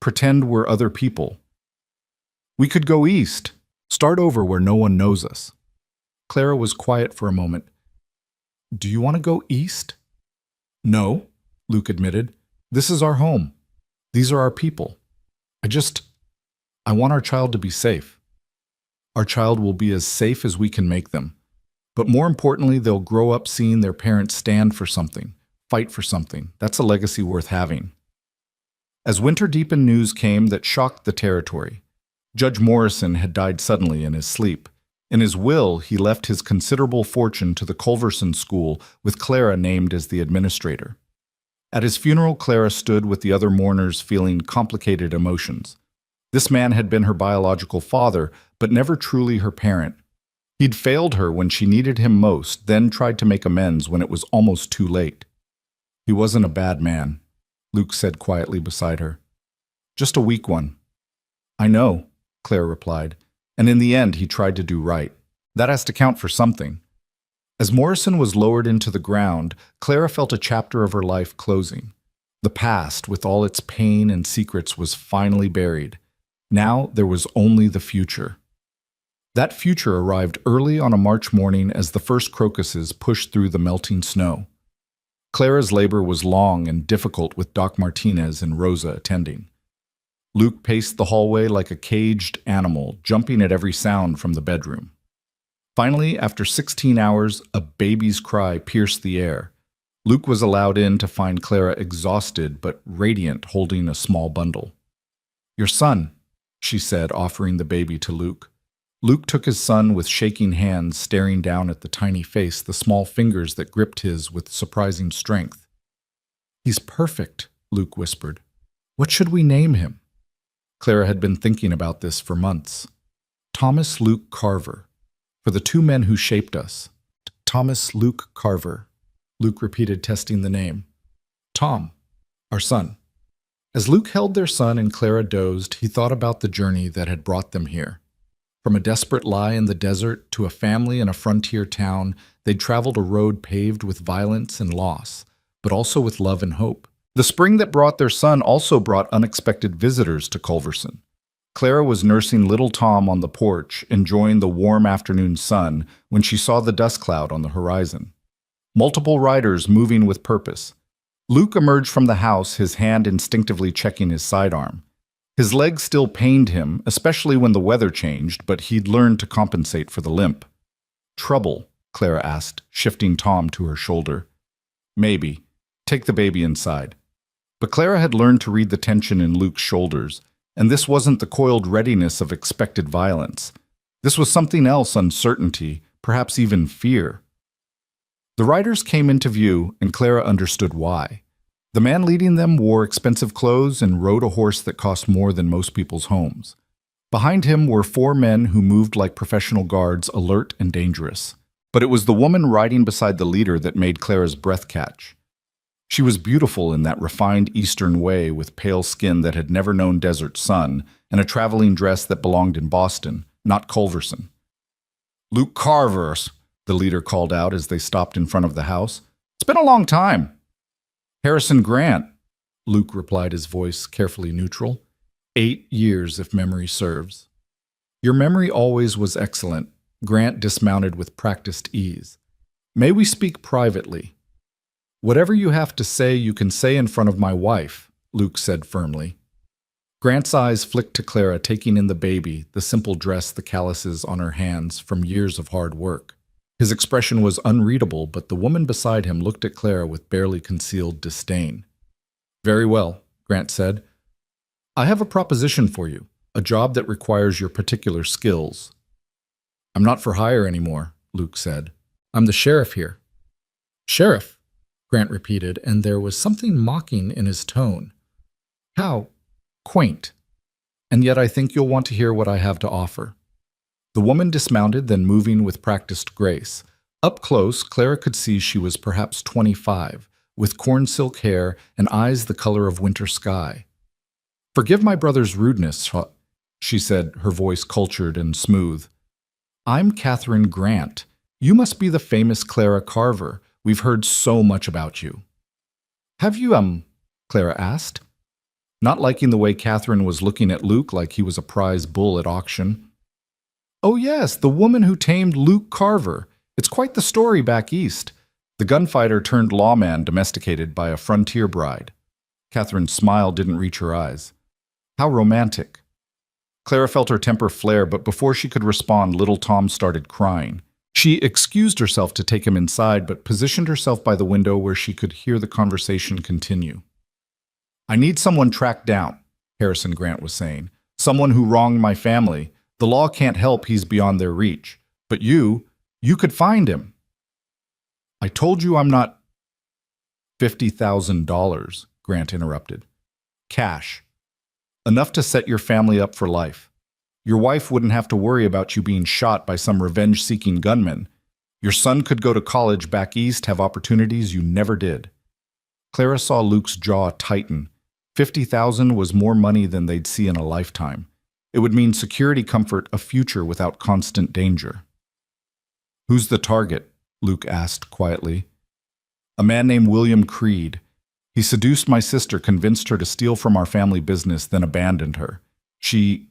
Pretend we're other people." "We could go east. Start over where no one knows us." Clara was quiet for a moment. "Do you want to go east?" "No," Luke admitted. "This is our home. These are our people. I want our child to be safe. Our child will be as safe as we can make them. But more importantly, they'll grow up seeing their parents stand for something, fight for something. That's a legacy worth having." As winter deepened, news came that shocked the territory. Judge Morrison had died suddenly in his sleep. In his will, he left his considerable fortune to the Culverson School, with Clara named as the administrator. At his funeral, Clara stood with the other mourners, feeling complicated emotions. This man had been her biological father, but never truly her parent. He'd failed her when she needed him most, then tried to make amends when it was almost too late. "He wasn't a bad man," Luke said quietly beside her. "Just a weak one." "I know," Clara replied, "and in the end he tried to do right. That has to count for something." As Morrison was lowered into the ground, Clara felt a chapter of her life closing. The past, with all its pain and secrets, was finally buried. Now there was only the future. That future arrived early on a March morning as the first crocuses pushed through the melting snow. Clara's labor was long and difficult, with Doc Martinez and Rosa attending. Luke paced the hallway like a caged animal, jumping at every sound from the bedroom. Finally, after 16 hours, a baby's cry pierced the air. Luke was allowed in to find Clara exhausted but radiant, holding a small bundle. "Your son," she said, offering the baby to Luke. Luke took his son with shaking hands, staring down at the tiny face, the small fingers that gripped his with surprising strength. "He's perfect," Luke whispered. "What should we name him?" Clara had been thinking about this for months. "Thomas Luke Carver, for the 2 men who shaped us." "Thomas Luke Carver," Luke repeated, testing the name. "Tom, our son." As Luke held their son and Clara dozed, he thought about the journey that had brought them here. From a desperate lie in the desert to a family in a frontier town, they'd traveled a road paved with violence and loss, but also with love and hope. The spring that brought their son also brought unexpected visitors to Culverson. Clara was nursing little Tom on the porch, enjoying the warm afternoon sun when she saw the dust cloud on the horizon. Multiple riders moving with purpose. Luke emerged from the house, his hand instinctively checking his sidearm. His leg still pained him, especially when the weather changed, but he'd learned to compensate for the limp. "Trouble?" Clara asked, shifting Tom to her shoulder. "Maybe. Take the baby inside." But Clara had learned to read the tension in Luke's shoulders, and this wasn't the coiled readiness of expected violence. This was something else, uncertainty, perhaps even fear. The riders came into view, and Clara understood why. The man leading them wore expensive clothes and rode a horse that cost more than most people's homes. Behind him were 4 men who moved like professional guards, alert and dangerous. But it was the woman riding beside the leader that made Clara's breath catch. She was beautiful in that refined Eastern way, with pale skin that had never known desert sun and a traveling dress that belonged in Boston, not Culverson. "Luke Carver," the leader called out as they stopped in front of the house. "It's been a long time." "Harrison Grant," Luke replied, his voice carefully neutral. 8 years, if memory serves." "Your memory always was excellent," Grant dismounted with practiced ease. "May we speak privately?" "Whatever you have to say, you can say in front of my wife," Luke said firmly. Grant's eyes flicked to Clara, taking in the baby, the simple dress, the calluses on her hands from years of hard work. His expression was unreadable, but the woman beside him looked at Clara with barely concealed disdain. "Very well," Grant said. "I have a proposition for you, a job that requires your particular skills." "I'm not for hire anymore," Luke said. "I'm the sheriff here." "Sheriff?" Grant repeated, and there was something mocking in his tone. "How quaint. And yet I think you'll want to hear what I have to offer." The woman dismounted, then moving with practiced grace. Up close, Clara could see she was perhaps 25, with corn silk hair and eyes the color of winter sky. "Forgive my brother's rudeness," she said, her voice cultured and smooth. "I'm Catherine Grant. You must be the famous Clara Carver. We've heard so much about you." "Have you, Clara asked, not liking the way Catherine was looking at Luke like he was a prize bull at auction. "Oh yes, the woman who tamed Luke Carver. It's quite the story back east. The gunfighter turned lawman domesticated by a frontier bride." Catherine's smile didn't reach her eyes. "How romantic." Clara felt her temper flare, but before she could respond, little Tom started crying. She excused herself to take him inside, but positioned herself by the window where she could hear the conversation continue. "I need someone tracked down," Harrison Grant was saying. "Someone who wronged my family. The law can't help, he's beyond their reach. But you could find him." "I told you I'm not—" $50,000, Grant interrupted. "Cash. Enough to set your family up for life. Your wife wouldn't have to worry about you being shot by some revenge-seeking gunman. Your son could go to college back east, have opportunities you never did." Clara saw Luke's jaw tighten. 50,000 was more money than they'd see in a lifetime. It would mean security, comfort, a future without constant danger. "Who's the target?" Luke asked quietly. "A man named William Creed. He seduced my sister, convinced her to steal from our family business, then abandoned her. She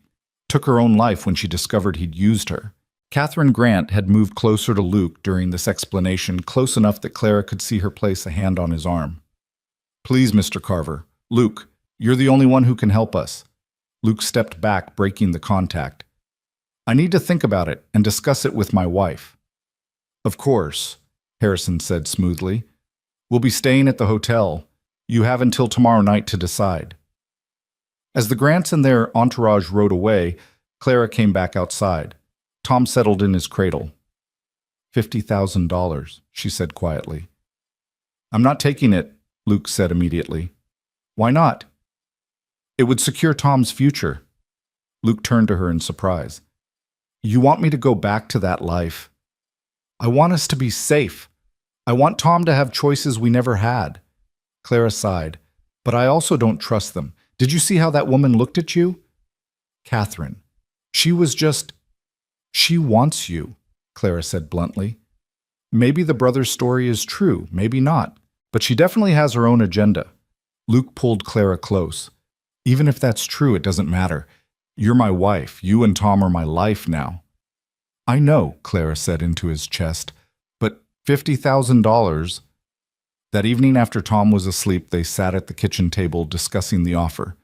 took her own life when she discovered he'd used her." Catherine Grant had moved closer to Luke during this explanation, close enough that Clara could see her place a hand on his arm. "Please, Mr. Carver. Luke, you're the only one who can help us." Luke stepped back, breaking the contact. "I need to think about it and discuss it with my wife." "Of course," Harrison said smoothly. "We'll be staying at the hotel. You have until tomorrow night to decide." As the Grants and their entourage rode away, Clara came back outside. Tom settled in his cradle. $50,000, she said quietly. "I'm not taking it," Luke said immediately. "Why not?" "It would secure Tom's future." Luke turned to her in surprise. "You want me to go back to that life?" "I want us to be safe. I want Tom to have choices we never had." Clara sighed. "But I also don't trust them. Did you see how that woman looked at you?" "Catherine. She was just—" "She wants you," Clara said bluntly. "Maybe the brother's story is true, maybe not. But she definitely has her own agenda. Luke pulled Clara close. Even if that's true, it doesn't matter. You're my wife. You and Tom are my life now. I know, Clara said into his chest, but $50,000. That evening after Tom was asleep, they sat at the kitchen table discussing the offer.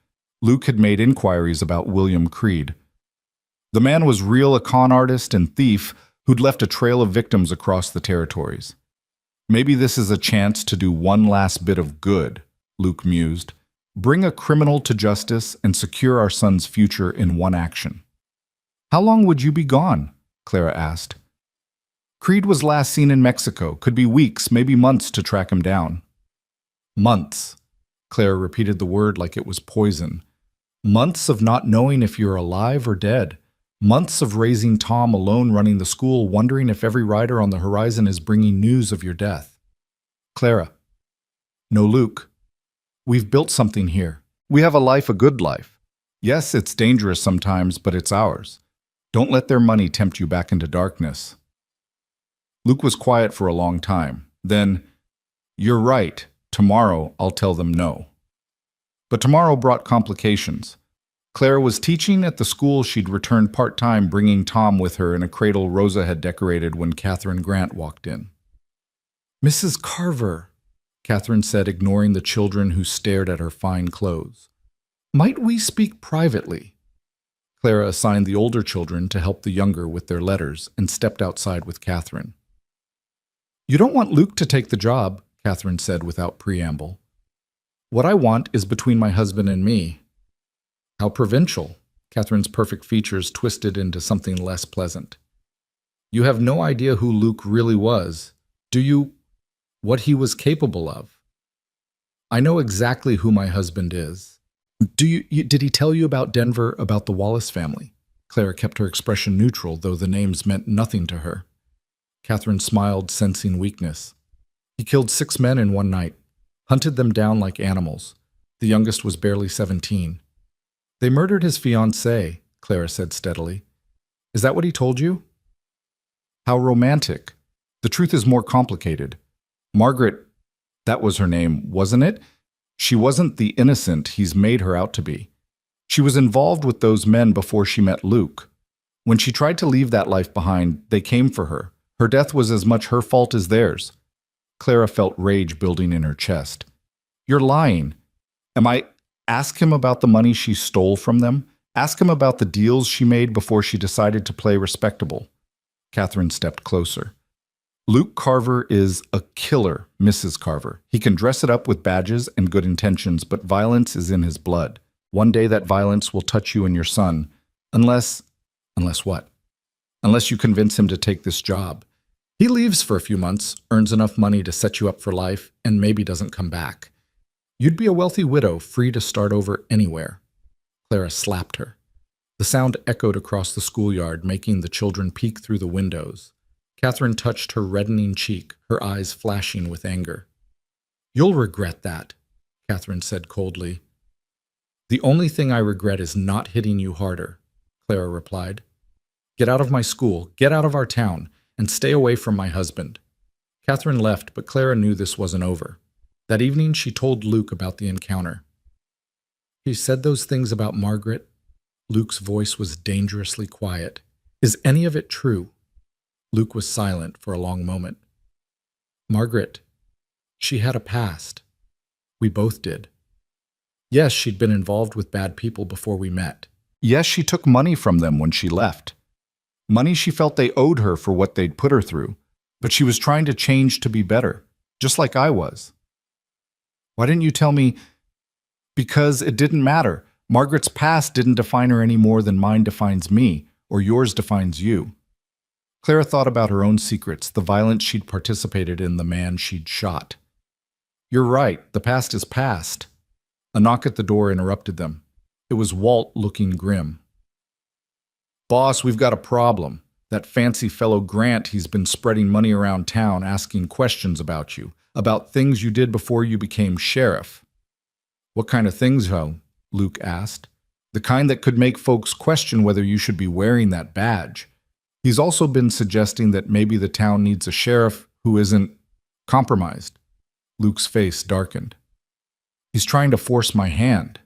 Luke had made inquiries about William Creed. The man was real a con artist and thief who'd left a trail of victims across the territories. Maybe this is a chance to do one last bit of good, Luke mused. Bring a criminal to justice and secure our son's future in one action. How long would you be gone? Clara asked. Creed was last seen in Mexico. Could be weeks, maybe months to track him down. Months. Clara repeated the word like it was poison. Months of not knowing if you're alive or dead. Months of raising Tom alone running the school, wondering if every rider on the horizon is bringing news of your death. Clara. No, Luke. We've built something here. We have a life, a good life. Yes, it's dangerous sometimes, but it's ours. Don't let their money tempt you back into darkness. Luke was quiet for a long time. Then, you're right. Tomorrow I'll tell them no. But tomorrow brought complications. Clara was teaching at the school she'd returned part-time, bringing Tom with her in a cradle Rosa had decorated when Catherine Grant walked in. Mrs. Carver, Catherine said, ignoring the children who stared at her fine clothes. Might we speak privately? Clara assigned the older children to help the younger with their letters and stepped outside with Catherine. You don't want Luke to take the job, Catherine said without preamble. What I want is between my husband and me. How provincial. Catherine's perfect features twisted into something less pleasant. You have no idea who Luke really was, do you? What he was capable of. I know exactly who my husband is. Did he tell you about Denver, about the Lawless family? Clara kept her expression neutral, though the names meant nothing to her. Catherine smiled, sensing weakness. He killed 6 men in one night, hunted them down like animals. The youngest was barely 17. They murdered his fiancée, Clara said steadily. Is that what he told you? How romantic. The truth is more complicated. Margaret, that was her name, wasn't it? She wasn't the innocent he's made her out to be. She was involved with those men before she met Luke. When she tried to leave that life behind, they came for her. Her death was as much her fault as theirs. Clara felt rage building in her chest. You're lying. Ask him about the money she stole from them. Ask him about the deals she made before she decided to play respectable. Catherine stepped closer. Luke Carver is a killer, Mrs. Carver. He can dress it up with badges and good intentions, but violence is in his blood. One day that violence will touch you and your son. Unless what? Unless you convince him to take this job. He leaves for a few months, earns enough money to set you up for life, and maybe doesn't come back. You'd be a wealthy widow, free to start over anywhere. Clara slapped her. The sound echoed across the schoolyard, making the children peek through the windows. Catherine touched her reddening cheek, her eyes flashing with anger. You'll regret that, Catherine said coldly. The only thing I regret is not hitting you harder, Clara replied. Get out of my school, get out of our town, and stay away from my husband. Catherine left, but Clara knew this wasn't over. That evening, she told Luke about the encounter. He said those things about Margaret. Luke's voice was dangerously quiet. Is any of it true? Luke was silent for a long moment. Margaret, she had a past. We both did. Yes, she'd been involved with bad people before we met. Yes, she took money from them when she left. Money she felt they owed her for what they'd put her through. But she was trying to change to be better, just like I was. Why didn't you tell me? Because it didn't matter. Margaret's past didn't define her any more than mine defines me, or yours defines you. Clara thought about her own secrets, the violence she'd participated in, the man she'd shot. You're right, the past is past. A knock at the door interrupted them. It was Walt, looking grim. Boss, we've got a problem. That fancy fellow Grant, he's been spreading money around town, asking questions about you. About things you did before you became sheriff. What kind of things, ho? Luke asked. The kind that could make folks question whether you should be wearing that badge. He's also been suggesting that maybe the town needs a sheriff who isn't compromised. Luke's face darkened. He's trying to force my hand.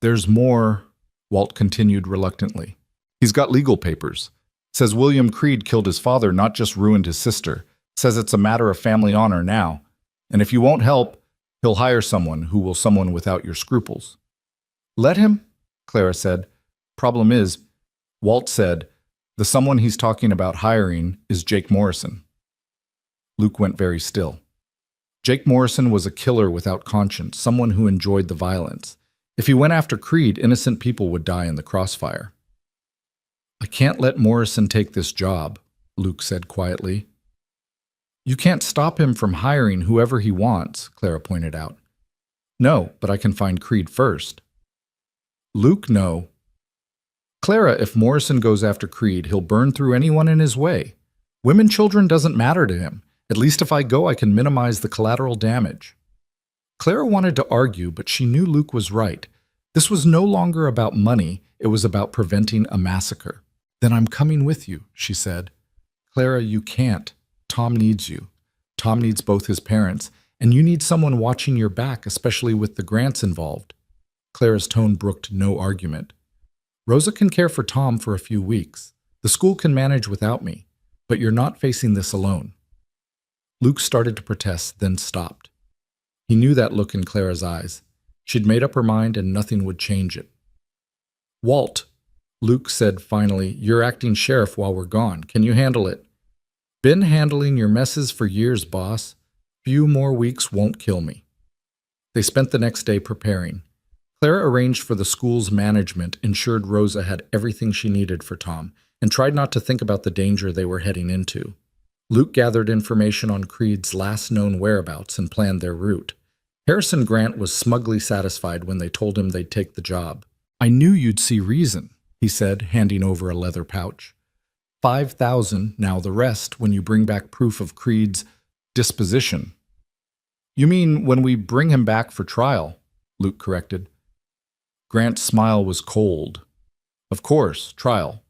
There's more, Walt continued reluctantly. He's got legal papers. Says William Creed killed his father, not just ruined his sister. Says it's a matter of family honor now. And if you won't help, he'll hire someone without your scruples. Let him, Clara said. Problem is, Walt said, the someone he's talking about hiring is Jake Morrison. Luke went very still. Jake Morrison was a killer without conscience, someone who enjoyed the violence. If he went after Creed, innocent people would die in the crossfire. I can't let Morrison take this job, Luke said quietly. You can't stop him from hiring whoever he wants, Clara pointed out. No, but I can find Creed first. Luke, no. Clara, if Morrison goes after Creed, he'll burn through anyone in his way. Women, children doesn't matter to him. At least if I go, I can minimize the collateral damage. Clara wanted to argue, but she knew Luke was right. This was no longer about money, it was about preventing a massacre. Then I'm coming with you, she said. Clara, you can't. Tom needs you. Tom needs both his parents, and you need someone watching your back, especially with the Grants involved. Clara's tone brooked no argument. Rosa can care for Tom for a few weeks. The school can manage without me, but you're not facing this alone. Luke started to protest, then stopped. He knew that look in Clara's eyes. She'd made up her mind and nothing would change it. Walt, Luke said finally, you're acting sheriff while we're gone. Can you handle it? Been handling your messes for years, boss. Few more weeks won't kill me. They spent the next day preparing. Clara arranged for the school's management, ensured Rosa had everything she needed for Tom, and tried not to think about the danger they were heading into. Luke gathered information on Creed's last known whereabouts and planned their route. Harrison Grant was smugly satisfied when they told him they'd take the job. I knew you'd see reason, he said, handing over a leather pouch. 5,000, now the rest, when you bring back proof of Creed's disposition. You mean when we bring him back for trial, Luke corrected. Grant's smile was cold. Of course, trial.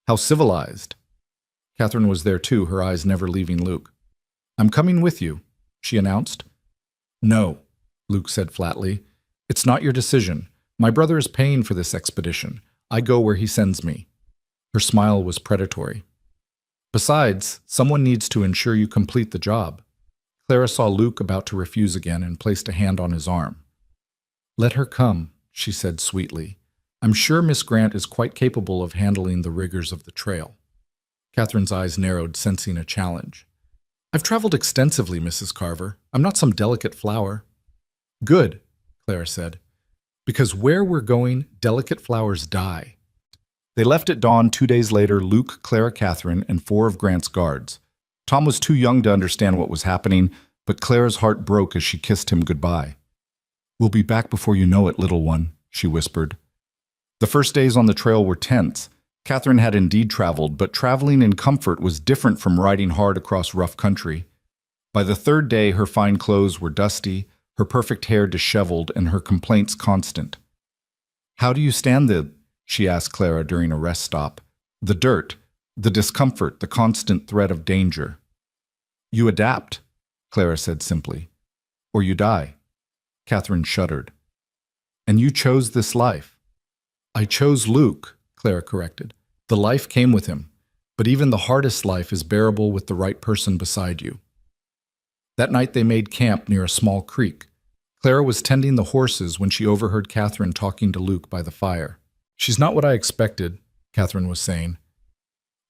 How civilized. Catherine was there too, her eyes never leaving Luke. I'm coming with you, she announced. No, Luke said flatly. It's not your decision. My brother is paying for this expedition. I go where he sends me. Her smile was predatory. Besides, someone needs to ensure you complete the job. Clara saw Luke about to refuse again and placed a hand on his arm. Let her come, she said sweetly. I'm sure Miss Grant is quite capable of handling the rigors of the trail. Catherine's eyes narrowed, sensing a challenge. I've traveled extensively, Mrs. Carver. I'm not some delicate flower. Good, Clara said. Because where we're going, delicate flowers die. They left at dawn 2 days later, Luke, Clara, Catherine, and 4 of Grant's guards. Tom was too young to understand what was happening, but Clara's heart broke as she kissed him goodbye. We'll be back before you know it, little one, she whispered. The first days on the trail were tense. Catherine had indeed traveled, but traveling in comfort was different from riding hard across rough country. By the 3rd day, her fine clothes were dusty, her perfect hair disheveled, and her complaints constant. How do you stand she asked Clara during a rest stop. The dirt, the discomfort, the constant threat of danger. You adapt, Clara said simply. Or you die. Catherine shuddered. And you chose this life. I chose Luke, Clara corrected. The life came with him, but even the hardest life is bearable with the right person beside you. That night they made camp near a small creek. Clara was tending the horses when she overheard Catherine talking to Luke by the fire. She's not what I expected, Catherine was saying.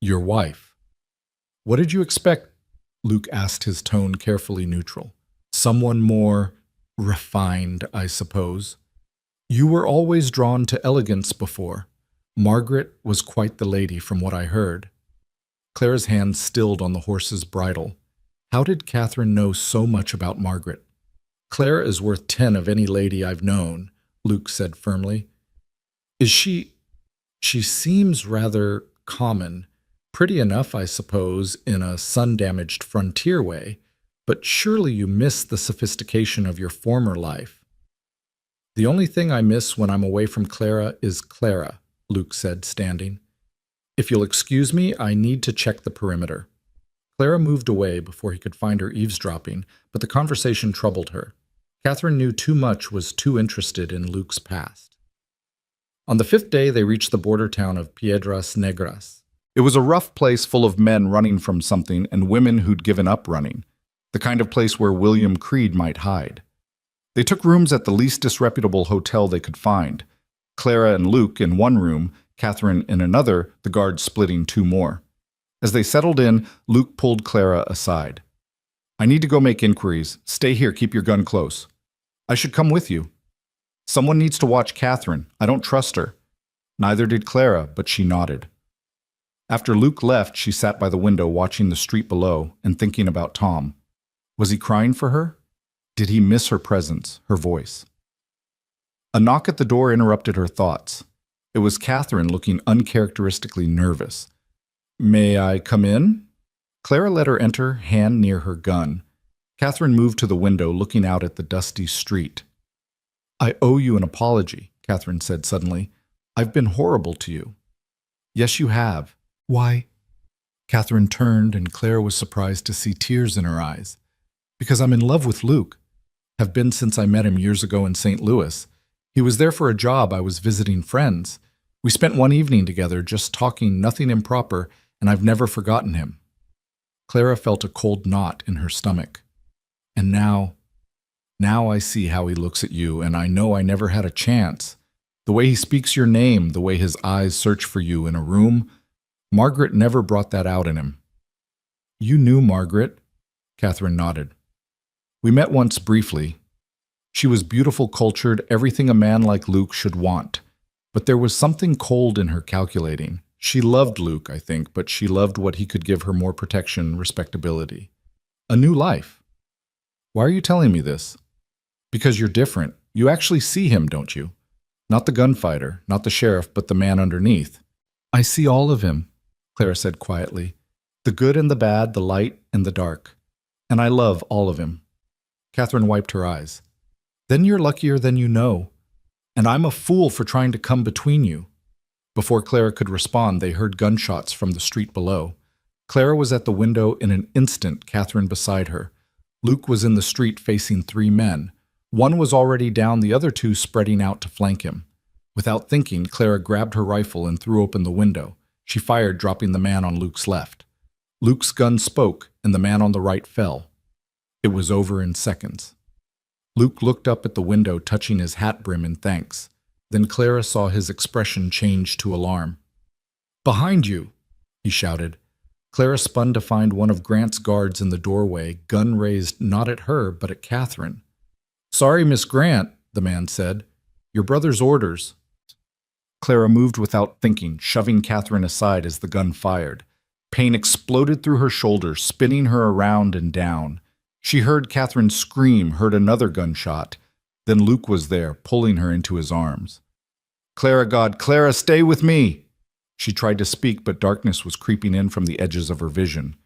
Your wife. What did you expect? Luke asked, his tone carefully neutral. Someone more refined, I suppose. You were always drawn to elegance before. Margaret was quite the lady from what I heard. Clara's hand stilled on the horse's bridle. How did Catherine know so much about Margaret? Clara is worth 10 of any lady I've known, Luke said firmly. Is she seems rather common. Pretty enough, I suppose, in a sun-damaged frontier way, but surely you miss the sophistication of your former life. The only thing I miss when I'm away from Clara is Clara, Luke said, standing. If you'll excuse me, I need to check the perimeter. Clara moved away before he could find her eavesdropping, but the conversation troubled her. Catherine knew too much, was too interested in Luke's past. On the 5th day, they reached the border town of Piedras Negras. It was a rough place full of men running from something and women who'd given up running, the kind of place where William Creed might hide. They took rooms at the least disreputable hotel they could find. Clara and Luke in one room, Catherine in another, the guards splitting 2 more. As they settled in, Luke pulled Clara aside. "I need to go make inquiries. Stay here, keep your gun close." "I should come with you." "Someone needs to watch Catherine. I don't trust her." Neither did Clara, but she nodded. After Luke left, she sat by the window watching the street below and thinking about Tom. Was he crying for her? Did he miss her presence, her voice? A knock at the door interrupted her thoughts. It was Catherine, looking uncharacteristically nervous. "May I come in?" Clara let her enter, hand near her gun. Catherine moved to the window, looking out at the dusty street. "I owe you an apology," Catherine said suddenly. "I've been horrible to you." "Yes, you have." "Why?" Catherine turned, and Clara was surprised to see tears in her eyes. "Because I'm in love with Luke. Have been since I met him years ago in St. Louis. He was there for a job. I was visiting friends. We spent one evening together, just talking, nothing improper, and I've never forgotten him." Clara felt a cold knot in her stomach. "And now I see how he looks at you, and I know I never had a chance. The way he speaks your name, the way his eyes search for you in a room, Margaret never brought that out in him." "You knew Margaret?" Catherine nodded. "We met once briefly. She was beautiful, cultured, everything a man like Luke should want. But there was something cold in her calculating. She loved Luke, I think, but she loved what he could give her: more protection, respectability. A new life." "Why are you telling me this?" "Because you're different. You actually see him, don't you? Not the gunfighter, not the sheriff, but the man underneath." "I see all of him," Clara said quietly. "The good and the bad, the light and the dark. And I love all of him." Catherine wiped her eyes. "Then you're luckier than you know. And I'm a fool for trying to come between you." Before Clara could respond, they heard gunshots from the street below. Clara was at the window in an instant, Catherine beside her. Luke was in the street facing 3 men. One was already down, the other 2 spreading out to flank him. Without thinking, Clara grabbed her rifle and threw open the window. She fired, dropping the man on Luke's left. Luke's gun spoke, and the man on the right fell. It was over in seconds. Luke looked up at the window, touching his hat brim in thanks. Then Clara saw his expression change to alarm. "Behind you!" he shouted. Clara spun to find one of Grant's guards in the doorway, gun raised not at her, but at Catherine. "Sorry, Miss Grant," the man said. "Your brother's orders." Clara moved without thinking, shoving Catherine aside as the gun fired. Pain exploded through her shoulder, spinning her around and down. She heard Catherine scream, heard another gunshot. Then Luke was there, pulling her into his arms. "Clara, God, Clara, stay with me!" She tried to speak, but darkness was creeping in from the edges of her vision.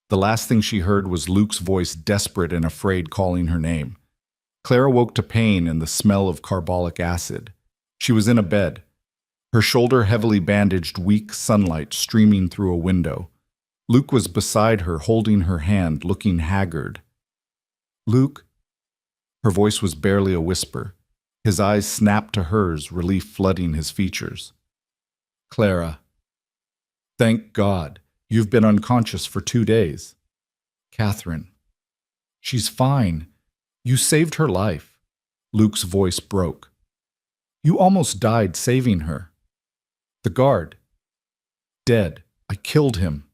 The last thing she heard was Luke's voice, desperate and afraid, calling her name. Clara woke to pain and the smell of carbolic acid. She was in a bed. Her shoulder heavily bandaged, weak sunlight streaming through a window. Luke was beside her, holding her hand, looking haggard. "Luke?" Her voice was barely a whisper. His eyes snapped to hers, relief flooding his features. "Clara." "Thank God. You've been unconscious for 2 days." "Catherine." "She's fine. You saved her life." Luke's voice broke. "You almost died saving her." "The guard." "Dead. I killed him."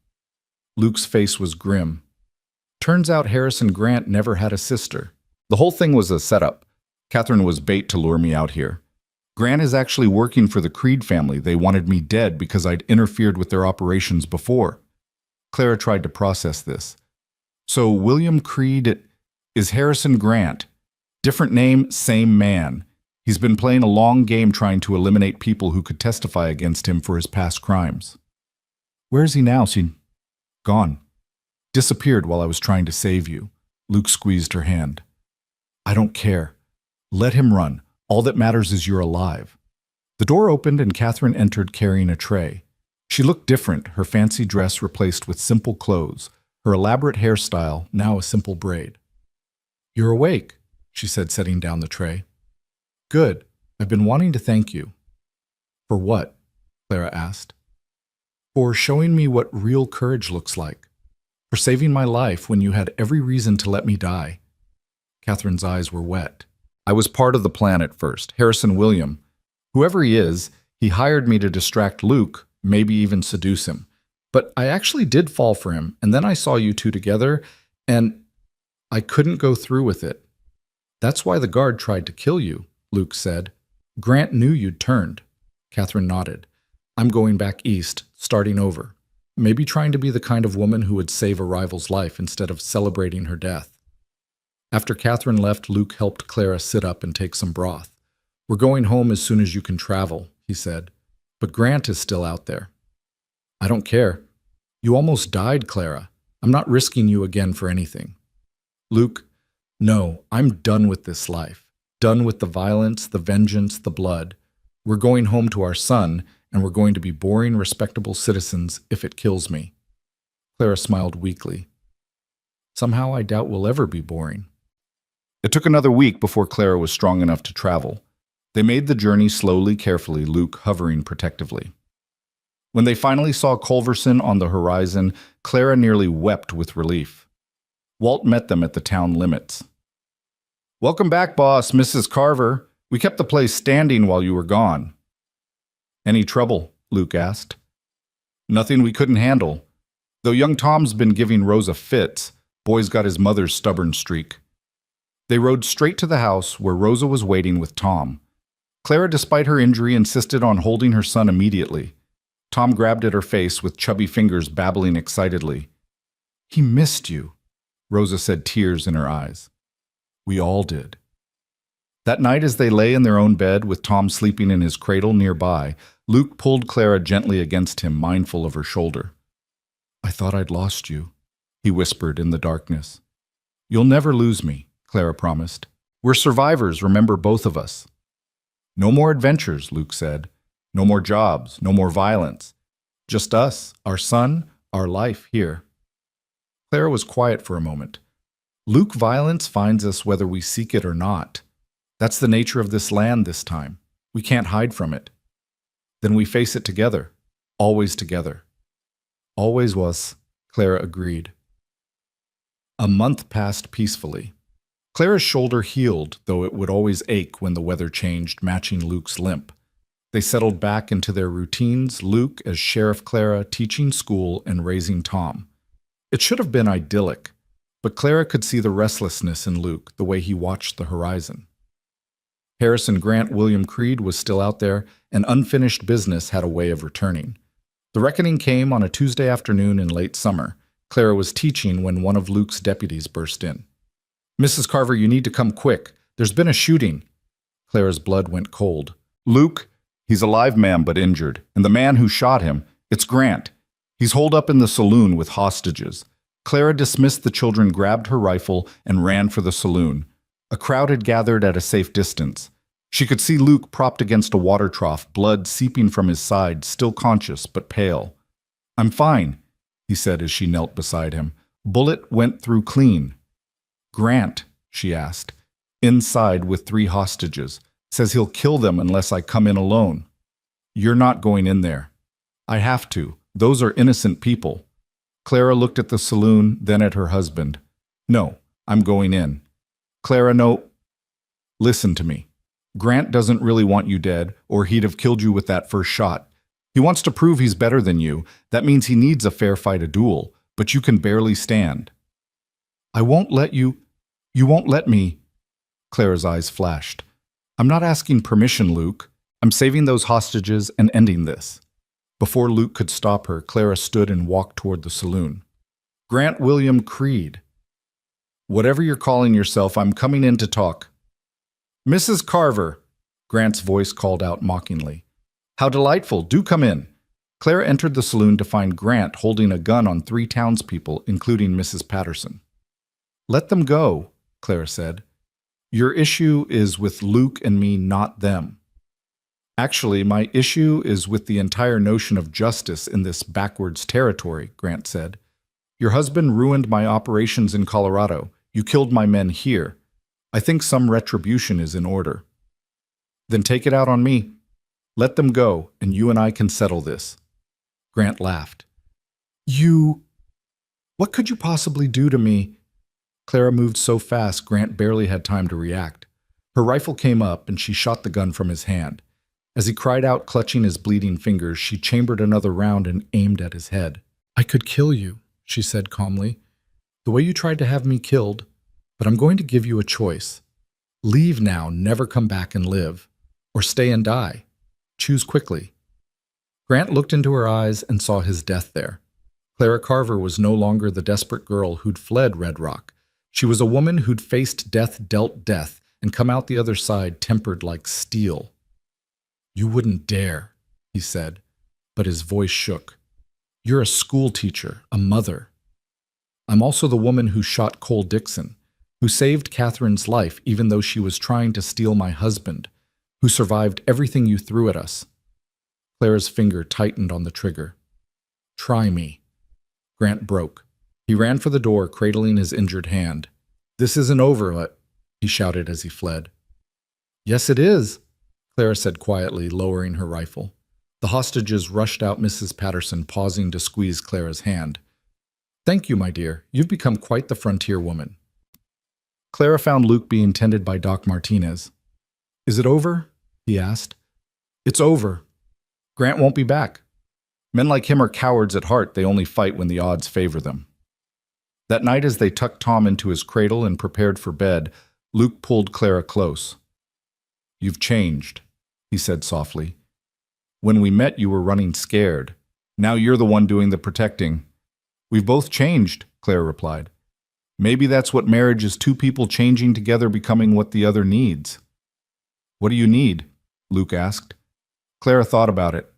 Luke's face was grim. "Turns out Harrison Grant never had a sister. The whole thing was a setup. Catherine was bait to lure me out here. Grant is actually working for the Creed family. They wanted me dead because I'd interfered with their operations before." Clara tried to process this. "So William Creed is Harrison Grant. Different name, same man. He's been playing a long game trying to eliminate people who could testify against him for his past crimes." "Where is he now?" "Gone. Disappeared while I was trying to save you." Luke squeezed her hand. "I don't care. Let him run. All that matters is you're alive." The door opened and Catherine entered carrying a tray. She looked different, her fancy dress replaced with simple clothes. her elaborate hairstyle now a simple braid. "You're awake," she said, setting down the tray. "Good. I've been wanting to thank you." "For what?" Clara asked. "For showing me what real courage looks like. For saving my life when you had every reason to let me die." Catherine's eyes were wet. "I was part of the plan at first, Harrison William. Whoever he is, he hired me to distract Luke, maybe even seduce him. But I actually did fall for him, and then I saw you two together, and I couldn't go through with it. That's why the guard tried to kill you," Luke said. "Grant knew you'd turned." Catherine nodded. "I'm going back east, starting over. Maybe trying to be the kind of woman who would save a rival's life instead of celebrating her death." After Catherine left, Luke helped Clara sit up and take some broth. "We're going home as soon as you can travel," he said. "But Grant is still out there." "I don't care. You almost died, Clara. I'm not risking you again for anything." "Luke, no, I'm done with this life. Done with the violence, the vengeance, the blood. We're going home to our son, and we're going to be boring, respectable citizens if it kills me." Clara smiled weakly. "Somehow I doubt we'll ever be boring." It took another week before Clara was strong enough to travel. They made the journey slowly, carefully, Luke hovering protectively. When they finally saw Culverson on the horizon, Clara nearly wept with relief. Walt met them at the town limits. "Welcome back, boss, Mrs. Carver. We kept the place standing while you were gone." "Any trouble?" Luke asked. "Nothing we couldn't handle. Though young Tom's been giving Rosa fits, boy's got his mother's stubborn streak." They rode straight to the house where Rosa was waiting with Tom. Clara, despite her injury, insisted on holding her son immediately. Tom grabbed at her face with chubby fingers, babbling excitedly. "He missed you," Rosa said, tears in her eyes. "We all did." That night, as they lay in their own bed with Tom sleeping in his cradle nearby, Luke pulled Clara gently against him, mindful of her shoulder. "I thought I'd lost you," he whispered in the darkness. "You'll never lose me," Clara promised. "We're survivors, remember, both of us." "No more adventures," Luke said. "No more jobs, no more violence. Just us, our son, our life here." Clara was quiet for a moment. "Luke, violence finds us whether we seek it or not. That's the nature of this land this time. We can't hide from it. Then we face it together, always together." "Always was," Clara agreed. A month passed peacefully. Clara's shoulder healed, though it would always ache when the weather changed, matching Luke's limp. They settled back into their routines, Luke as Sheriff Clara, teaching school and raising Tom. It should have been idyllic, but Clara could see the restlessness in Luke, the way he watched the horizon. Harrison Grant William Creed was still out there, and unfinished business had a way of returning. The reckoning came on a Tuesday afternoon in late summer. Clara was teaching when one of Luke's deputies burst in. "Mrs. Carver, you need to come quick. There's been a shooting." Clara's blood went cold. "Luke, he's alive, ma'am, but injured. And the man who shot him, it's Grant. He's holed up in the saloon with hostages." Clara dismissed the children, grabbed her rifle, and ran for the saloon. A crowd had gathered at a safe distance. She could see Luke propped against a water trough, blood seeping from his side, still conscious but pale. "I'm fine," he said as she knelt beside him. "Bullet went through clean." "Grant," she asked, "inside with 3 hostages. Says he'll kill them unless I come in alone." "You're not going in there." "I have to. Those are innocent people." Clara looked at the saloon, then at her husband. "No, I'm going in." "Clara, no. Listen to me. Grant doesn't really want you dead, or he'd have killed you with that first shot. He wants to prove he's better than you. That means he needs a fair fight, a duel, but you can barely stand." "I won't let you. You won't let me." Clara's eyes flashed. "I'm not asking permission, Luke. I'm saving those hostages and ending this." Before Luke could stop her, Clara stood and walked toward the saloon. "Grant William Creed. Whatever you're calling yourself, I'm coming in to talk." "Mrs. Carver," Grant's voice called out mockingly. "How delightful. Do come in." Clara entered the saloon to find Grant holding a gun on 3 townspeople, including Mrs. Patterson. "Let them go," Clara said. "Your issue is with Luke and me, not them." "Actually, my issue is with the entire notion of justice in this backwards territory," Grant said. Your husband ruined my operations in Colorado. You killed my men here. I think some retribution is in order. Then take it out on me. Let them go, and you and I can settle this." Grant laughed. What could you possibly do to me?" Clara moved so fast Grant barely had time to react. Her rifle came up, and she shot the gun from his hand. As he cried out, clutching his bleeding fingers, she chambered another round and aimed at his head. "I could kill you," she said calmly, "the way you tried to have me killed, but I'm going to give you a choice. Leave now, never come back and live, or stay and die. Choose quickly." Grant looked into her eyes and saw his death there. Clara Carver was no longer the desperate girl who'd fled Red Rock. She was a woman who'd faced death dealt death and come out the other side tempered like steel. "You wouldn't dare," he said, but his voice shook. "You're a school teacher, a mother. I'm also the woman who shot Cole Dixon, who saved Catherine's life even though she was trying to steal my husband, who survived everything you threw at us." Clara's finger tightened on the trigger. "Try me." Grant broke. He ran for the door, cradling his injured hand. "This isn't over," he shouted as he fled. "Yes, it is," Clara said quietly, lowering her rifle. The hostages rushed out, Mrs. Patterson pausing to squeeze Clara's hand. "Thank you, my dear. You've become quite the frontier woman." Clara found Luke being tended by Doc Martinez. "Is it over?" he asked. "It's over. Grant won't be back. Men like him are cowards at heart. They only fight when the odds favor them." That night, as they tucked Tom into his cradle and prepared for bed, Luke pulled Clara close. "You've changed," he said softly. "When we met, you were running scared. Now you're the one doing the protecting." "We've both changed," Clara replied. "Maybe that's what marriage is, two people changing together, becoming what the other needs." "What do you need?" Luke asked. Clara thought about it.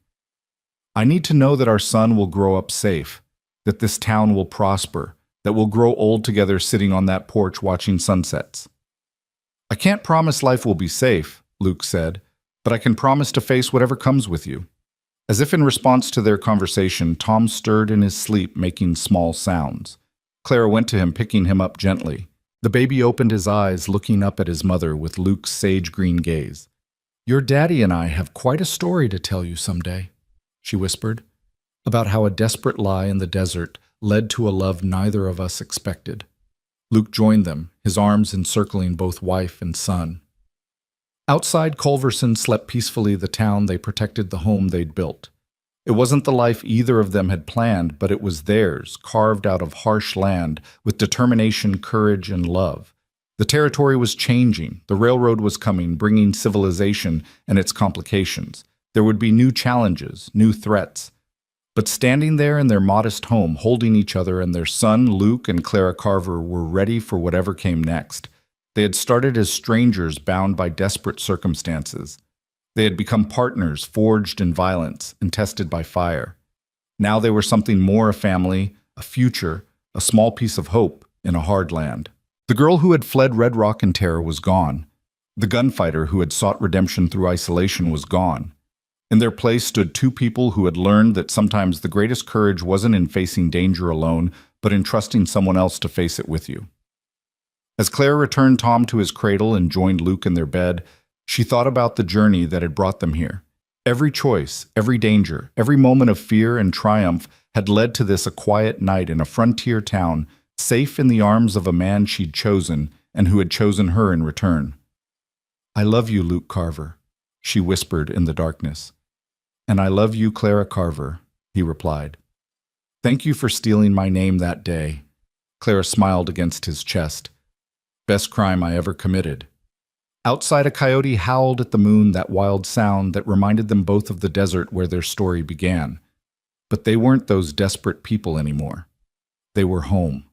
"I need to know that our son will grow up safe, that this town will prosper, that we'll grow old together sitting on that porch watching sunsets." "I can't promise life will be safe," Luke said, "but I can promise to face whatever comes with you." As if in response to their conversation, Tom stirred in his sleep, making small sounds. Clara went to him, picking him up gently. The baby opened his eyes, looking up at his mother with Luke's sage-green gaze. "Your daddy and I have quite a story to tell you someday," she whispered, "about how a desperate lie in the desert led to a love neither of us expected." Luke joined them, his arms encircling both wife and son. Outside Culverson slept peacefully the town they protected, the home they'd built. It wasn't the life either of them had planned, but it was theirs, carved out of harsh land with determination, courage, and love. The territory was changing. The railroad was coming, bringing civilization and its complications. There would be new challenges, new threats. But standing there in their modest home, holding each other, and their son, Luke, and Clara Carver were ready for whatever came next. They had started as strangers bound by desperate circumstances. They had become partners forged in violence and tested by fire. Now they were something more, a family, a future, a small piece of hope in a hard land. The girl who had fled Red Rock in terror was gone. The gunfighter who had sought redemption through isolation was gone. In their place stood two people who had learned that sometimes the greatest courage wasn't in facing danger alone, but in trusting someone else to face it with you. As Claire returned Tom to his cradle and joined Luke in their bed, she thought about the journey that had brought them here. Every choice, every danger, every moment of fear and triumph had led to this, a quiet night in a frontier town, safe in the arms of a man she'd chosen and who had chosen her in return. "I love you, Luke Carver," she whispered in the darkness. "And I love you, Clara Carver," he replied. "Thank you for stealing my name that day." Clara smiled against his chest. "Best crime I ever committed." Outside, a coyote howled at the moon, that wild sound that reminded them both of the desert where their story began. But they weren't those desperate people anymore. They were home.